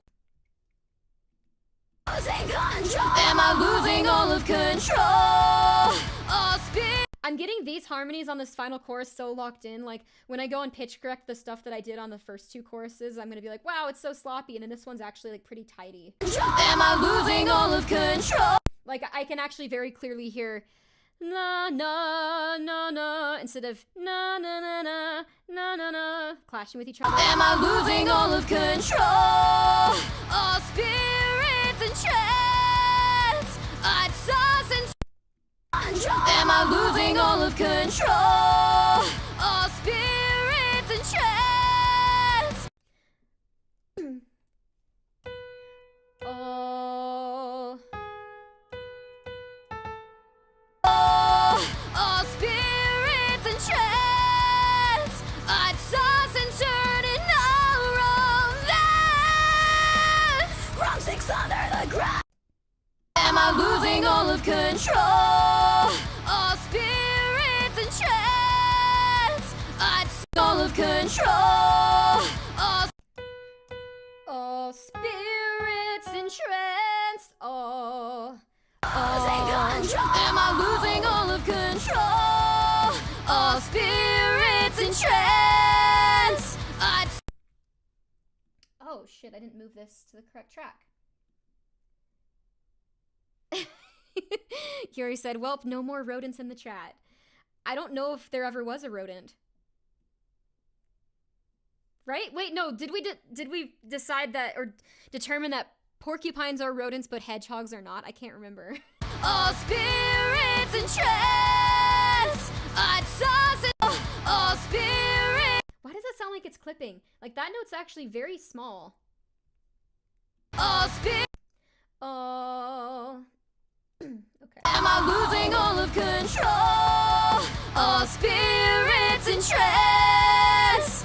Losing control. am I losing all of control? Oh, I'm getting these harmonies on this final chorus so locked in. Like, when I go and pitch correct the stuff that I did on the first two choruses, I'm gonna be like, wow, it's so sloppy. And then this one's actually, like, pretty tidy. Am I losing all of control? Like, I can actually very clearly hear na na na na instead of na na na na na na na clashing with each other. Am I losing all of control? All spirits and trance, I'd sauce and am I losing all of control? All spirits and trance. All spirits and trance, I'd sauce and turn in all romance. From 6 under the ground. Am I losing all of control? All spirits and trance, I'd all of control. All spirits and trance. Losing control. Am I losing all of control? All spirits spirits in trance. Oh shit, I didn't move this to the correct track. Yuri said, "Welp, no more rodents in the chat." I don't know if there ever was a rodent. Right? Wait, no, did we decide that or determine that porcupines are rodents but hedgehogs are not? I can't remember. All spirits in trance. All spirits. Why does that sound like it's clipping? Like that note's actually very small. All spirits. Oh. Okay. Am I losing all of control? All spirits in trance.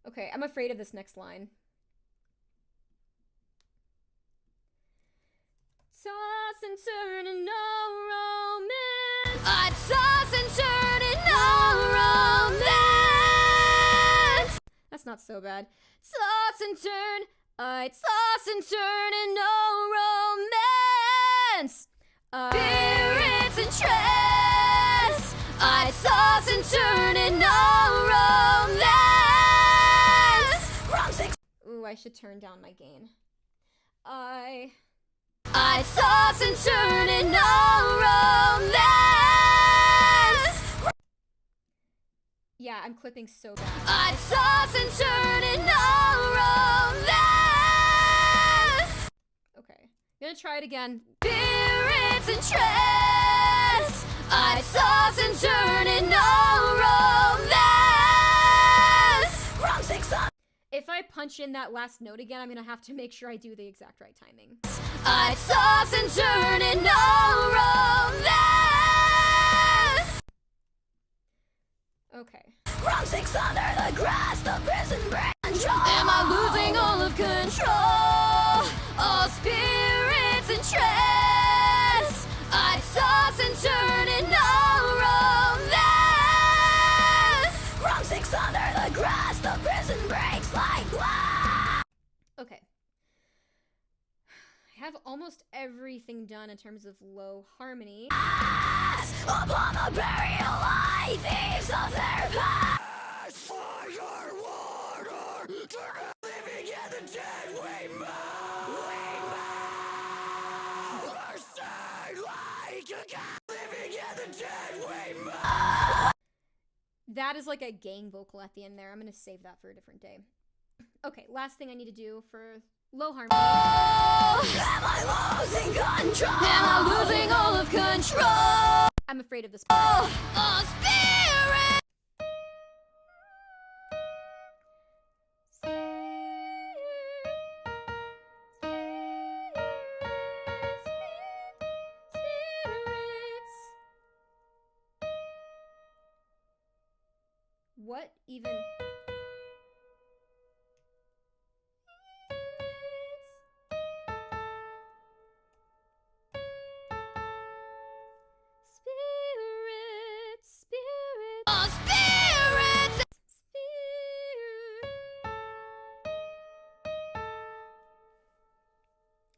Okay, I'm afraid of this next line. Toss and turn and no romance. I toss and turn and no romance. That's not so bad. Toss and turn. I toss and turn and no romance. Spirits in trance. I toss and turn and no romance. Wrong six. Ooh, I should turn down my gain. I toss and turn and no romance. Yeah, I'm clipping so bad. I toss and turn and no romance. Okay, I'm gonna try it again. Spirits in trance. I toss and turn and no romance. Wrong six on. If I punch in that last note again, I'm gonna have to make sure I do the exact right timing. I toss and turn and no romance. Okay. Wrong six under the grass, the prison break control. Am I losing all of control? All spirits in trance. I toss and turn and no romance. Wrong six under the grass, the prison breaks like glass. Okay. I have almost everything done in terms of low harmony. Upon the burial lie, thieves of their past. Fire water, turn the living and the dead, we move. Mercy like a god, living and the dead, we move. That is like a gang vocal at the end there. I'm gonna save that for a different day. Okay, last thing I need to do for low harmony. Am I losing control? Am I losing all of control? I'm afraid of this part. Oh, spirit. What even? Spirits. Oh, spirits.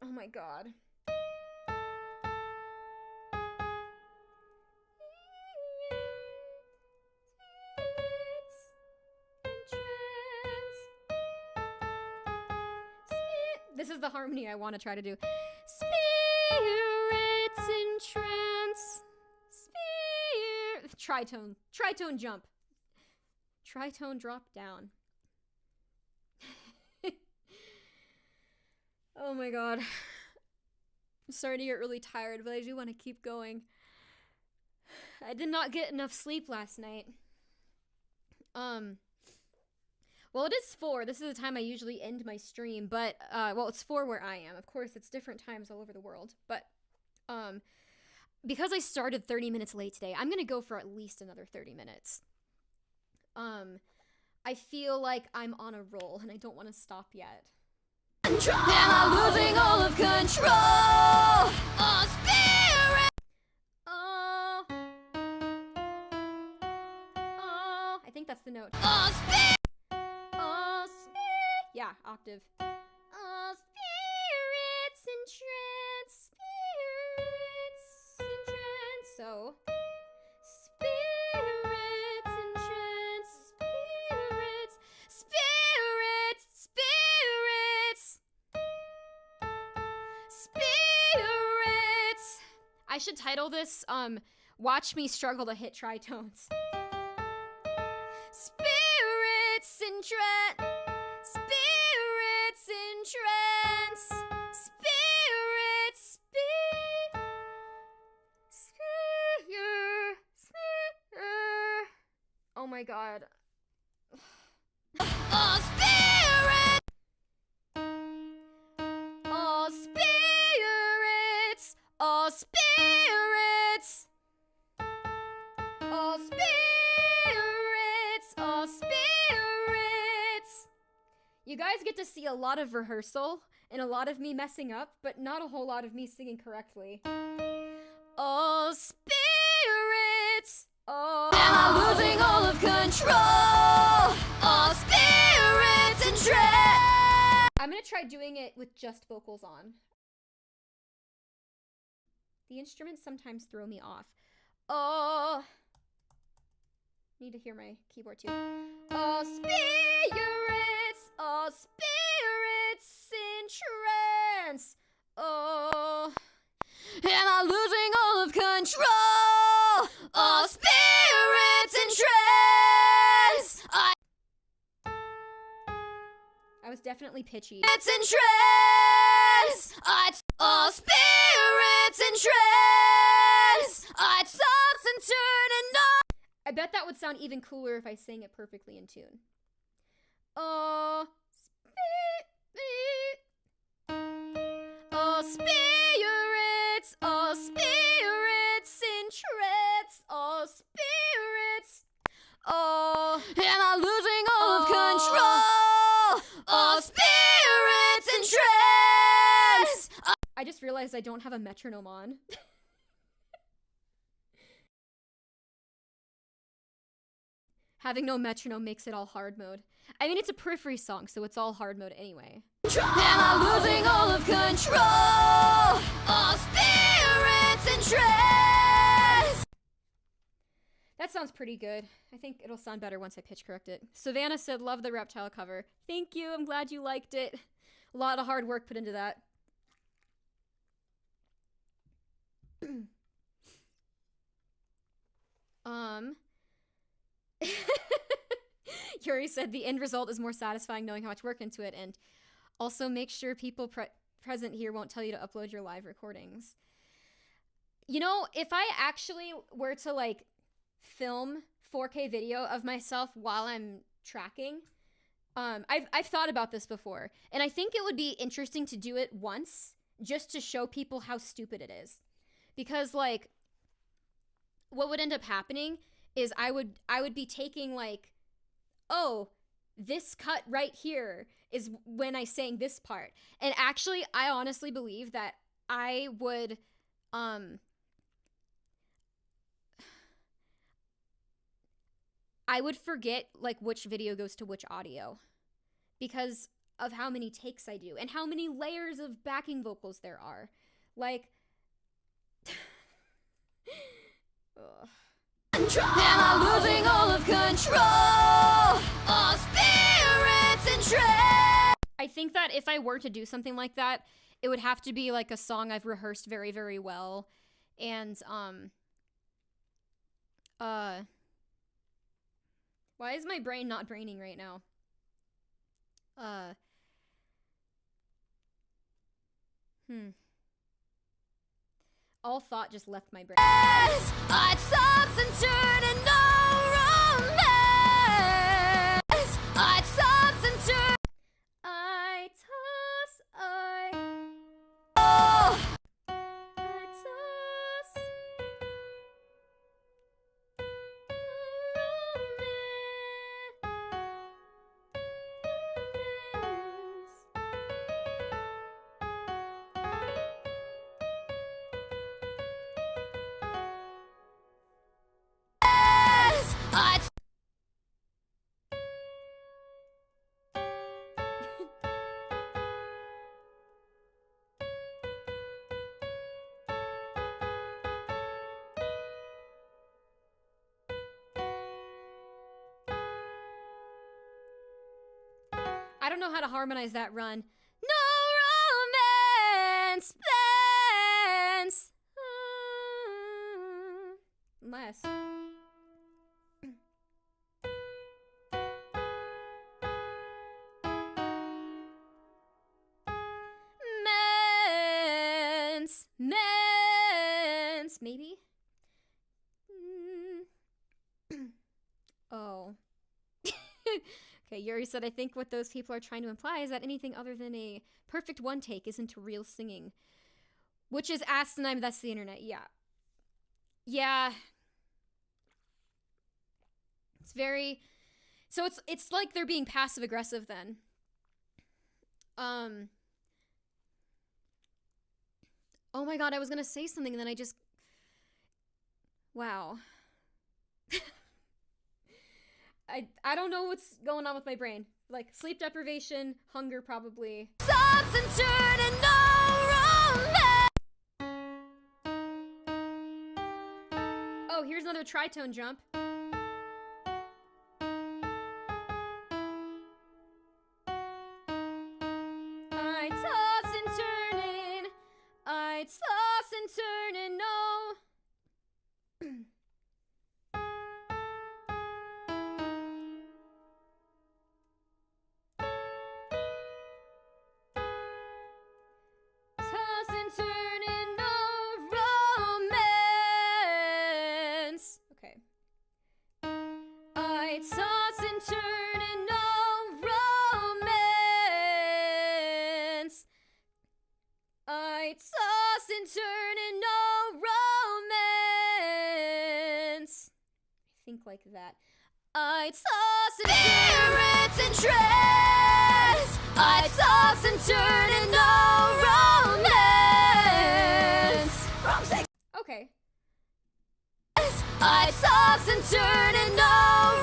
Oh my god. This is the harmony I want to try to do. Spirits in trance. Tritone. Tritone jump. Tritone drop down. Oh my god. I'm starting to get really tired, but I do want to keep going. I did not get enough sleep last night. Well, it is 4. This is the time I usually end my stream, but, well, it's 4 where I am. Of course, it's different times all over the world, but, because I started 30 minutes late today, I'm gonna go for at least another 30 minutes. I feel like I'm on a roll, and I don't want to stop yet. Am I losing all of control? Oh, spirit. Oh. Oh. I think that's the note. Oh, spirit. Oh, yeah, octave. Oh, spirits in trance. Spirits in trance. So, spirits I should title this, Watch Me Struggle to Hit Tritones. Spirits in trance. Spirits in trance. Spirits, oh my god. Oh, spirit! Oh, spirits! Oh, spirits! Oh, spirits! Oh, spirits! You guys get to see a lot of rehearsal and a lot of me messing up, but not a whole lot of me singing correctly. Oh, spirits! Oh, am I losing all of control? Oh, spirits and trance. I'm gonna try doing it with just vocals on. The instruments sometimes throw me off. Oh, need to hear my keyboard too. Oh, spirits, oh, spirits in trance. Oh, am I losing all of control? Oh, spirits in trance. I was definitely pitchy. It's in trance. Oh, spirits in trance. I toss and turn and on. I bet that would sound even cooler if I sang it perfectly in tune. Oh, oh, spirits. Oh, spirits in trance. Oh, spirits. Oh, am I losing all of control? Oh, spirits in trance. I just realized I don't have a metronome on. Having no metronome makes it all hard mode. I mean, it's a Periphery song, so it's all hard mode anyway. Am I losing all of control? Oh, spirits in trance. That sounds pretty good. I think it'll sound better once I pitch correct it. Savannah said, love the reptile cover. Thank you, I'm glad you liked it. A lot of hard work put into that. Yuri said the end result is more satisfying knowing how much work into it, and also make sure people present here won't tell you to upload your live recordings. You know, if I actually were to like film 4K video of myself while I'm tracking, I've thought about this before, and I think it would be interesting to do it once just to show people how stupid it is. Because like what would end up happening is I would be taking like, oh, this cut right here is when I sang this part. And actually, I honestly believe that I would forget like which video goes to which audio because of how many takes I do and how many layers of backing vocals there are. Like ugh. Am I losing all of control? Oh, spirits and trance. I think that if I were to do something like that, it would have to be like a song I've rehearsed very, very well. And, why is my brain not braining right now? All thought just left my brain. I toss and turn and no romance. I toss and turn. I toss, oh. I toss. I don't know how to harmonize that run. No romance plans. less. Mens, maybe? Oh. Okay, Yuri said, I think what those people are trying to imply is that anything other than a perfect one take isn't real singing. Which is asinine, that's the internet, yeah. Yeah. It's very... So it's like they're being passive-aggressive then. Oh my god, I was gonna say something and then I just... Wow. I don't know what's going on with my brain. Like, sleep deprivation, hunger probably. Toss and turn and no romance. Oh, here's another tritone jump. I toss and turn and no. Toss and turn and no romance. Okay. I toss and turn and no romance. I toss and turn and no romance. I think like that. I toss and spirits and trance. I toss and turn and no romance. From six. Okay. I toss and turn and no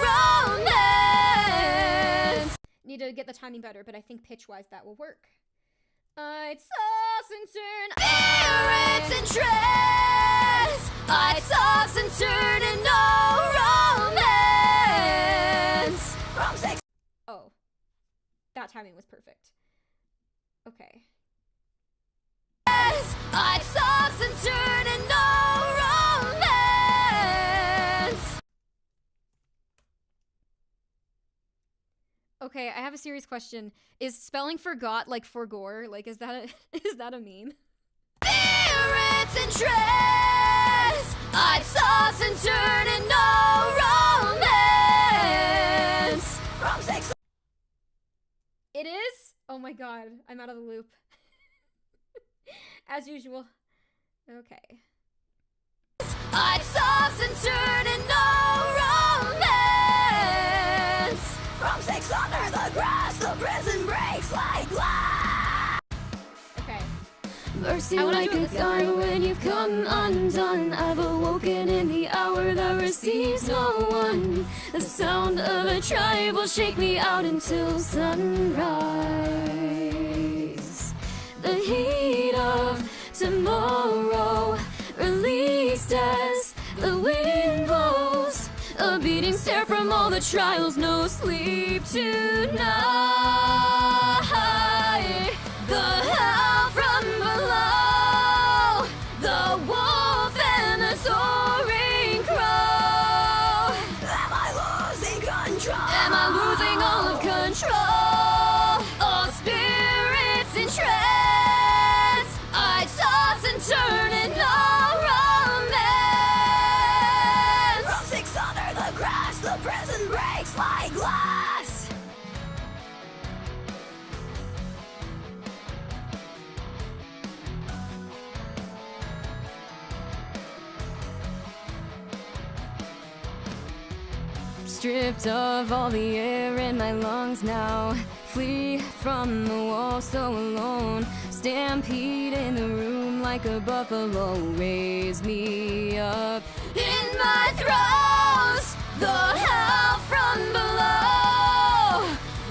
romance. Need to get the timing better, but I think pitch-wise that will work. I toss and turn. Spirits and trance. I toss and turn and no romance. From six. Oh. That timing was perfect. Okay. I toss and turn and no romance. Okay, I have a serious question. Is spelling forgot like forgore? Like, is that a meme? Spirits and trance. I toss and turn and no romance. From six. It is? Oh my god, I'm out of the loop. As usual. Okay. I toss and turn and no romance. From six under the grass, the prison breaks like glass. Okay. Mercy I wanna like do it a this gun time. when you've come undone. I've awoken in the hour that receives no one. The sound of a tribe will shake me out until sunrise. The heat of tomorrow released as the wind blows. A beating stare from all the trials, no sleep tonight. The hell from below, the wolf and the soaring crow. Am I losing control? Am I losing all of control? All spirits in trance. I toss and turn and no romance. From six under the grass, the prison breaks like glass. Stripped of all the air in my lungs now. Flee from the wall so alone. Stampede in the room like a buffalo. Raise me up in my throes. The hell from below.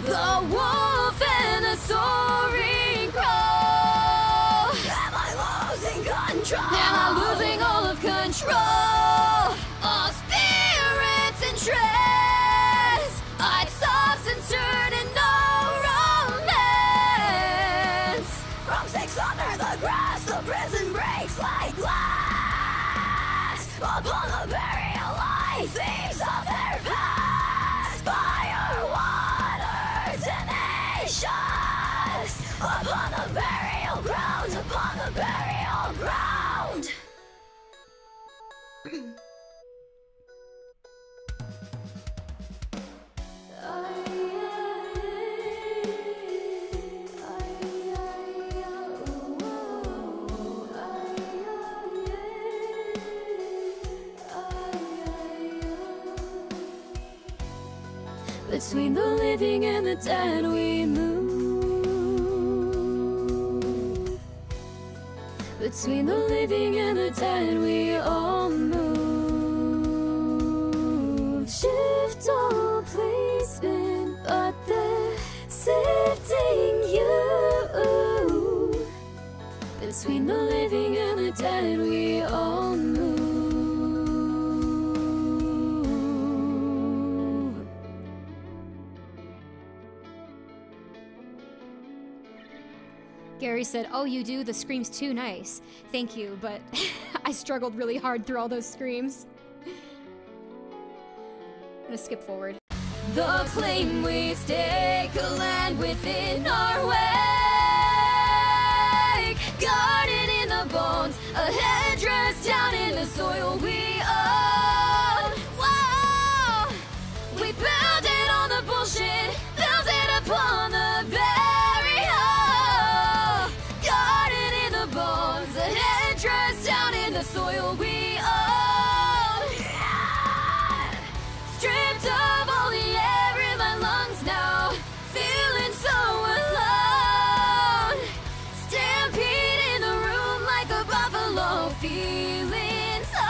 The wolf and the soaring crow. Am I losing control? Am I losing all of control? All spirits in trance. I toss and turn and no romance. From six under the grass, the prison breaks like glass. Upon the barrier. themes of their past. Fire, water, tenacious. Upon the burial ground, upon the burial ground. Between the living and the dead we move. Between the living and the dead we all move. Shift all placement, but they're sifting you. Between the living and the dead we all move. Gary said, "Oh, you do? The scream's too nice. Thank you, but I struggled really hard through all those screams." I'm gonna skip forward. The claim we stake a land within our wake, guarded in the bones, a headdress down in the soil we own. Wow! We build it on the bullshit, build it upon the burial, guarded in the bones, a headdress down in the soil we own. Stripped of all the air in my lungs now, feeling so alone. Stampede in the room like a buffalo, feeling so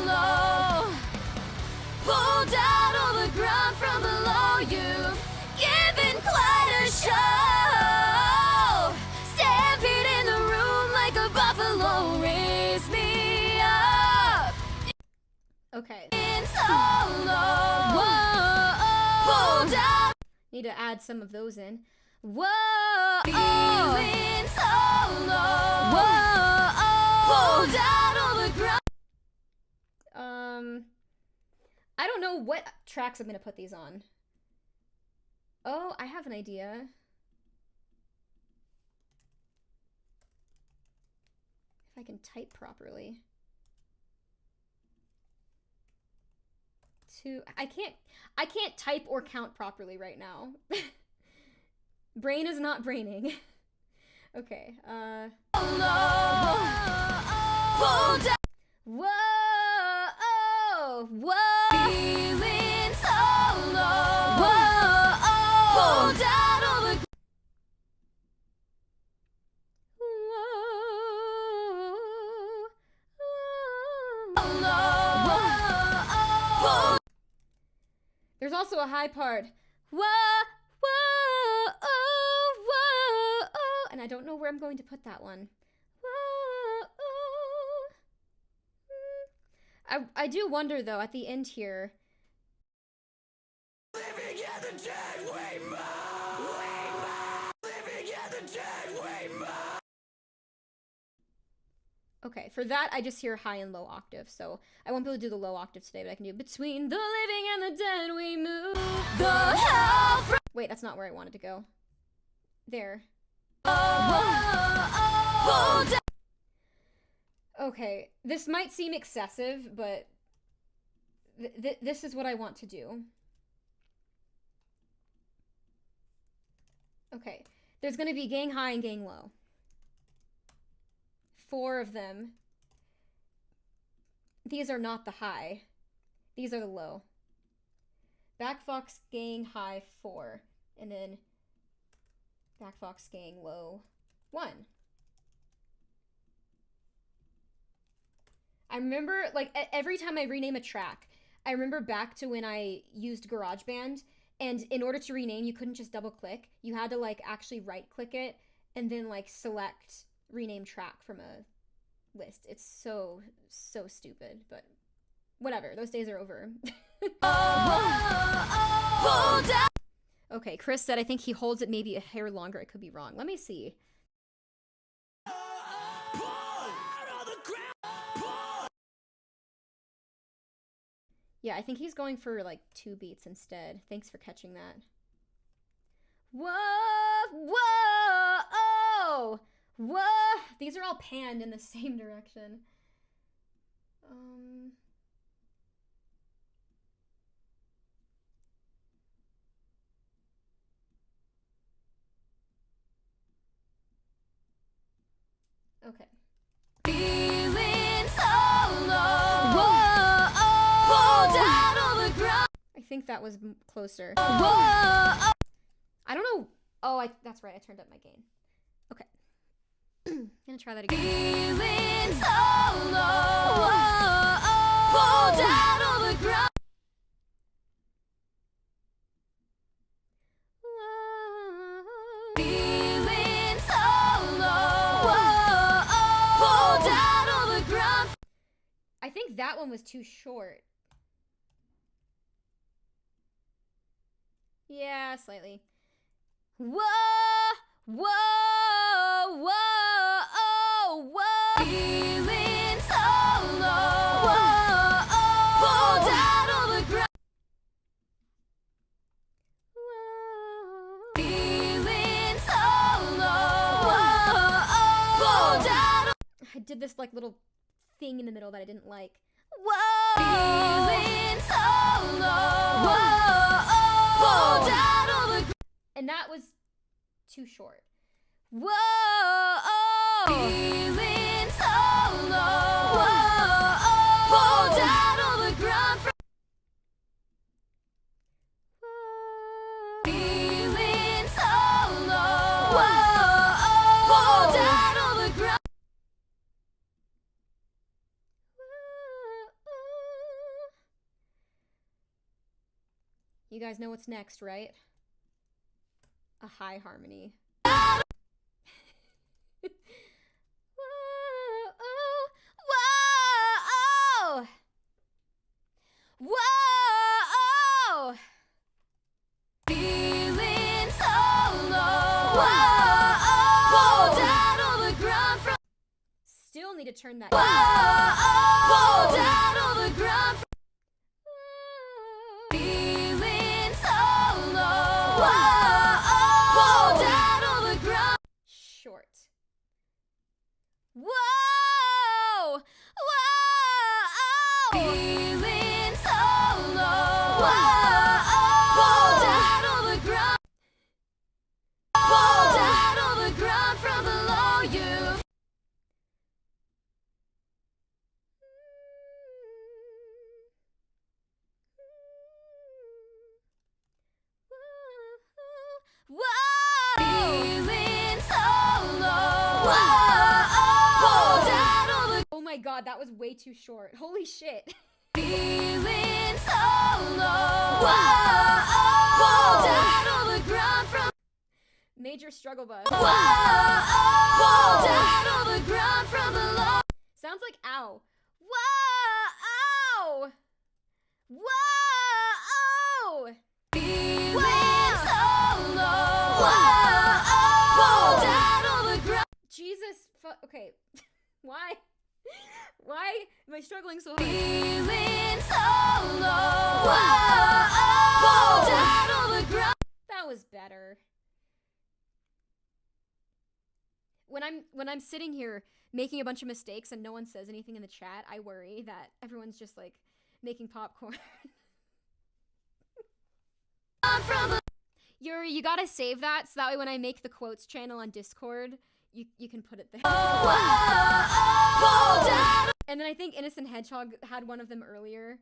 low. Pulled out all the ground from below you, given quite a show. Stampede in the room like a buffalo, raise me up. Okay. In so low. Whoa. Pulled out. Need to add some of those in. Whoa! Feeling so low. Whoa. Pulled out all the ground. I don't know what tracks I'm gonna put these on. Oh, I have an idea. If I can type properly. I can't type or count properly right now. Brain is not braining. Okay, Pulled out. Whoa! Oh! Whoa! Feeling so low. Whoa. Pulled out all the Whoa! There's also a high part. Whoa! Whoa! Oh! Whoa! Oh! And I don't know where I'm going to put that one. Whoa! Oh! I do wonder though at the end here. Living in the dead we move. Living in the dead we move. Okay, for that I just hear high and low octave, so I won't be able to do the low octave today, but I can do between the living and the dead we move. the hell from Wait, that's not where I wanted to go. There. pulled out. Okay, this might seem excessive, but this is what I want to do. Okay, there's gonna be gang high and gang low. 4 of them. These are not the high. These are the low. Back Fox gang high 4, and then Back Fox gang low 1. I remember, like, every time I rename a track, I remember back to when I used GarageBand, and in order to rename, you couldn't just double click. You had to, like, actually right click it, and then, like, select rename track from a list. It's so stupid, but whatever. Those days are over. Okay, Chris said I think he holds it maybe a hair longer. I could be wrong. Let me see. Yeah, I think he's going for like 2 beats instead. Thanks for catching that. Whoa, whoa, oh, whoa. These are all panned in the same direction. Okay. Feeling so low. Whoa, oh, pulled out on the ground. I think that was closer. Whoa, oh. I don't know. Oh, that's right. I turned up my gain. Okay. Gonna try that again. Feeling so low. Whoa, oh, pulled out on the ground. Feeling so low. Whoa, oh, pulled out on the ground. I think that one was too short. Yeah, slightly. Whoa, whoa, whoa, oh, whoa. Feeling so low. Whoa, oh, pulled out on the ground. Feeling so low. Whoa, oh, pulled out. I did this like little thing in the middle that I didn't like. Whoa, feeling so low. Whoa, oh, pulled out on the ground. And that was too short. Whoa, oh. Feeling so low. Whoa, oh, pulled out on the ground. Feeling so low. Whoa, oh, pulled out on the ground. You guys know what's next, right? A high harmony. Whoa, oh, whoa, oh. Whoa, oh. Feeling so low. Whoa, oh, pulled out on the ground from. Still need to turn that. Whoa, oh, pulled out on the ground from. Feeling so low. Whoa, oh, pulled out on the ground. Short. Whoa, whoa, oh. Feeling so low. Whoa, oh, pulled out on the ground. Pulled out on the ground from below you. Whoa, feeling so low. Whoa, oh, pulled out on the. Oh my god, that was way too short. Holy shit. Feeling so low. Whoa, oh, pulled out on the ground from. Major struggle bus. Whoa, oh, pulled out on the ground from below. Sounds like ow. Whoa, oh. Whoa, oh. Feeling so low. Whoa, oh. Pulled out on the ground. Jesus. Okay. Why? Why am I struggling so hard? Feeling so low. Whoa, oh. Pulled out on the ground. That was better. When I'm sitting here making a bunch of mistakes and no one says anything in the chat, I worry that everyone's just like making popcorn. Yuri, you gotta save that so that way when I make the quotes channel on Discord, you can put it there. And then I think Innocent Hedgehog had one of them earlier.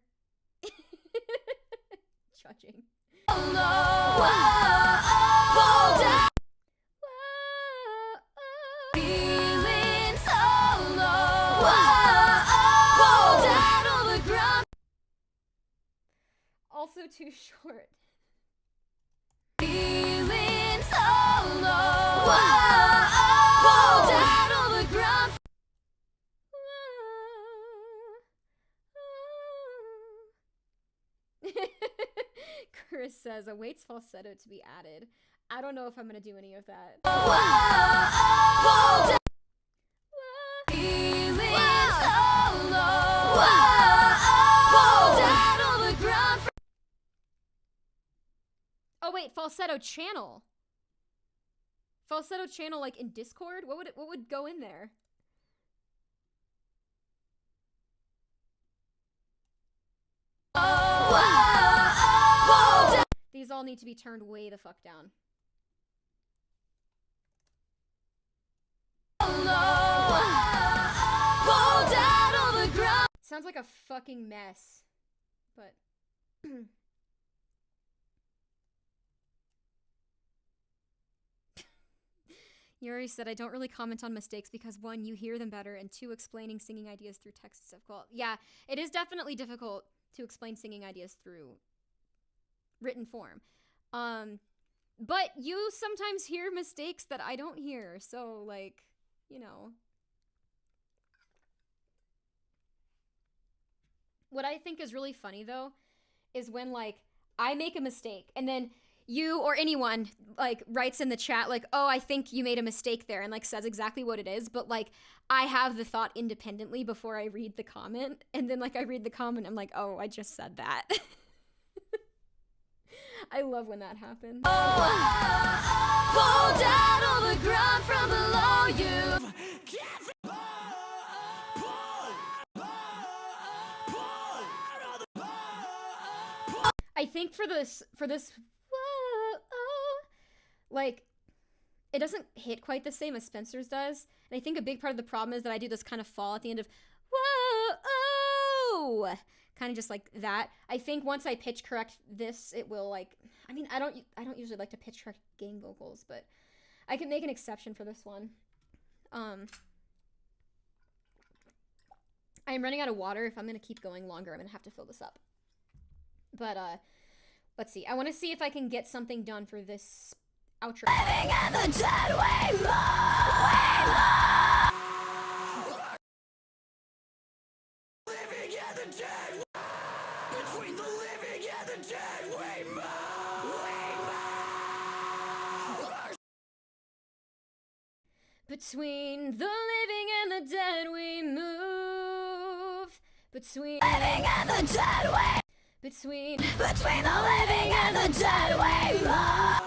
Judging. Feeling so low. Pulled out on the ground. Also too short. Feeling so low. Pulled out on the ground. Chris says, awaits falsetto to be added. I don't know if I'm gonna do any of that. Feeling so low. Pulled out on the wait, falsetto channel. Falsetto channel like in Discord? What would go in there? These all need to be turned way the fuck down. Sounds like a fucking mess, but Yuri said, I don't really comment on mistakes because one, you hear them better, and two, explaining singing ideas through text is difficult. Yeah, it is definitely difficult to explain singing ideas through written form. But you sometimes hear mistakes that I don't hear, so like, you know. What I think is really funny though is when like I make a mistake and then you or anyone like writes in the chat like, oh, I think you made a mistake there, and like says exactly what it is, but like I have the thought independently before I read the comment, and then like I read the comment, I'm like, oh, I just said that. I love when that happens. Fall down on the ground from below you. I think for this, like, it doesn't hit quite the same as Spencer's does. And I think a big part of the problem is that I do this kind of fall at the end of, whoa, kind of just like that. I think once I pitch correct this, it will like, I mean, I don't usually like to pitch correct gang vocals, but I can make an exception for this one. I am running out of water. If I'm going to keep going longer, I'm going to have to fill this up. But, let's see. I want to see if I can get something done for this outro. Living in the dead we move. Living in the dead. Between the living and the dead we move. Between the living and the dead we move. Between Living and the dead we Between the living and the dead we move.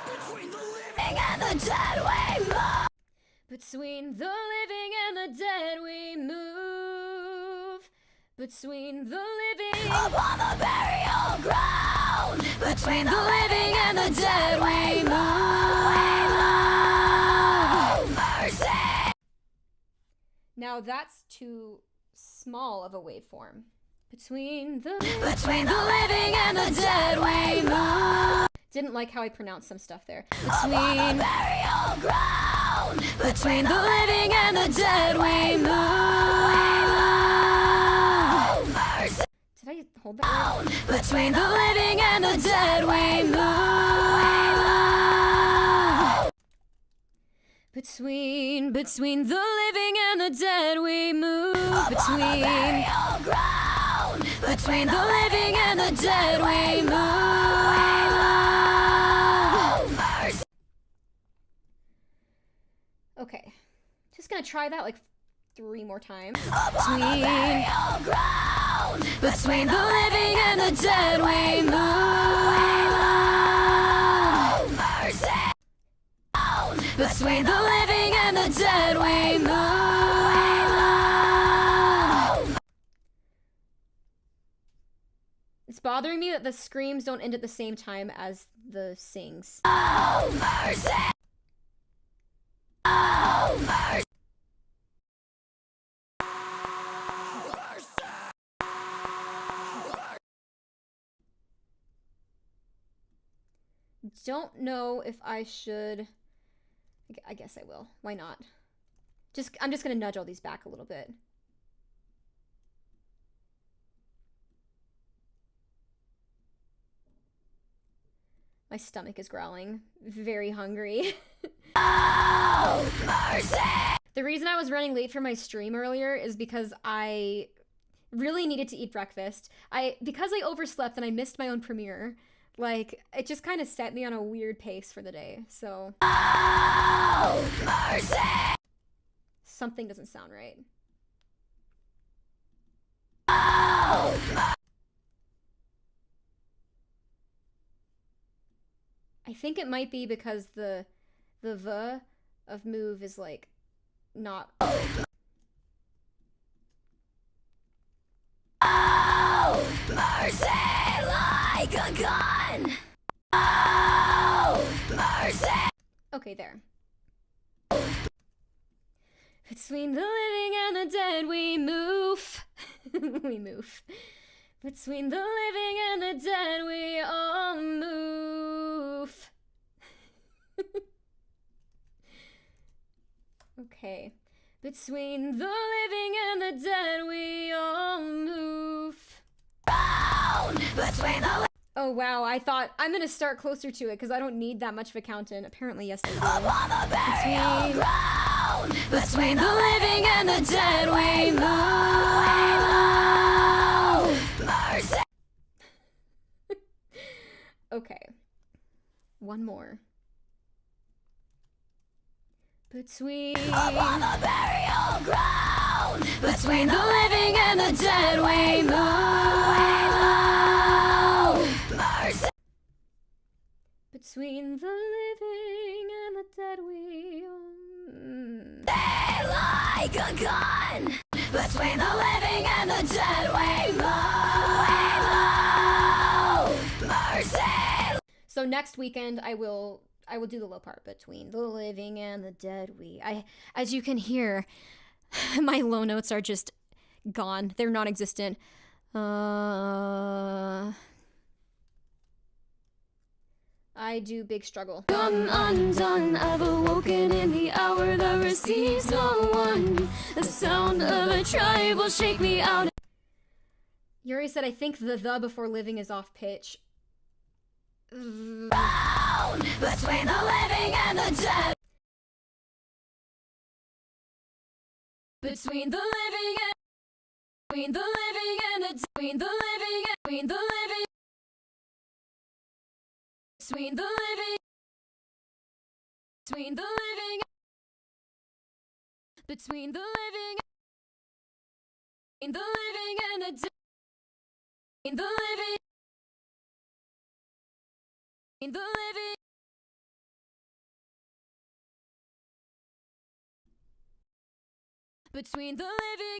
Between the living And the dead we move. Between the living and the dead we move. Between the living Upon the burial ground. Between the living and the dead we move. Mercy. Now that's too small of a waveform. Between the living and the dead we move. Didn't like how I pronounced some stuff there. Upon the burial ground. Between the living and the dead we move. Mercy. Did I hold that right? Between the living and the dead we move. Between the living and the dead we move. Upon the burial ground. Between the living and the dead we move. Mercy. Okay. Just gonna try that like 3 more times. Upon the burial ground. Between the living and the dead we move. Mercy. Between the living and the dead we move. It's bothering me that the screams don't end at the same time as the sings. Oh, mercy. Oh, mercy. Don't know if I should. I guess I will. Why not? I'm just gonna nudge all these back a little bit. My stomach is growling. Very hungry. Oh, mercy. The reason I was running late for my stream earlier is because I really needed to eat breakfast. Because I overslept and I missed my own premiere. Like, it just kind of set me on a weird pace for the day, so. Oh, mercy. Something doesn't sound right. Oh, I think it might be because the V of move is like not. Oh, mercy like a gun. Oh, mercy. Okay, there. Between the living and the dead, we move. We move. Between the living and the dead, we all move. Okay. Between the living and the dead, we all move. Between the Oh wow, I thought I'm gonna start closer to it because I don't need that much of a count in. Apparently, yes, I do. upon the burial ground. Between the living and the dead, we move. Mercy. Okay. One more. Between Upon the burial ground. Between the living and the dead, we move. Mercy. between the living and the dead, we Like a gun. Between the living and the dead, we move. Mercy. So next weekend I will do the low part. Between the living and the dead, as you can hear, my low notes are just gone. They're non-existent. I do big struggle. Come undone, I've awoken in the hour that receives no one. The sound of a tribe will shake me out. Yuri said, I think the before living is off pitch. Down between the living and the dead. Between the living and between the living and the between the living and between the living between the living between the living between the living in the living and the in the living in the living between the living.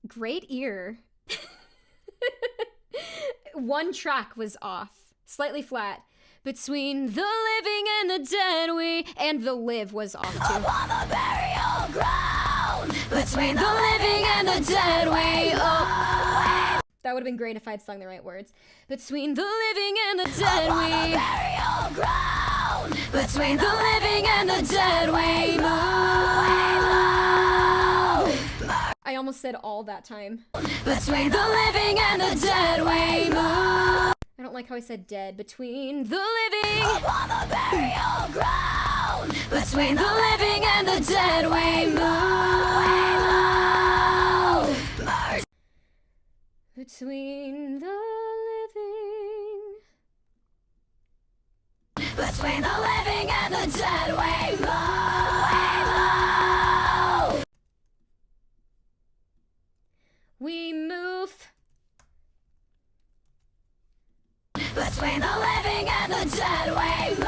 Great ear. One track was off. Slightly flat. Between the living and the dead, and the live was off too. Upon the burial ground. Between the living and the dead, we That would have been great if I'd sung the right words. Between the living and the dead, Upon the burial ground. Between the living and the dead, we move. I almost said all that time. Between the living and the dead, we move. I don't like how I said dead. Between the living. Upon the burial ground. Between the living and the dead, we move. Between the living. Between the living and the dead, we move. We move. Between the living and the dead, we move.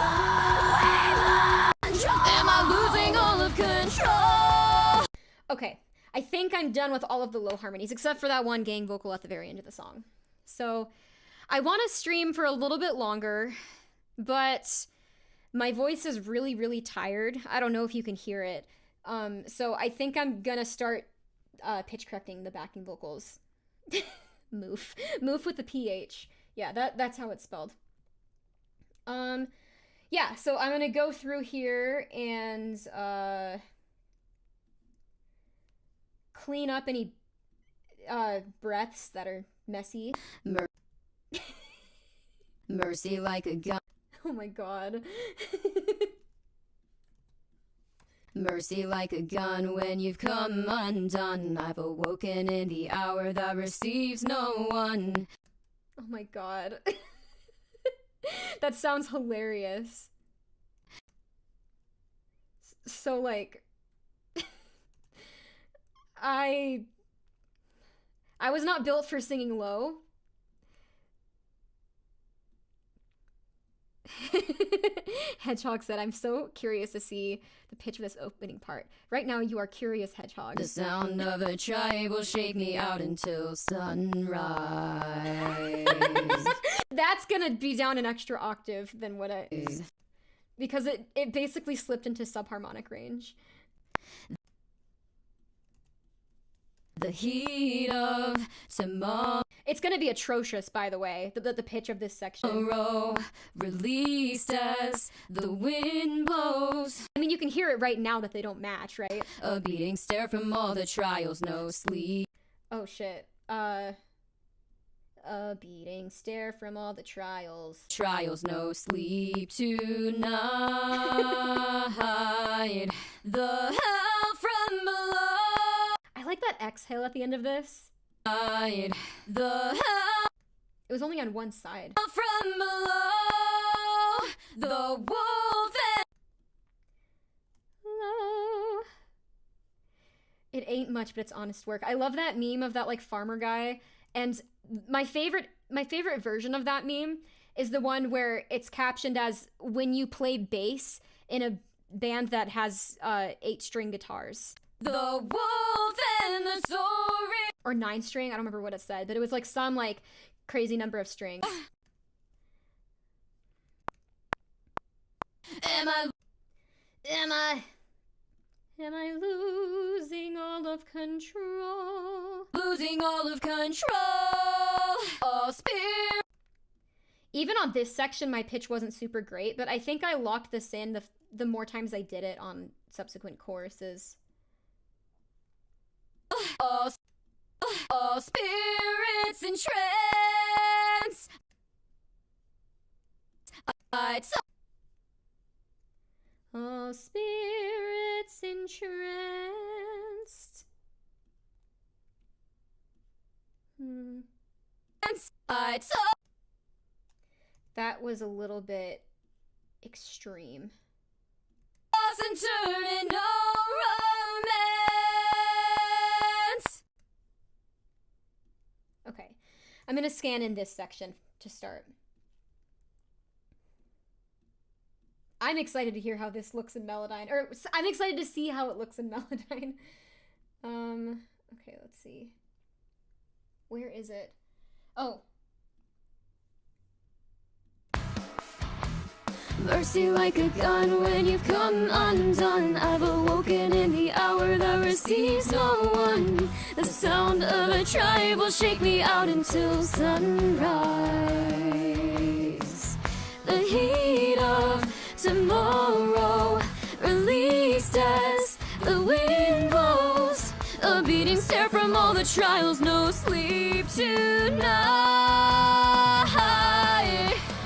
Am I losing all of control? Okay, I think I'm done with all of the low harmonies, except for that one gang vocal at the very end of the song. So, I want to stream for a little bit longer, but my voice is really, really tired. I don't know if you can hear it. So I think I'm gonna start pitch correcting the backing vocals. Moof. Moof with the PH. Yeah, that's how it's spelled. Yeah, so I'm gonna go through here and clean up any breaths that are messy. Mercy like a gun. Oh my god. Mercy like a gun when you've come undone. I've awoken in the hour that receives no one. Oh my god. That sounds hilarious. So, like, I was not built for singing low. Hedgehog said, I'm so curious to see the pitch of this opening part. Right now, you are curious, Hedgehog. The sound of a tribe will shake me out until sunrise. That's gonna be down an extra octave than what it is. Because it basically slipped into subharmonic range. The heat of tomorrow. It's gonna be atrocious, by the way, the pitch of this section. Released as the wind blows. I mean, you can hear it right now that they don't match, right? A beating stare from all the trials, no sleep. Oh shit. A beating stare from all the trials. Trials, no sleep tonight. The hell from below. I like that exhale at the end of this. The hell It was only on one side. from below. The wolf and Hello. It ain't much, but it's honest work. I love that meme of that like farmer guy. And my favorite version of that meme is the one where it's captioned as when you play bass in a band that has 8-string guitars. the wolf and the story. Or 9-string, I don't remember what it said, but it was like some like crazy number of strings. Am I losing all of control? losing all of control? All spirit. Even on this section, my pitch wasn't super great, but I think I locked this in the more times I did it on subsequent choruses. All spirits in trance. All spirits entranced. That was a little bit extreme. Toss and turn and no romance. Okay, I'm gonna scan in this section to start. I'm excited to hear how this looks in Melodyne, or I'm excited to see how it looks in Melodyne. Okay, let's see. Where is it? Oh. Mercy like a gun when you've come undone. I've awoken in the hour that receives no one. The sound of a tribe will shake me out until sunrise. The heat of tomorrow, released as the wind blows. A beating stare from all the trials, no sleep tonight.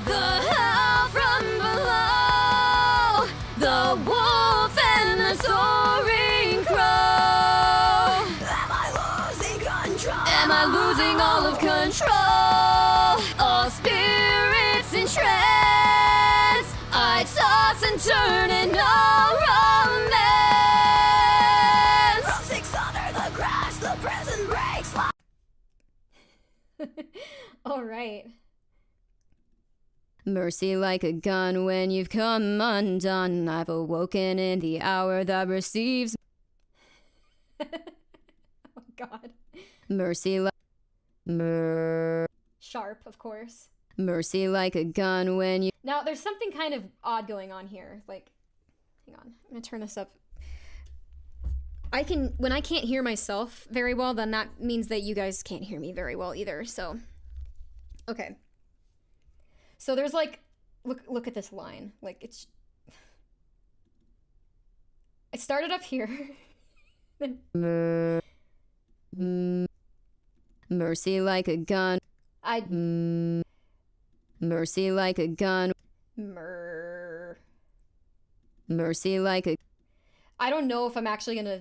The hell from below, the wolf and the soaring crow. Am I losing control? Am I losing all of control? All spirits in trance. I toss and turn and no romance. From 6 under the grass, the prison breaks. All right. Mercy like a gun when you've come undone. I've awoken in the hour that receives. Oh God. Mercy like. Sharp, of course. Mercy like a gun when you. Now, there's something kind of odd going on here. Like, hang on. I'm gonna turn this up. When I can't hear myself very well, then that means that you guys can't hear me very well either, so. Okay. So there's like, look at this line. Like, it started up here. Mercy like a gun. Mercy like a gun. Mercy like a. I don't know if I'm actually gonna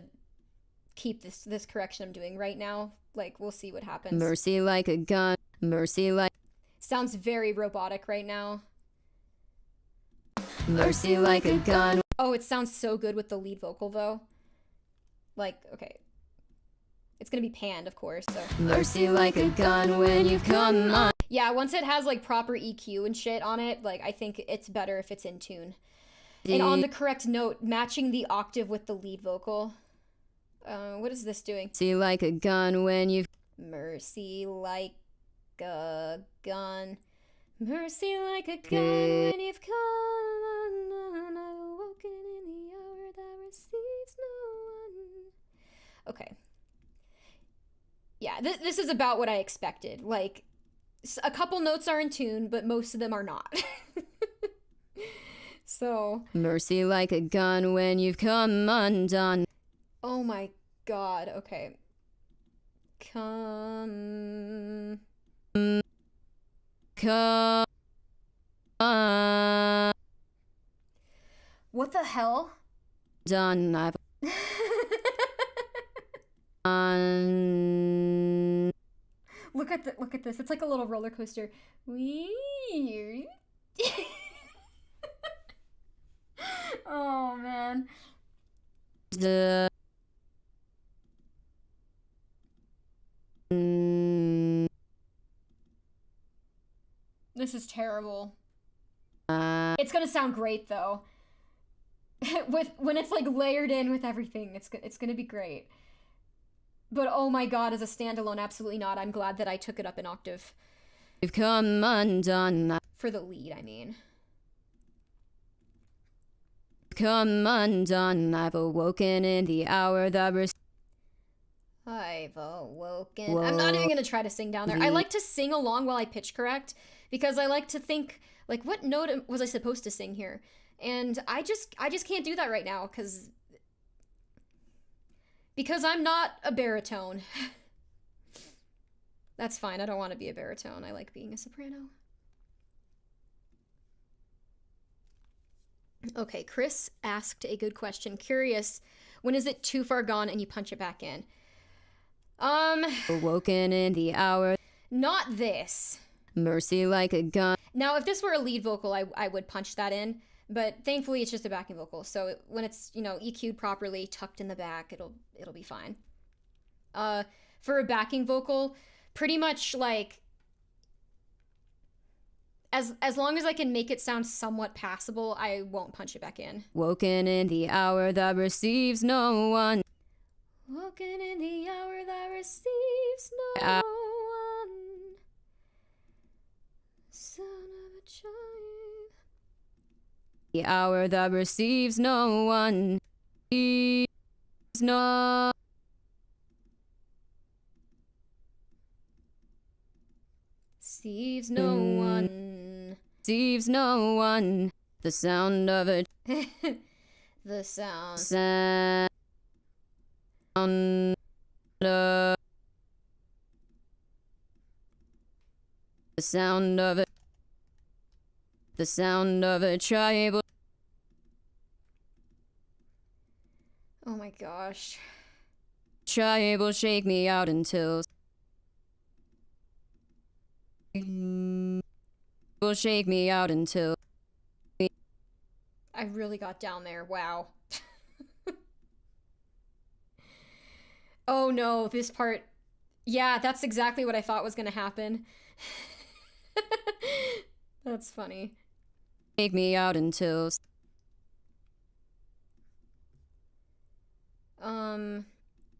keep this correction I'm doing right now. Like, we'll see what happens. Mercy like a gun. Mercy like. Sounds very robotic right now. Mercy like a gun. Oh, it sounds so good with the lead vocal though. Like, okay. It's gonna be panned, of course, so. Mercy like a gun when you've come on. Yeah, once it has like proper EQ and shit on it, like I think it's better if it's in tune. And on the correct note, matching the octave with the lead vocal. What is this doing? See like a gun when you've Mercy like a gun. Mercy like a gun when you've come undone. I've awoken in the hour that receives no one. Okay. Yeah, this is about what I expected. Like, a couple notes are in tune, but most of them are not. So. mercy like a gun when you've come undone. Oh my god, okay. Come. Come. What the hell? Done. I've Look at this. It's like a little roller coaster. Wee. Oh man. the This is terrible. It's gonna sound great though. When it's like layered in with everything, it's gonna be great. But oh my god, as a standalone, absolutely not. I'm glad that I took it up an octave. you've come undone. For the lead, I mean. Come undone. I've awoken in the hour that I've awoken. I'm not even gonna try to sing down there. I like to sing along while I pitch correct because I like to think like, what note was I supposed to sing here? And I just can't do that right now because I'm not a baritone. That's fine. I don't want to be a baritone. I like being a soprano. Okay, Chris asked a good question. Curious, when is it too far gone and you punch it back in? awoken in the hour. Not this. Mercy like a gun. Now, if this were a lead vocal, I would punch that in, but thankfully it's just a backing vocal. So when it's, you know, EQ'd properly, tucked in the back, it'll be fine. For a backing vocal, pretty much like as long as I can make it sound somewhat passable, I won't punch it back in. Woken in the hour that receives no one. Woken in the hour that receives no one. Son of a child. The hour that receives no one. Receives no. Receives no one. Receives no one. The sound of a The sound. sound. The sound of a. The sound of a tribal. Oh my gosh. Tribal shake me out until. Will shake me out until. I really got down there. Wow. Oh no, this part. Yeah, that's exactly what I thought was gonna happen. That's funny. Shake me out until.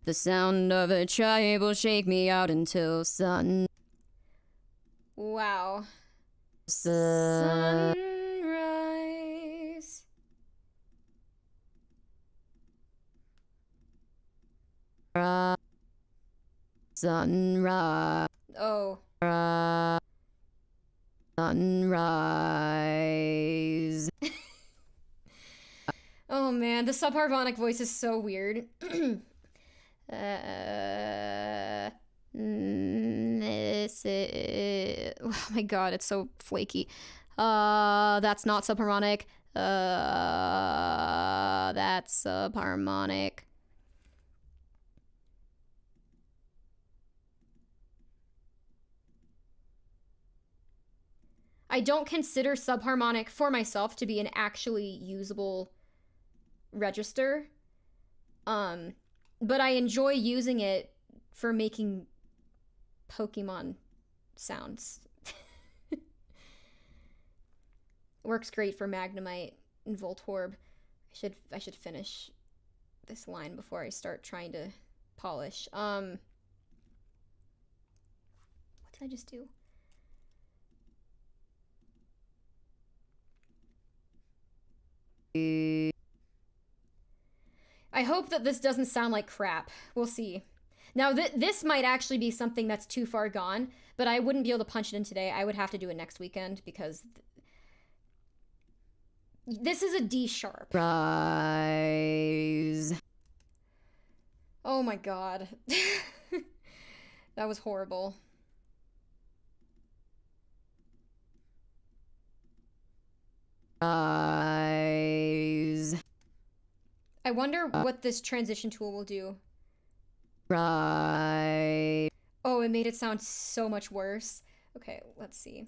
The sound of a tribal shake me out until sun. Wow. Sun. Sunrise. Sunrise. Oh. Sunrise. Oh man, the subharmonic voice is so weird. This is... Oh my god, it's so flaky. That's not subharmonic. That's subharmonic. I don't consider subharmonic for myself to be an actually usable register. But I enjoy using it for making Pokemon sounds. Works great for Magnemite and Voltorb. I should finish this line before I start trying to polish. What did I just do? I hope that this doesn't sound like crap. We'll see. Now, this might actually be something that's too far gone, but I wouldn't be able to punch it in today. I would have to do it next weekend because this is a D sharp. Rise. Oh my god. That was horrible. Rise. I wonder what this transition tool will do. Rise. Oh, it made it sound so much worse. Okay, let's see.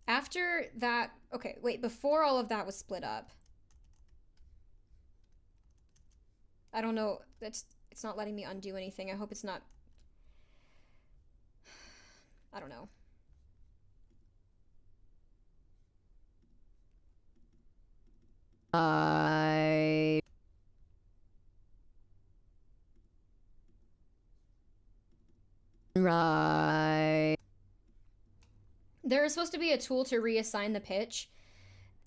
After that, okay, wait, before all of that was split up. I don't know, it's not letting me undo anything. I hope it's not, I don't know. Right. There is supposed to be a tool to reassign the pitch,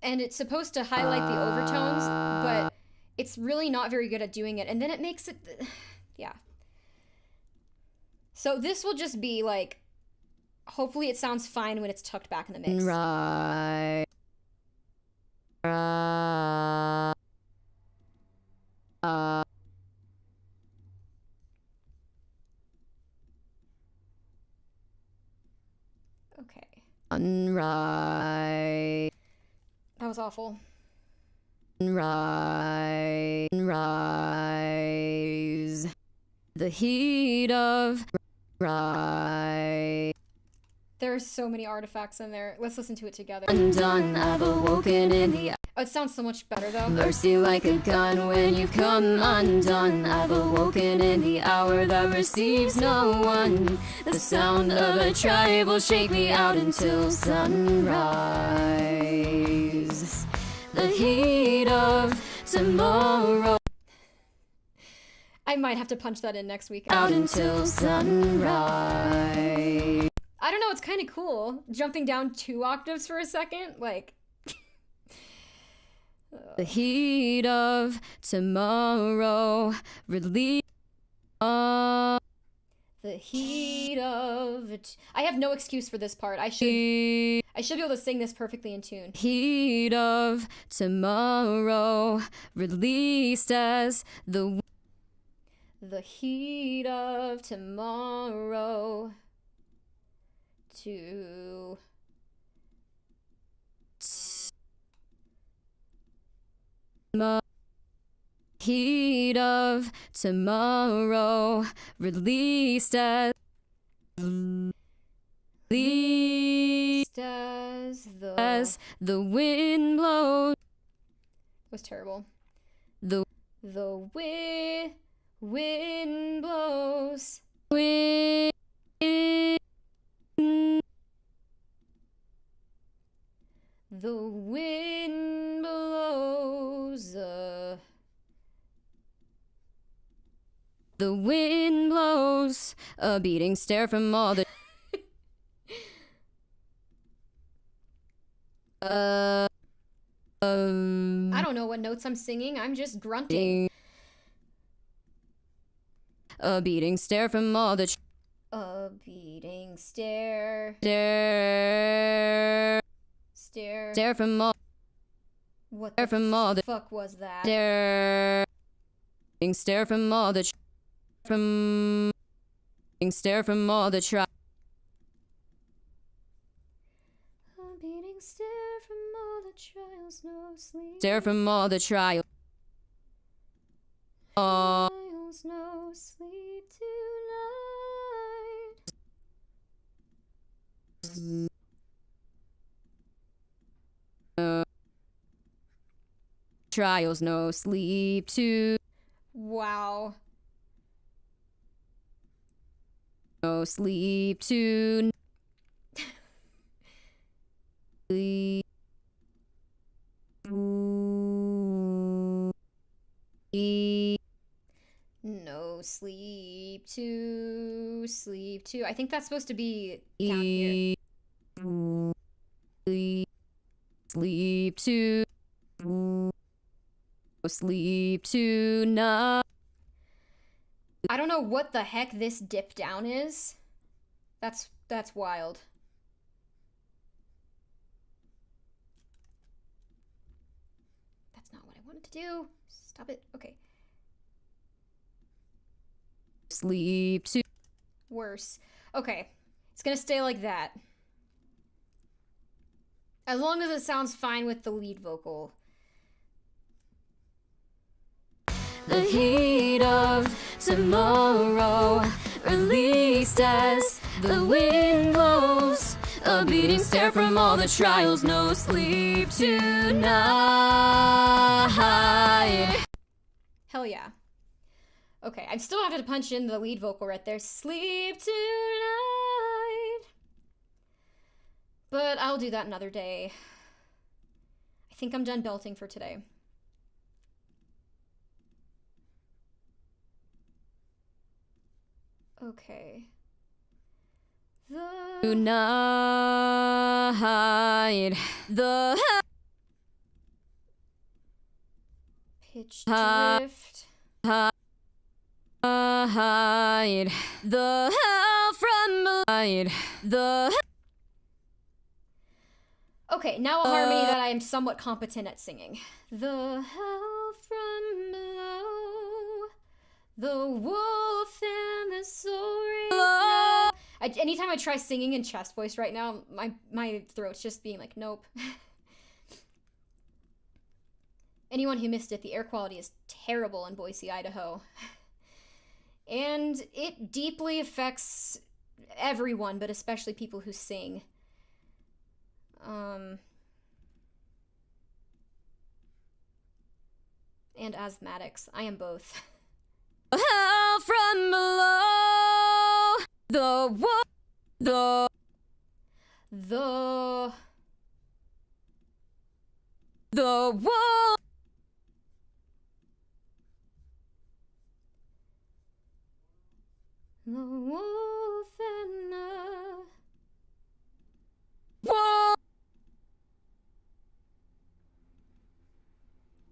and it's supposed to highlight the overtones, but it's really not very good at doing it, and then it makes it, yeah. So this will just be like, hopefully it sounds fine when it's tucked back in the mix. Right. Okay. Right. That was awful. Rise. Rise. The heat of rise. There are so many artifacts in there. Let's listen to it together. Undone, I've awoken in the Oh, it sounds so much better though. mercy like a gun when you've come undone. I've awoken in the hour that receives no one. The sound of a tribe will shake me out until sunrise. The heat of tomorrow. I might have to punch that in next week. Out until sunrise. I don't know, it's kind of cool. Jumping down 2 octaves for a second, like... The heat of tomorrow. Release. The heat of it. I have no excuse for this part. I should be able to sing this perfectly in tune. Heat of tomorrow. Released as the heat of tomorrow to heat of tomorrow. Released as the wind blows. That was terrible. The wind blows. wind. The wind blows. The wind blows. A beating stare from all the. I don't know what notes I'm singing. I'm just grunting. A beating stare from all the. A beating stare. Stare from all. What the From all the. fuck was that? Stare from all the. Stare from all the tri. A beating stare from all the trials, no sleep. Stare from all the trial. Trials, no sleep tonight. Trials, no sleep to. Wow. No sleep to. No, sleep two, sleep two. I think that's supposed to be down here. Sleep to, sleep tonight. I don't know what the heck this dip down is. That's wild. That's not what I wanted to do. Stop it. Okay. Sleep to. Worse. Okay. It's gonna stay like that. As long as it sounds fine with the lead vocal. The heat of tomorrow, released as the wind blows. A beating stare from all the trials, no sleep tonight. Hell yeah. Okay, I still have to punch in the lead vocal right there. Sleep tonight. But I'll do that another day. I think I'm done belting for today. Okay. Tonight, the pitch drift. hide, the hell from the. Okay, now a harmony that I am somewhat competent at singing. The hell from below, the wolf and the soaring crow. Anytime I try singing in chest voice right now, my throat's just being like, nope. Anyone who missed it, the air quality is terrible in Boise, Idaho. And it deeply affects everyone, but especially people who sing. And asthmatics. I am both. Hell from below, the wolf, the wolf. The wolf and the Wolf,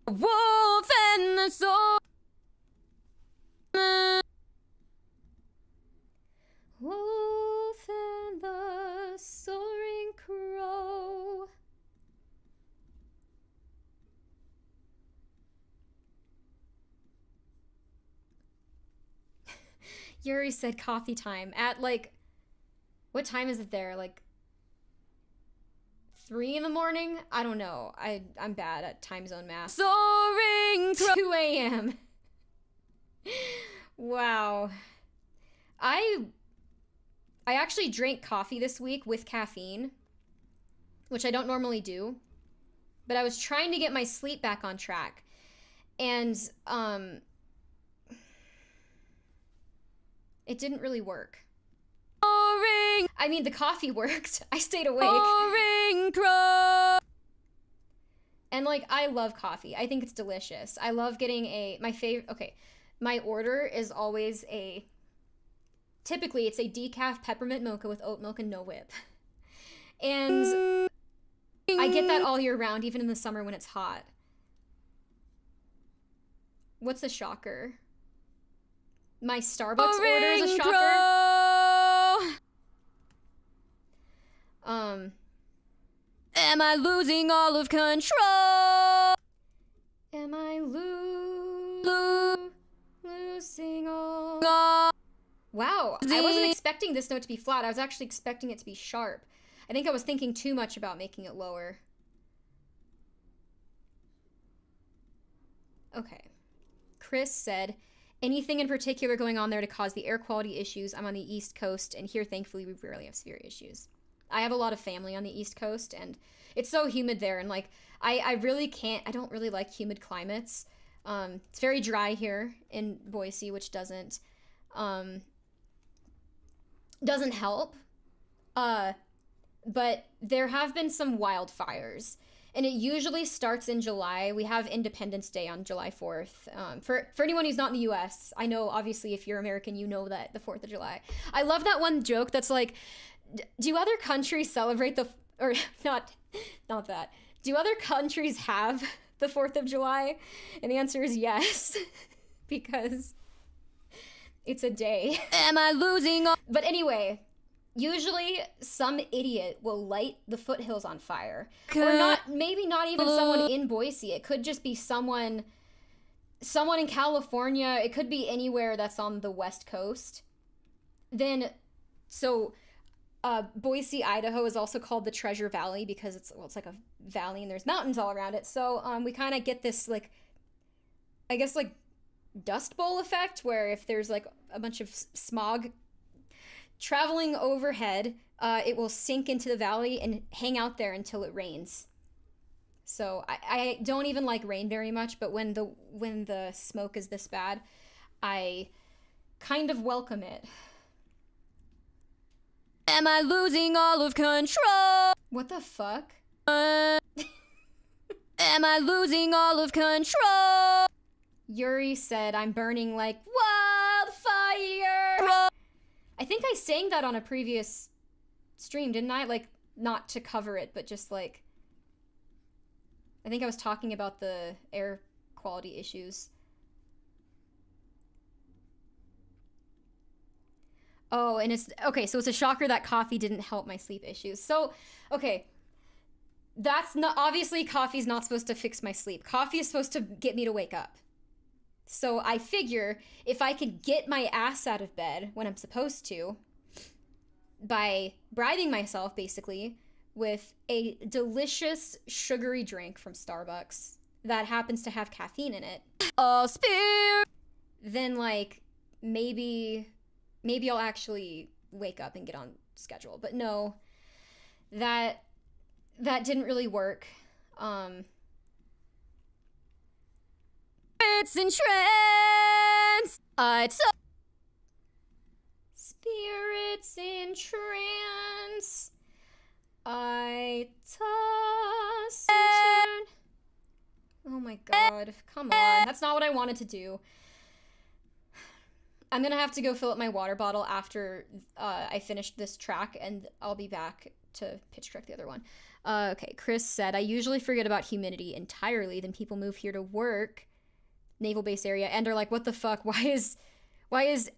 wolf and the soul. wolf and the soaring crow. Yuri said coffee time at like, what time is it there? Like 3 in the morning? I don't know. I'm bad at time zone math. Soaring 2 a.m. Wow. I actually drank coffee this week with caffeine, which I don't normally do, but I was trying to get my sleep back on track. And it didn't really work. Soaring, I mean, the coffee worked. I stayed awake. soaring crow. And like, I love coffee. I think it's delicious. I love getting my order is always typically it's a decaf peppermint mocha with oat milk and no whip. And I get that all year round, even in the summer when it's hot. What's a shocker? My Starbucks order is a shocker. Crow. Am I losing all of control? Am I losing all? Wow, I wasn't expecting this note to be flat. I was actually expecting it to be sharp. I think I was thinking too much about making it lower. Okay. Chris said, anything in particular going on there to cause the air quality issues? I'm on the East Coast, and here, thankfully, we rarely have severe issues. I have a lot of family on the East Coast, and it's so humid there, and like, I don't really like humid climates. It's very dry here in Boise, which doesn't help. but there have been some wildfires. And it usually starts in July. We have Independence Day on July 4th. For anyone who's not in the US, I know obviously if you're American, you know that the 4th of July. I love that one joke that's like, do other countries celebrate or not that. Do other countries have the 4th of July? And the answer is yes, because it's a day. Am I losing all? But anyway, usually some idiot will light the foothills on fire. Or not, maybe not even someone in Boise. It could just be someone in California. It could be anywhere that's on the West Coast. Boise, Idaho is also called the Treasure Valley because it's like a valley and there's mountains all around it. So we kind of get this like, I guess like Dust Bowl effect where if there's like a bunch of smog traveling overhead, it will sink into the valley and hang out there until it rains. So I don't even like rain very much, but when the smoke is this bad, I kind of welcome it. Am I losing all of control? What the fuck? Am I losing all of control? Yuri said, I'm burning like wildfire. I think I sang that on a previous stream, didn't I? Like, not to cover it, but just like, I think I was talking about the air quality issues. Oh, and it's, okay, so it's a shocker that coffee didn't help my sleep issues. So, okay, that's not, obviously coffee's not supposed to fix my sleep. Coffee is supposed to get me to wake up. So I figure if I could get my ass out of bed when I'm supposed to, by bribing myself, basically, with a delicious sugary drink from Starbucks that happens to have caffeine in it, then, like, maybe I'll actually wake up and get on schedule. But no, that didn't really work. It's in trance. Spirits in trance. I toss and turn. Oh my god, come on. That's not what I wanted to do. I'm gonna have to go fill up my water bottle after I finish this track, and I'll be back to pitch correct the other one. Okay, Chris said, I usually forget about humidity entirely, then people move here to work, naval base area, and are like, what the fuck, why is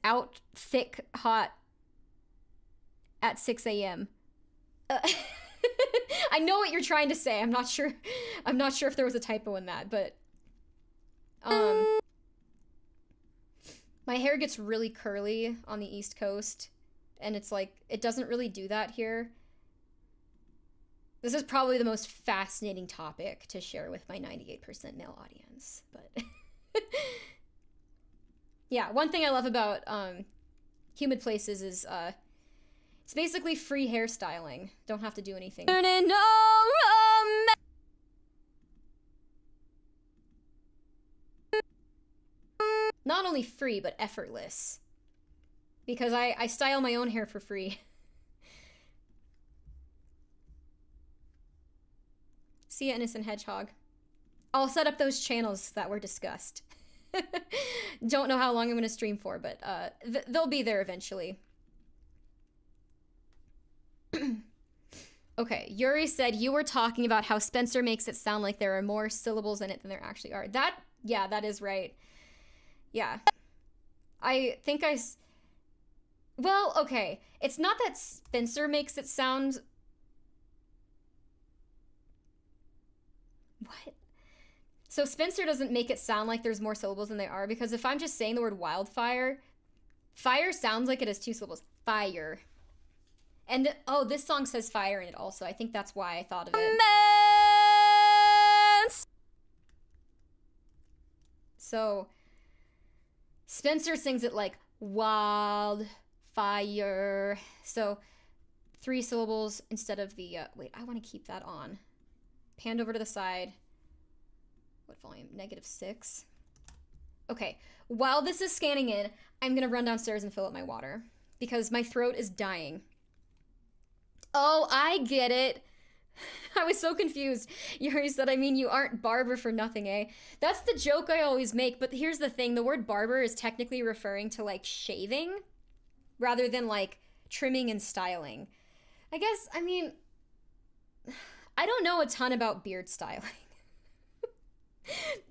out thick hot at 6 a.m.? I know what you're trying to say. I'm not sure if there was a typo in that, but my hair gets really curly on the East Coast, and it's like, it doesn't really do that here. This is probably the most fascinating topic to share with my 98% male audience, but yeah, one thing I love about humid places is it's basically free hairstyling. Don't have to do anything. Not only free, but effortless. Because I style my own hair for free. See ya, Innocent Hedgehog. I'll set up those channels that were discussed. Don't know how long I'm going to stream for, but they'll be there eventually. Okay, Yuri said you were talking about how Spencer makes it sound like there are more syllables in it than there actually are. Yeah, that is right. Yeah. I think well, okay. It's not that Spencer makes it sound... What? So Spencer doesn't make it sound like there's more syllables than there are, because if I'm just saying the word wildfire, fire sounds like it has 2 syllables. Fire. And, oh, this song says fire in it also. I think that's why I thought of it. So, Spencer sings it like wild fire. So, 3 syllables instead of the, wait, I want to keep that on. Panned over to the side. What volume? -6. Okay, while this is scanning in, I'm going to run downstairs and fill up my water because my throat is dying. Oh, I get it. I was so confused. Yuri said, I mean, you aren't barber for nothing, eh? That's the joke I always make, but here's the thing. The word barber is technically referring to, like, shaving rather than, like, trimming and styling. I guess, I mean, I don't know a ton about beard styling.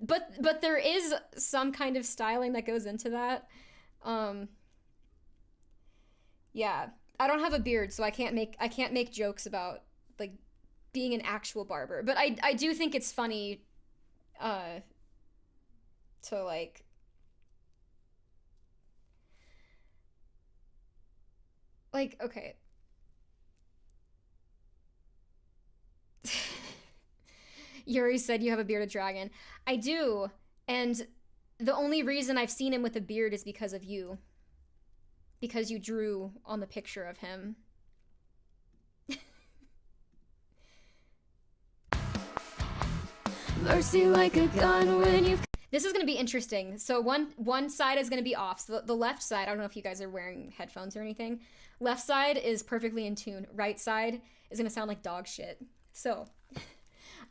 but there is some kind of styling that goes into that. Yeah. I don't have a beard, so I can't make jokes about, like, being an actual barber, but I do think it's funny to like okay. Yuri said you have a bearded dragon. I do, and the only reason I've seen him with a beard is because of you. Because you drew on the picture of him. Mercy like a gun when you've... This is going to be interesting. So one side is going to be off. So the left side, I don't know if you guys are wearing headphones or anything. Left side is perfectly in tune. Right side is going to sound like dog shit. So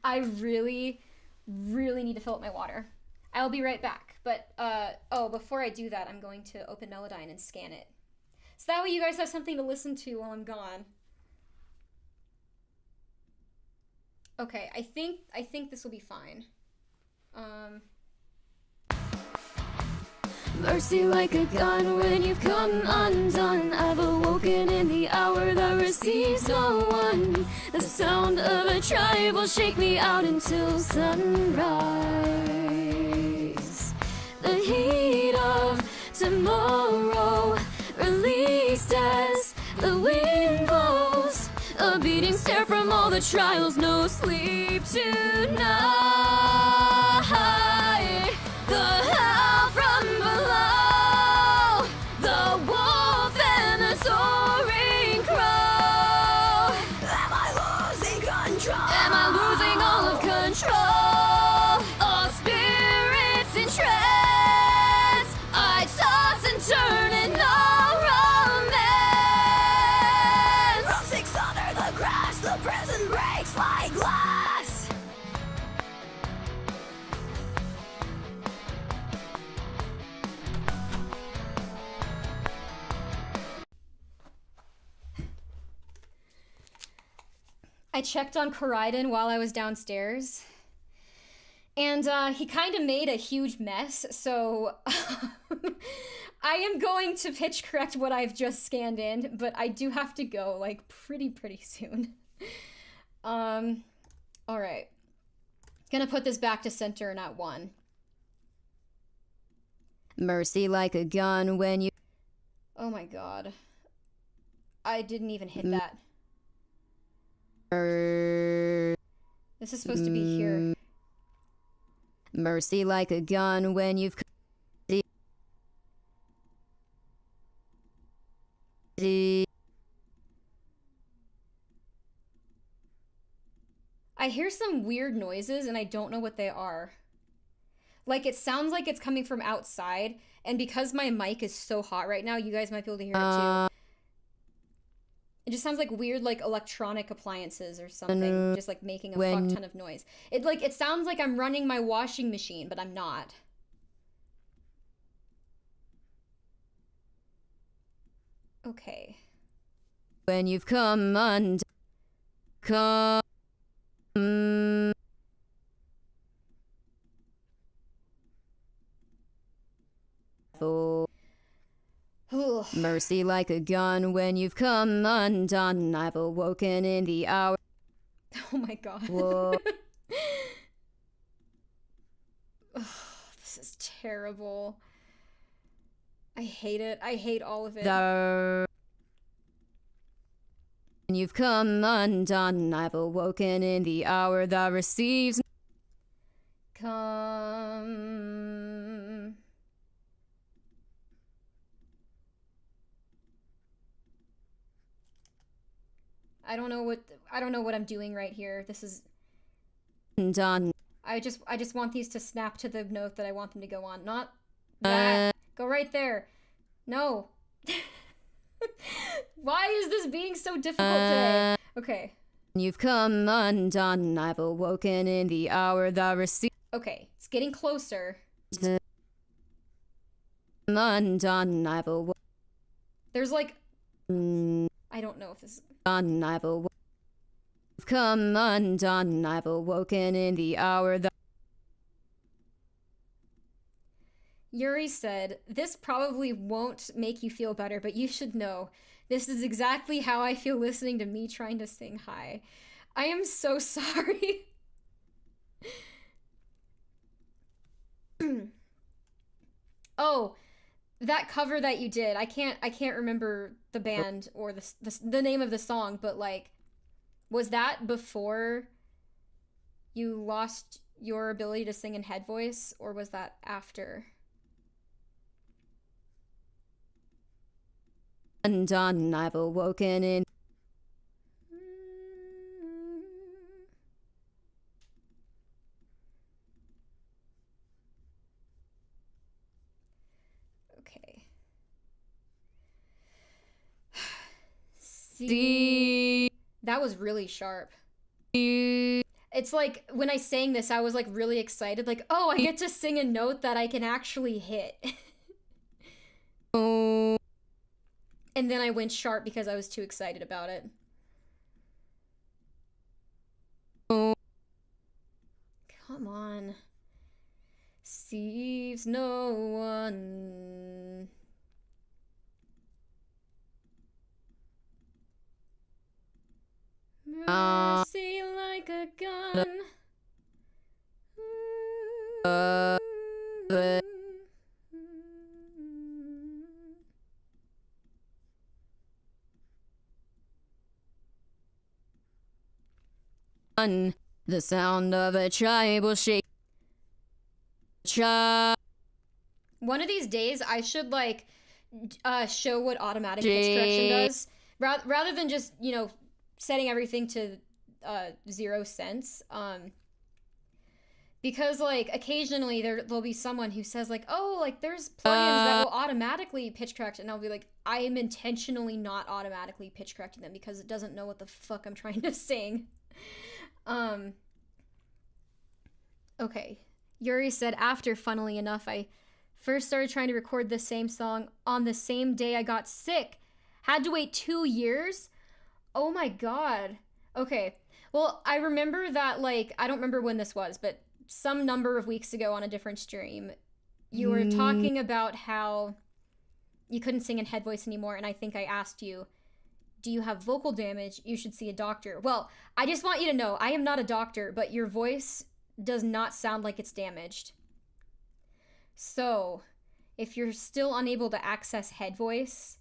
I really, really need to fill up my water. I'll be right back. But, oh, before I do that, I'm going to open Melodyne and scan it. So that way you guys have something to listen to while I'm gone. Okay, I think this will be fine. Mercy like a gun when you've come undone. I've awoken in the hour that receives no one. The sound of a tribe will shake me out until sunrise. The heat of tomorrow released as the wind blows. A beating stare from all the trials, no sleep tonight. The howl from below, the wolf and the soaring crow. Am I losing control? Am I losing all of control? All spirits in trance, I toss and turn in no romance. From six under the grass, the prison breaks like glass. I checked on Koraidon while I was downstairs, and he kind of made a huge mess, so I am going to pitch correct what I've just scanned in, but I do have to go, like, pretty soon. Alright. Gonna put this back to center, not one. Mercy like a gun when you... Oh my god. I didn't even hit that. This is supposed to be here. Mercy like a gun when you've... I hear some weird noises and I don't know what they are. Like, it sounds like it's coming from outside, and because my mic is so hot right now, you guys might be able to hear it too. It just sounds like weird, like, electronic appliances or something, just, like, making a fuck ton of noise. It sounds like I'm running my washing machine, but I'm not. Okay. When you've come undone, come... Mercy like a gun when you've come undone. I've awoken in the hour. Oh my god. This is terrible. I hate it. I hate all of it. When you've come undone, I've awoken in the hour that receives. Come. I don't know what I'm doing right here. This is Done. I just want these to snap to the note that I want them to go on. Not that. Go right there. No. Why is this being so difficult today? Okay. You've come undone. I've awoken in the hour that receives. Okay, it's getting closer. Undone. I've awoken. There's like... I don't know if this... I've awoken. You've come undone. I've awoken in the hour that... Yuri said, this probably won't make you feel better, but you should know. This is exactly how I feel listening to me trying to sing high. I am so sorry. Oh, that cover that you did. I can't remember the band or the name of the song, but like, was that before you lost your ability to sing in head voice, or was that after? Undone, I've awoken in. Okay. See, that was really sharp. It's like when I sang this, I was like really excited, like, oh, I get to sing a note that I can actually hit. Oh. And then I went sharp because I was too excited about it. Come on. Sees no one. Mercy like a gun. The sound of a tribal shake. One of these days, I should like show what automatic pitch correction does, rather than just, you know, setting everything to 0 cents. Because like occasionally there'll be someone who says like, oh, like there's plugins that will automatically pitch correct, and I'll be like, I am intentionally not automatically pitch correcting them because it doesn't know what the fuck I'm trying to sing. Okay. Yuri said, after, funnily enough, I first started trying to record the same song on the same day I got sick. Had to wait 2 years? Oh my god. Okay. Well, I remember that, like, I don't remember when this was, but some number of weeks ago on a different stream, you were talking about how you couldn't sing in head voice anymore, and I think I asked you, do you have vocal damage? You should see a doctor. Well, I just want you to know, I am not a doctor, but your voice does not sound like it's damaged. So, if you're still unable to access head voice,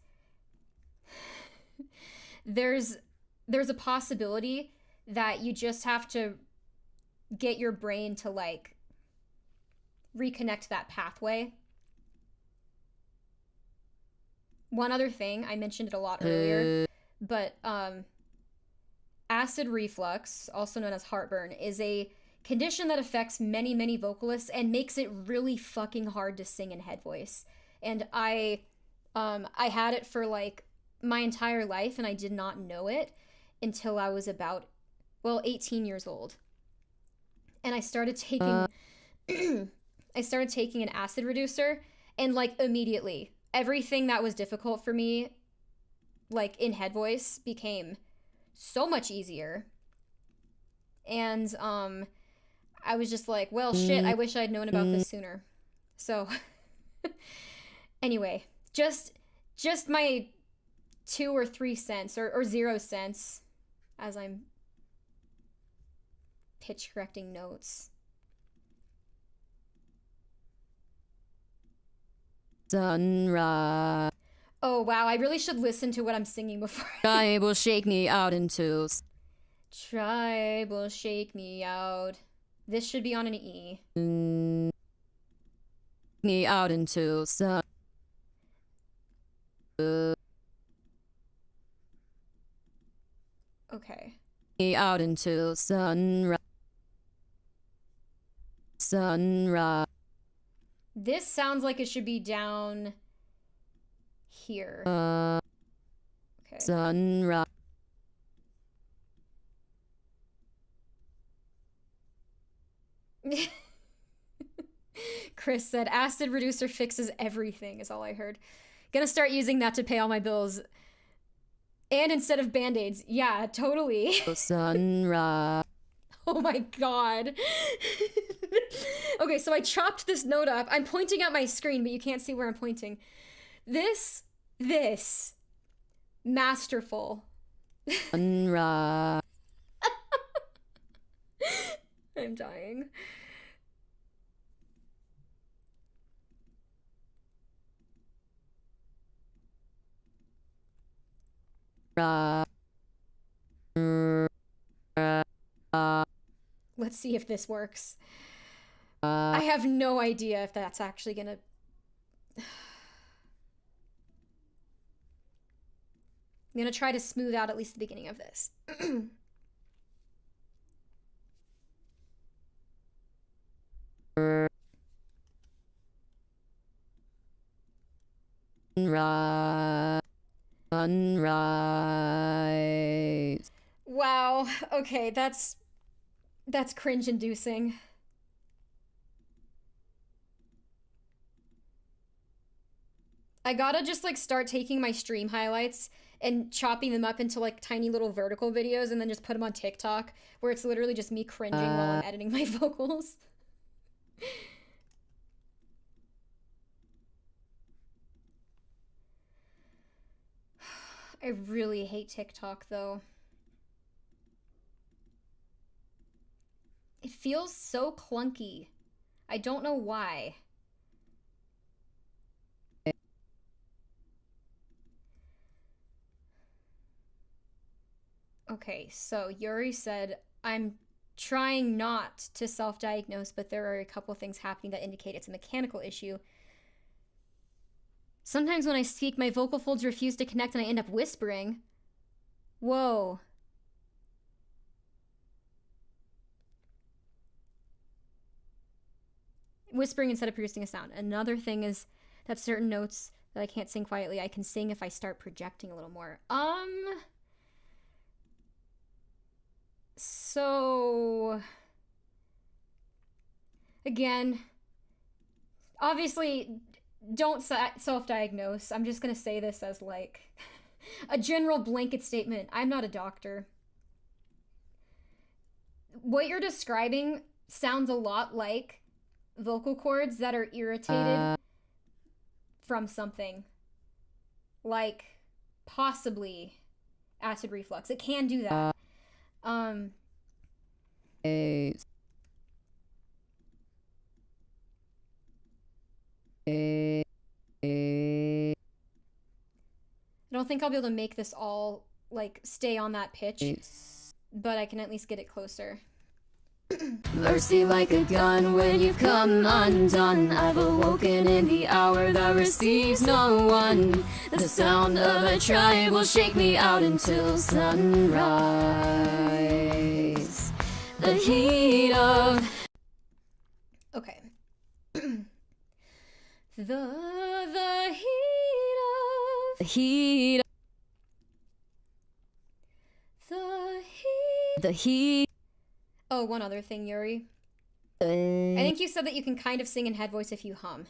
there's a possibility that you just have to get your brain to like reconnect that pathway. One other thing, I mentioned it a lot earlier, but acid reflux, also known as heartburn, is a condition that affects many, many vocalists and makes it really fucking hard to sing in head voice. And I had it for like my entire life, and I did not know it until I was about, 18 years old. And I started taking an acid reducer, and like immediately everything that was difficult for me, like in head voice, became so much easier. And I was just like, well, shit, I wish I'd known about this sooner. So anyway, just my 2 or 3 cents or 0 cents as I'm pitch correcting notes. Sunrise. Oh wow, I really should listen to what I'm singing before. I will shake me out into. Tribe will shake me out. This should be on an E. Me out into sun. Okay. Me out into sunrise. Sunrise. This sounds like it should be down here. Okay. Sunrise. Chris said, acid reducer fixes everything, is all I heard. Gonna start using that to pay all my bills. And instead of band-aids. Yeah, totally. Sunrise. Oh my god. Okay, so I chopped this note up. I'm pointing at my screen, but you can't see where I'm pointing. This. Masterful. Sunrise. I'm dying. Let's see if this works. I have no idea if that's actually gonna... I'm gonna try to smooth out at least the beginning of this. Sunrise. Wow. Okay, that's cringe-inducing. I gotta just like start taking my stream highlights and chopping them up into like tiny little vertical videos and then just put them on TikTok where it's literally just me cringing while I'm editing my vocals. I really hate TikTok though. It feels so clunky. I don't know why. Okay, so Yuri said, I'm trying not to self-diagnose, but there are a couple things happening that indicate it's a mechanical issue. Sometimes when I speak, my vocal folds refuse to connect and I end up whispering. Whoa. Whispering instead of producing a sound. Another thing is that certain notes that I can't sing quietly, I can sing if I start projecting a little more. So... Again, obviously, don't self-diagnose. I'm just gonna say this as, like, a general blanket statement. I'm not a doctor. What you're describing sounds a lot like vocal cords that are irritated from something. Like, possibly acid reflux. It can do that. I don't think I'll be able to make this all, like, stay on that pitch, but I can at least get it closer. Mercy like a gun when you've come undone. I've awoken in the hour that receives no one. The sound of a tribe will shake me out until sunrise. The heat of... Okay. The heat of... The heat of... The heat... The heat... Oh, one other thing, Yuri. I think you said that you can kind of sing in head voice if you hum.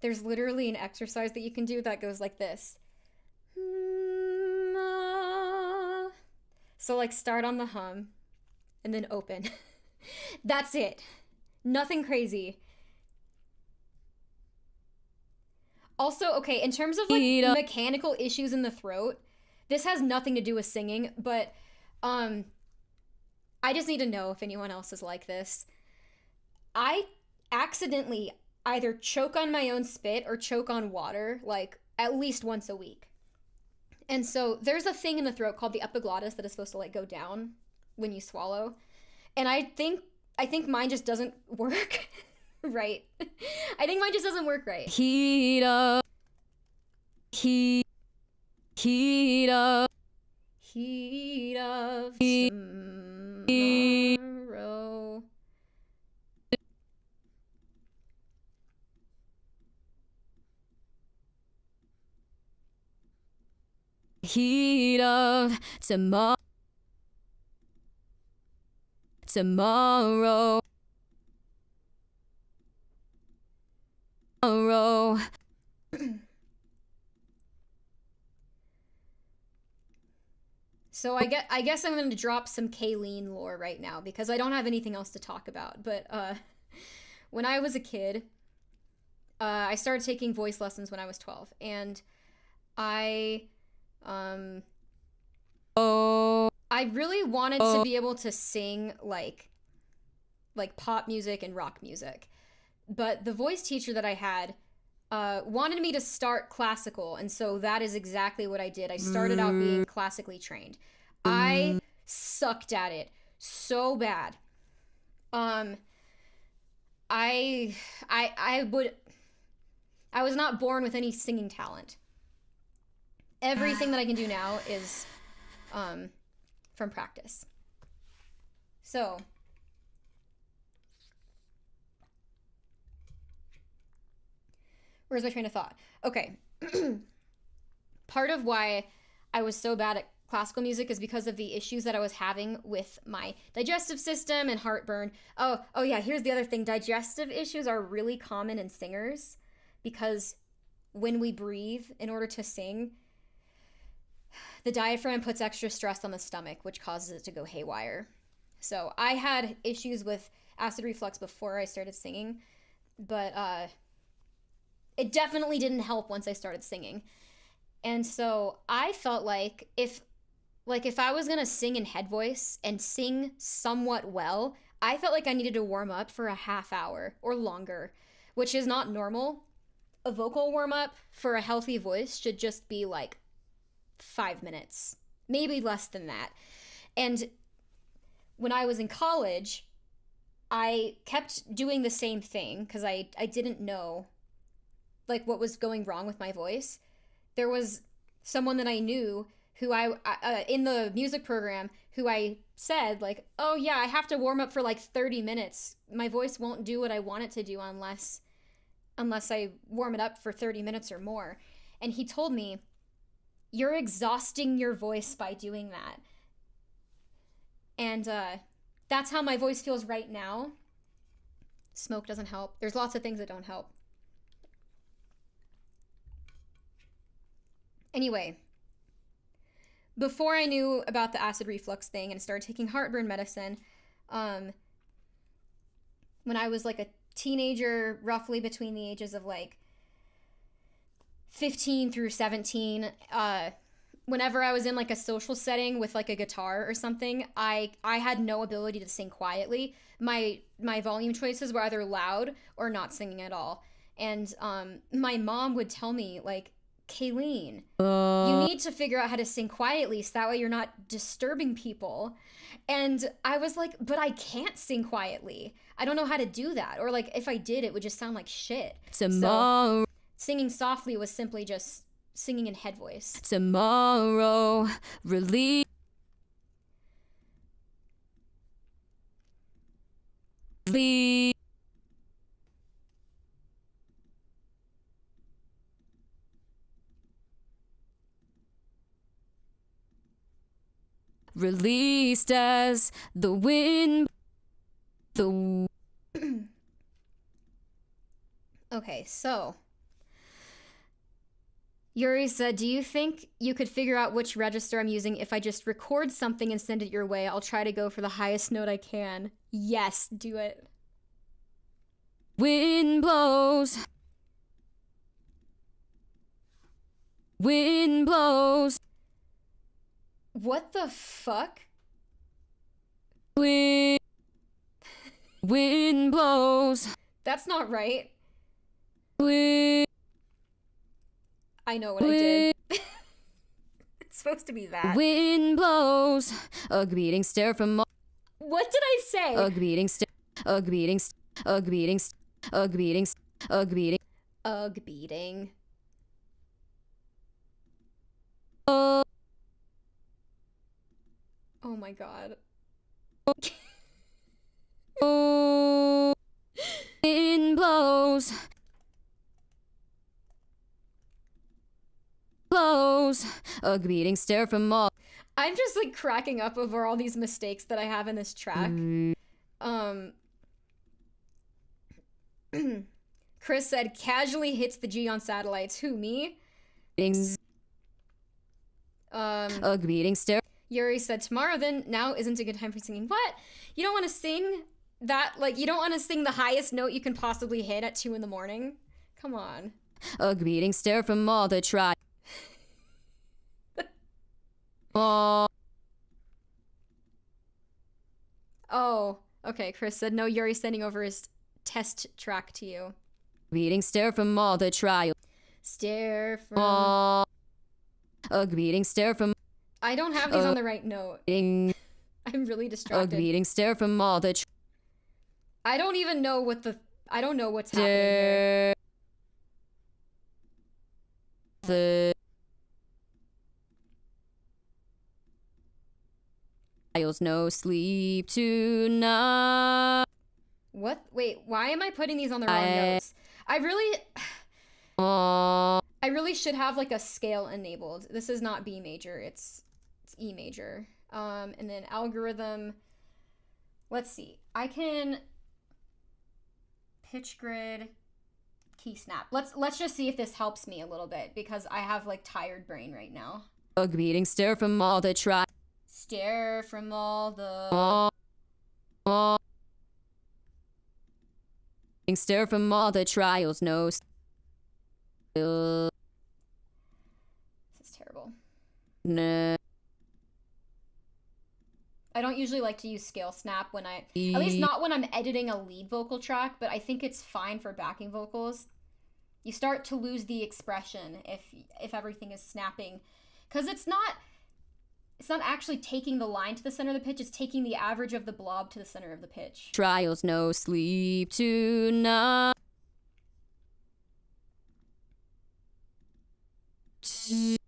There's literally an exercise that you can do that goes like this. So, like, start on the hum, and then open. That's it. Nothing crazy. Also, okay, in terms of, like, mechanical issues in the throat, this has nothing to do with singing, but, I just need to know if anyone else is like this. I accidentally either choke on my own spit or choke on water, like, at least once a week. And so there's a thing in the throat called the epiglottis that is supposed to, like, go down when you swallow. And I think mine just doesn't work right. I think mine just doesn't work right. Heat of... Heat of... Heat of tomorrow. heat of tomorrow. Tomorrow. So I guess I'm going to drop some Kayleen lore right now because I don't have anything else to talk about. But when I was a kid, I started taking voice lessons when I was 12, and I really wanted to be able to sing like pop music and rock music. But the voice teacher that I had wanted me to start classical, and so that is exactly what I did. I started out being classically trained. I sucked at it so bad. I was not born with any singing talent. Everything that I can do now is from practice. So where's my train of thought? Okay. Part of why I was so bad at classical music is because of the issues that I was having with my digestive system and heartburn. Oh yeah, here's the other thing. Digestive issues are really common in singers because when we breathe in order to sing, the diaphragm puts extra stress on the stomach, which causes it to go haywire. So I had issues with acid reflux before I started singing, but it definitely didn't help once I started singing. And so I felt like if I was gonna sing in head voice and sing somewhat well, I felt like I needed to warm up for a half hour or longer, which is not normal. A vocal warm up for a healthy voice should just be like 5 minutes, maybe less than that. And when I was in college, I kept doing the same thing because I didn't know like what was going wrong with my voice. There was someone that I knew who in the music program who I said like, oh yeah, I have to warm up for like 30 minutes. My voice won't do what I want it to do unless I warm it up for 30 minutes or more. And he told me, you're exhausting your voice by doing that. And that's how my voice feels right now. Smoke doesn't help. There's lots of things that don't help. Anyway, before I knew about the acid reflux thing and started taking heartburn medicine, when I was like a teenager, roughly between the ages of like 15 through 17, whenever I was in like a social setting with like a guitar or something, I had no ability to sing quietly. My volume choices were either loud or not singing at all. And my mom would tell me like, Kayleen, you need to figure out how to sing quietly so that way you're not disturbing people. And I was like, but I can't sing quietly. I don't know how to do that. Or like if I did, it would just sound like shit. So singing softly was simply just singing in head voice. Tomorrow, release. Released as the wind. Okay, so Yuri said, do you think you could figure out which register I'm using if I just record something and send it your way? I'll try to go for the highest note I can. Yes, do it. Wind blows. Wind blows. What the fuck? Wind blows. That's not right. Wind. I know what I did. It's supposed to be that. Wind blows. A beating stare from. What did I say? A beating stare. A beating. A beating. A beating. A beating. Ugh beating. Oh my god. Wind blows. Blows. knows. A beating stare from all. I'm just like cracking up over all these mistakes that I have in this track. Chris said casually hits the G on satellites. Who, me? A beating stare. Yuri said tomorrow then, now isn't a good time for singing. What? You don't want to sing that, like, you don't want to sing the highest note you can possibly hit at 2 in the morning? Come on. A beating stare from all the try. Oh, okay. Chris said no. Yuri's sending over his test track to you. Beating stare from all the trial. Stare from. A beating stare from. I don't have these on the right note. I'm really distracted. A beating stare from all the. I don't even know what the. I don't know what's happening here. The. No sleep tonight. What? Wait, why am I putting these on the wrong notes? I really should have like a scale enabled. This is not B major, it's E major. And then algorithm. Let's see. I can pitch grid key snap. Let's just see if this helps me a little bit because I have like tired brain right now. A beating stare from all the try. Stare from all the. Stare from all the trials, no. This is terrible. No. I don't usually like to use scale snap when at least not when I'm editing a lead vocal track, but I think it's fine for backing vocals. You start to lose the expression if everything is snapping, because it's not actually taking the line to the center of the pitch, it's taking the average of the blob to the center of the pitch. Trials, no sleep tonight. Sleep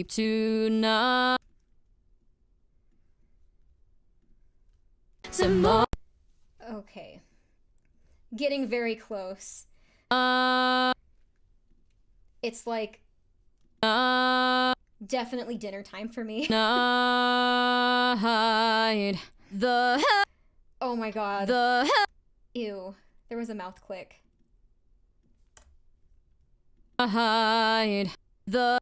tonight. Tomorrow. Okay. Getting very close. It's like definitely dinner time for me. Night. The oh my god. the Ew. There was a mouth click. hide. The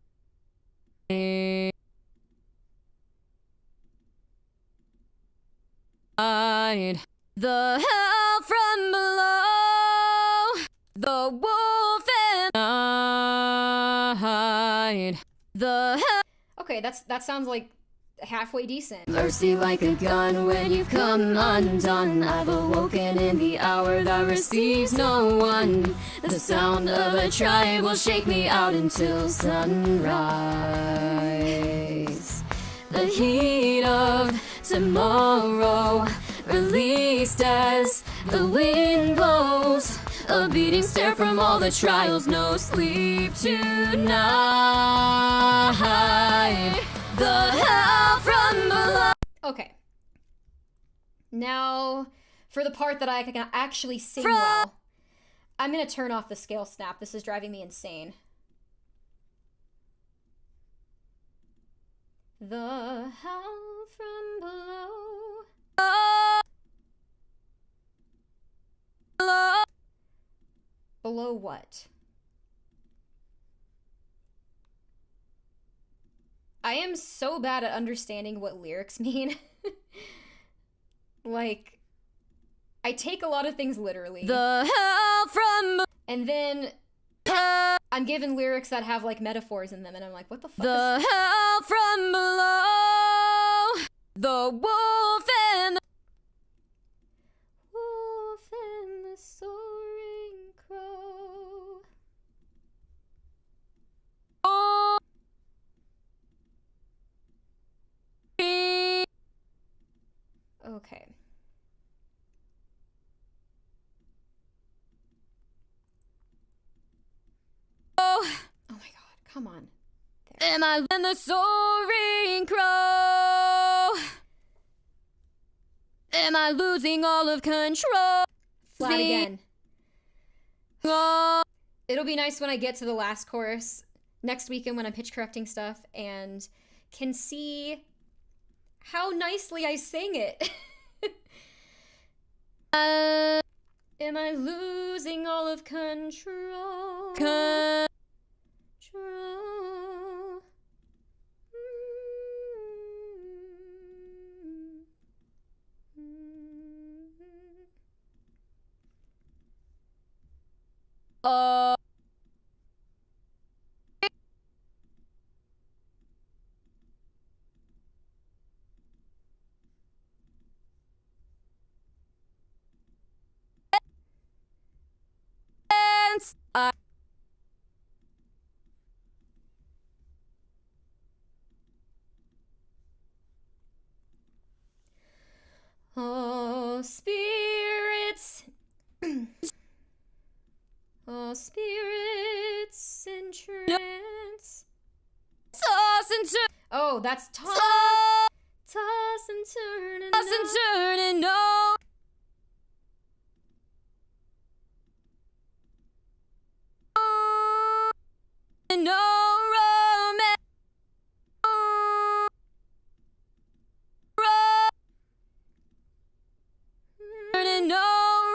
hide. The hell from below. The wolf and hide. The hell. Okay, that sounds like halfway decent. Mercy like a gun when you've come undone. I've awoken in the hour that receives no one. The sound of a tribe will shake me out until sunrise. The heat of tomorrow released as the wind blows. A beating stare from all the trials, no sleep tonight. The hell from below. Okay. Now, for the part that I can actually sing well, I'm gonna turn off the scale snap. This is driving me insane. The hell from below. Below what? I am so bad at understanding what lyrics mean. Like, I take a lot of things literally. The hell from and then I'm given lyrics that have like metaphors in them, and I'm like, what the fuck? the hell from below. The wolf and the soaring crow. Okay. Oh my god, come on. Am I in the soaring crow? Am I losing all of control? Flat again. Oh, It'll be nice when I get to the last chorus next weekend when I'm pitch correcting stuff and can see how nicely I sing it. Am I losing all of control? Control. Oh, spirits. Oh, spirits in trance. toss and turn. Oh, that's toss. Toss and turn and Toss and turn and no. And no romance. And no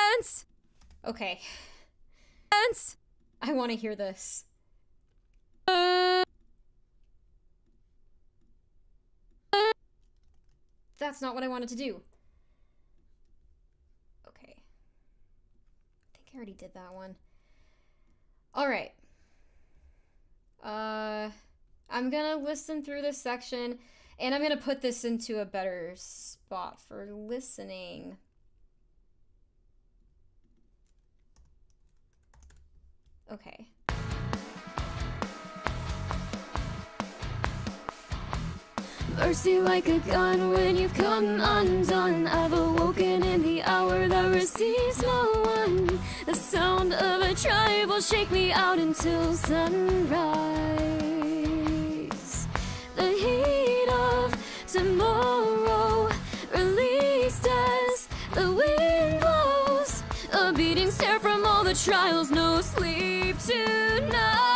romance. Okay, I want to hear this. That's not what I wanted to do. Okay. I think I already did that one. All right. I'm gonna listen through this section, and I'm gonna put this into a better spot for listening. Okay. Mercy like a gun when you've come undone. I've awoken in the hour that receives no one. The sound of a tribe will shake me out until sunrise. The heat of tomorrow released as the wind blows. A beating stare from all the trials, no sleep tonight.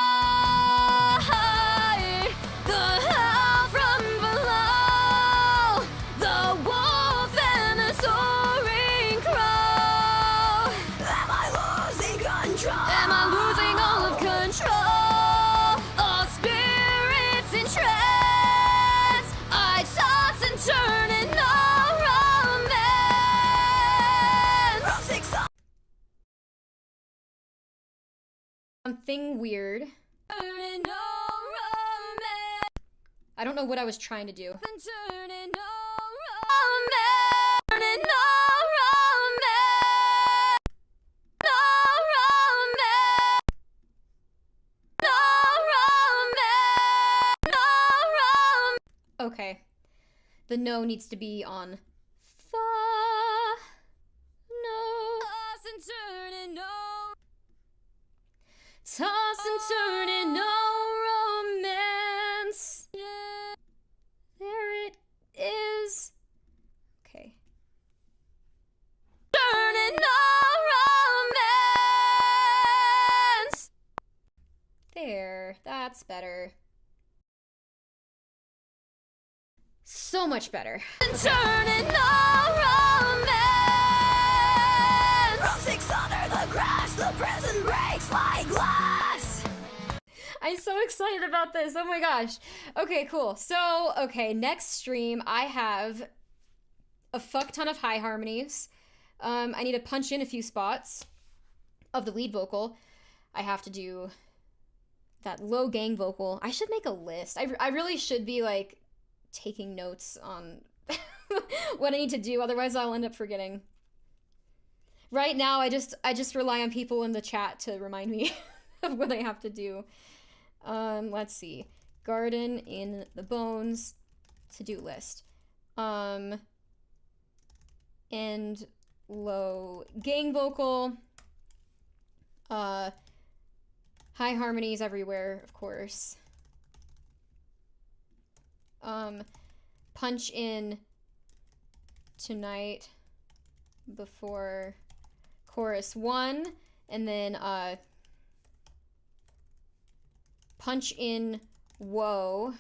Something weird. I don't know what I was trying to do. Okay. The no needs to be on fa. No. Toss and turn and no romance. There it is. Okay. Turn and no romance. There. That's better. So much better. Turn and no romance. From 6 under the grass, the prison breaks like glass. I'm so excited about this. Oh my gosh. Okay, cool. So, okay, next stream, I have a fuck ton of high harmonies. I need to punch in a few spots of the lead vocal. I have to do that low gang vocal. I should make a list. I really should be, like, taking notes on what I need to do. Otherwise, I'll end up forgetting. Right now, I just rely on people in the chat to remind me of what I have to do. Let's see. Garden in the Bones to-do list. And low gang vocal. High harmonies everywhere, of course. Punch in tonight before chorus 1, and then punch in whoa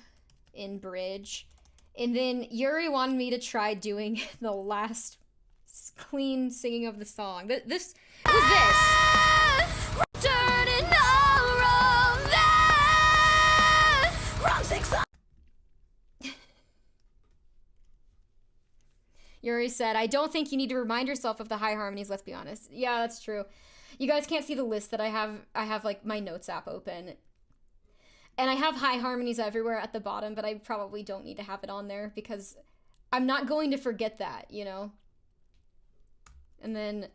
in bridge. And then Yuri wanted me to try doing the last clean singing of the song. This was this. Turning around that wrong 6. Yuri said, I don't think you need to remind yourself of the high harmonies, let's be honest. Yeah, that's true. You guys can't see the list that I have. I have like my notes app open. And I have high harmonies everywhere at the bottom, but I probably don't need to have it on there because I'm not going to forget that, you know? And then,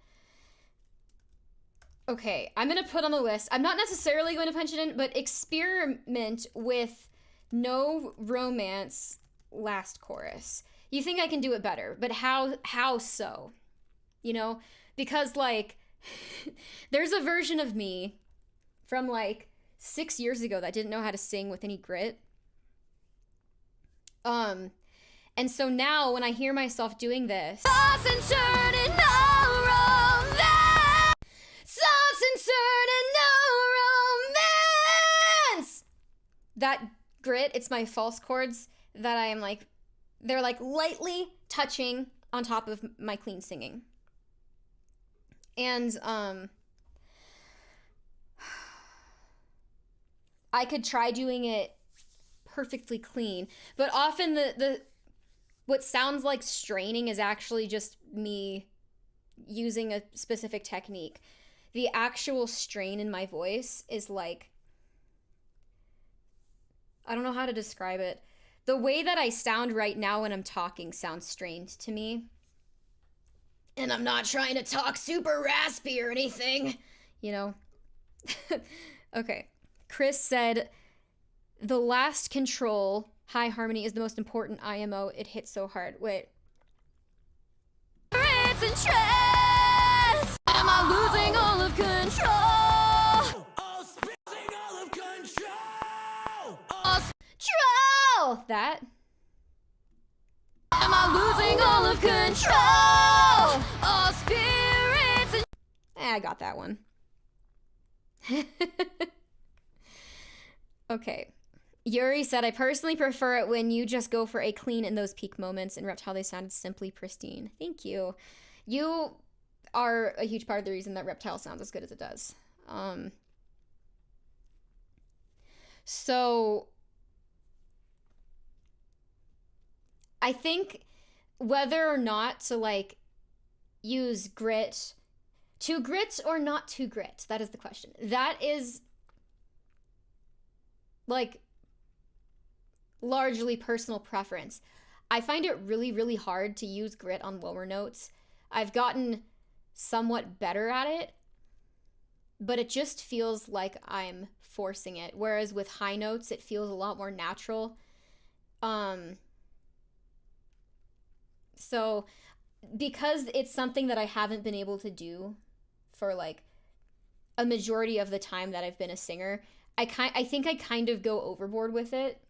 okay, I'm going to put on the list. I'm not necessarily going to punch it in, but experiment with no romance last chorus. You think I can do it better, but how so? You know? Because, like, there's a version of me from, like, 6 years ago that didn't know how to sing with any grit. And so now when I hear myself doing this, Sauce and turning around that. Sauce and turning romance. that grit, it's my false chords that I am like, they're like lightly touching on top of my clean singing. And I could try doing it perfectly clean, but often the what sounds like straining is actually just me using a specific technique. The actual strain in my voice is like, I don't know how to describe it. The way that I sound right now when I'm talking sounds strained to me. And I'm not trying to talk super raspy or anything, you know? Okay. Chris said, the last control, high harmony, is the most important IMO. It hits so hard. Wait. It's interest. Am I losing all of control? Oh, losing all of control. Control! That. Am I losing all of control? All spirits and I got that one. Okay. Yuri said, I personally prefer it when you just go for a clean in those peak moments. In Reptile, they sounded simply pristine. Thank you. You are a huge part of the reason that Reptile sounds as good as it does. So I think whether or not to like use grit, to grit or not to grit, that is the question. That is like largely personal preference. I find it really, really hard to use grit on lower notes. I've gotten somewhat better at it, but it just feels like I'm forcing it. Whereas with high notes, it feels a lot more natural. So because it's something that I haven't been able to do for like a majority of the time that I've been a singer, I think I kind of go overboard with it.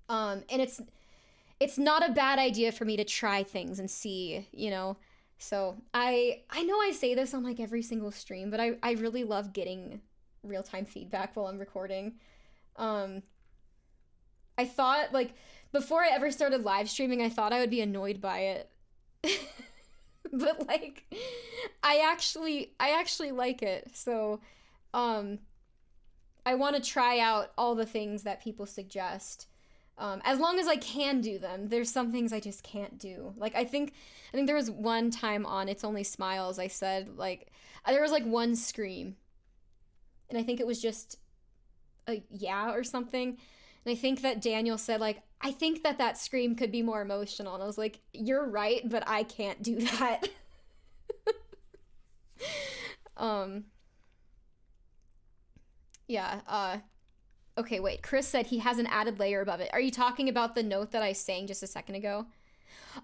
And it's not a bad idea for me to try things and see, you know. So I know I say this on like every single stream, but I really love getting real-time feedback while I'm recording. I thought, like, before I ever started live streaming, I thought I would be annoyed by it. But like I actually like it. So I want to try out all the things that people suggest. As long as I can do them. There's some things I just can't do. Like I think there was one time on It's Only Smiles I said like there was like one scream. And I think it was just a yeah or something. And I think that Daniel said like, I think that scream could be more emotional. And I was like, you're right, but I can't do that. Yeah, okay, wait. Chris said he has an added layer above it. Are you talking about the note that I sang just a second ago?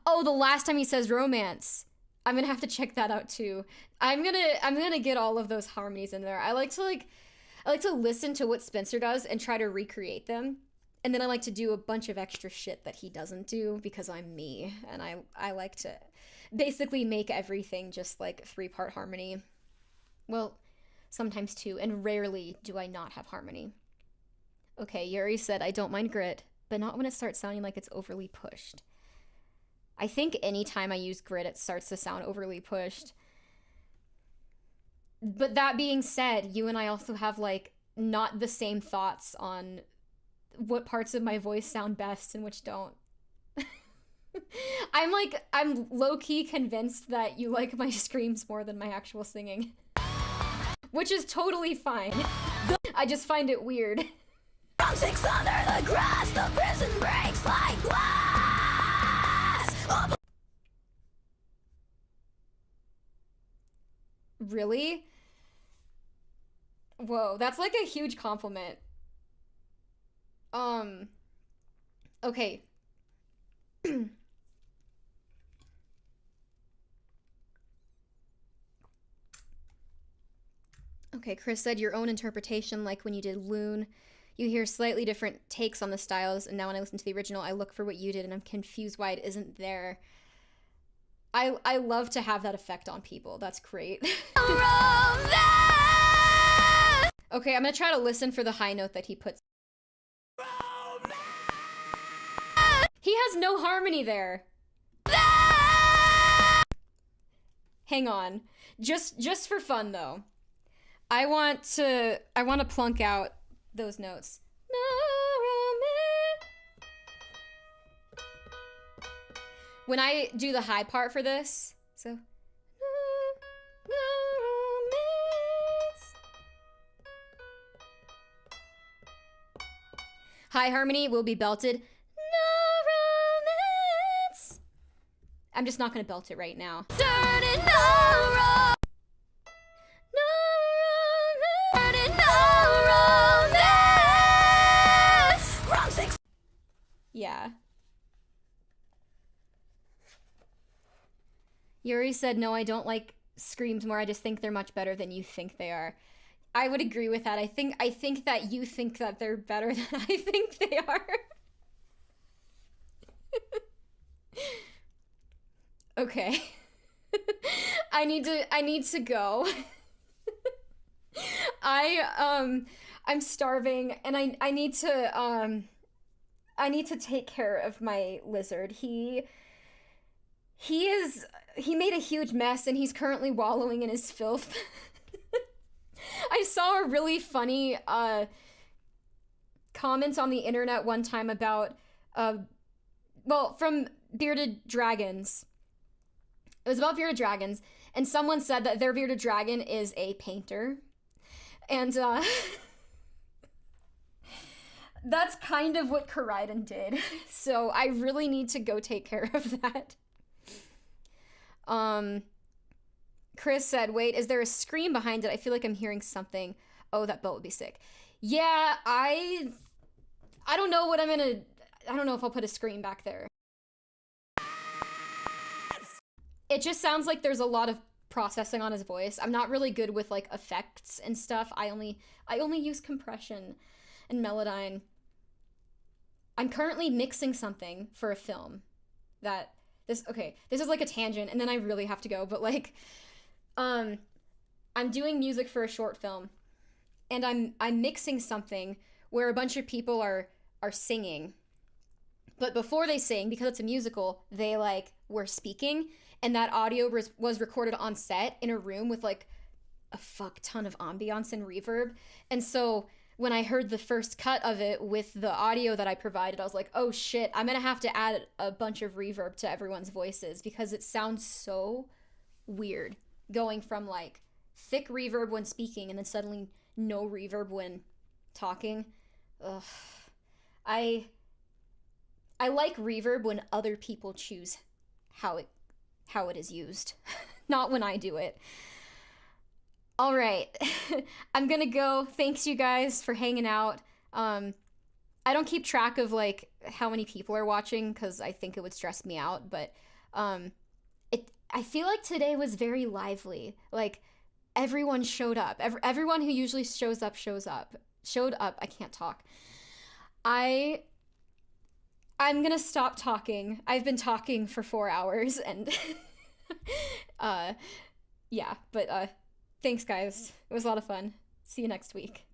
Oh, the last time he says romance. I'm gonna have to check that out too. I'm gonna get all of those harmonies in there. I like to listen to what Spencer does and try to recreate them. And then I like to do a bunch of extra shit that he doesn't do because I'm me. And I like to basically make everything just like 3-part harmony. Well, sometimes 2, and rarely do I not have harmony. Okay, Yuri said, I don't mind grit, but not when it starts sounding like it's overly pushed. I think anytime I use grit, it starts to sound overly pushed. But that being said, you and I also have, like, not the same thoughts on what parts of my voice sound best and which don't. I'm low-key convinced that you like my screams more than my actual singing. Which is totally fine. I just find it weird. From 6 under the grass, the prison breaks like glass. Really? Whoa, that's like a huge compliment. Okay. Okay, Chris said your own interpretation, like when you did Loon. You hear slightly different takes on the styles, and now when I listen to the original, I look for what you did, and I'm confused why it isn't there. I love to have that effect on people. That's great. Okay, I'm gonna try to listen for the high note that he puts. He has no harmony there. Hang on. Just for fun though. I want to plunk out those notes. When I do the high part for this, so. High harmony will be belted. I'm just not gonna belt it right now. Yeah. Yuri said, no, I don't like screams more. I just think they're much better than you think they are. I would agree with that. I think that you think that they're better than I think they are. Okay. I need to go. I'm starving and I need to take care of my lizard. He made a huge mess and he's currently wallowing in his filth. I saw a really funny comment on the internet one time about from Bearded Dragons. It was about bearded dragons, and someone said that their bearded dragon is a painter. And that's kind of what Koraiden did. So I really need to go take care of that. Chris said, wait, is there a scream behind it? I feel like I'm hearing something. Oh, that belt would be sick. Yeah, I don't know what I don't know if I'll put a scream back there. It just sounds like there's a lot of processing on his voice. I'm not really good with like effects and stuff. I only use compression and Melodyne. I'm currently mixing something for a film this is like a tangent and then I really have to go, but like I'm doing music for a short film and I'm mixing something where a bunch of people are singing. But before they sing, because it's a musical, they like were speaking, and that audio was recorded on set in a room with like a fuck ton of ambiance and reverb. And so when I heard the first cut of it with the audio that I provided, I was like, oh shit, I'm gonna have to add a bunch of reverb to everyone's voices because it sounds so weird going from like thick reverb when speaking and then suddenly no reverb when talking. Ugh. I like reverb when other people choose how it is used, not when I do it. All right, I'm gonna go. Thanks you guys for hanging out. I don't keep track of like how many people are watching because I think it would stress me out, but I feel like today was very lively. Like, everyone showed up. Everyone who usually shows up. Showed up. I can't talk. I'm gonna stop talking. I've been talking for 4 hours, and yeah, but thanks guys. It was a lot of fun. See you next week.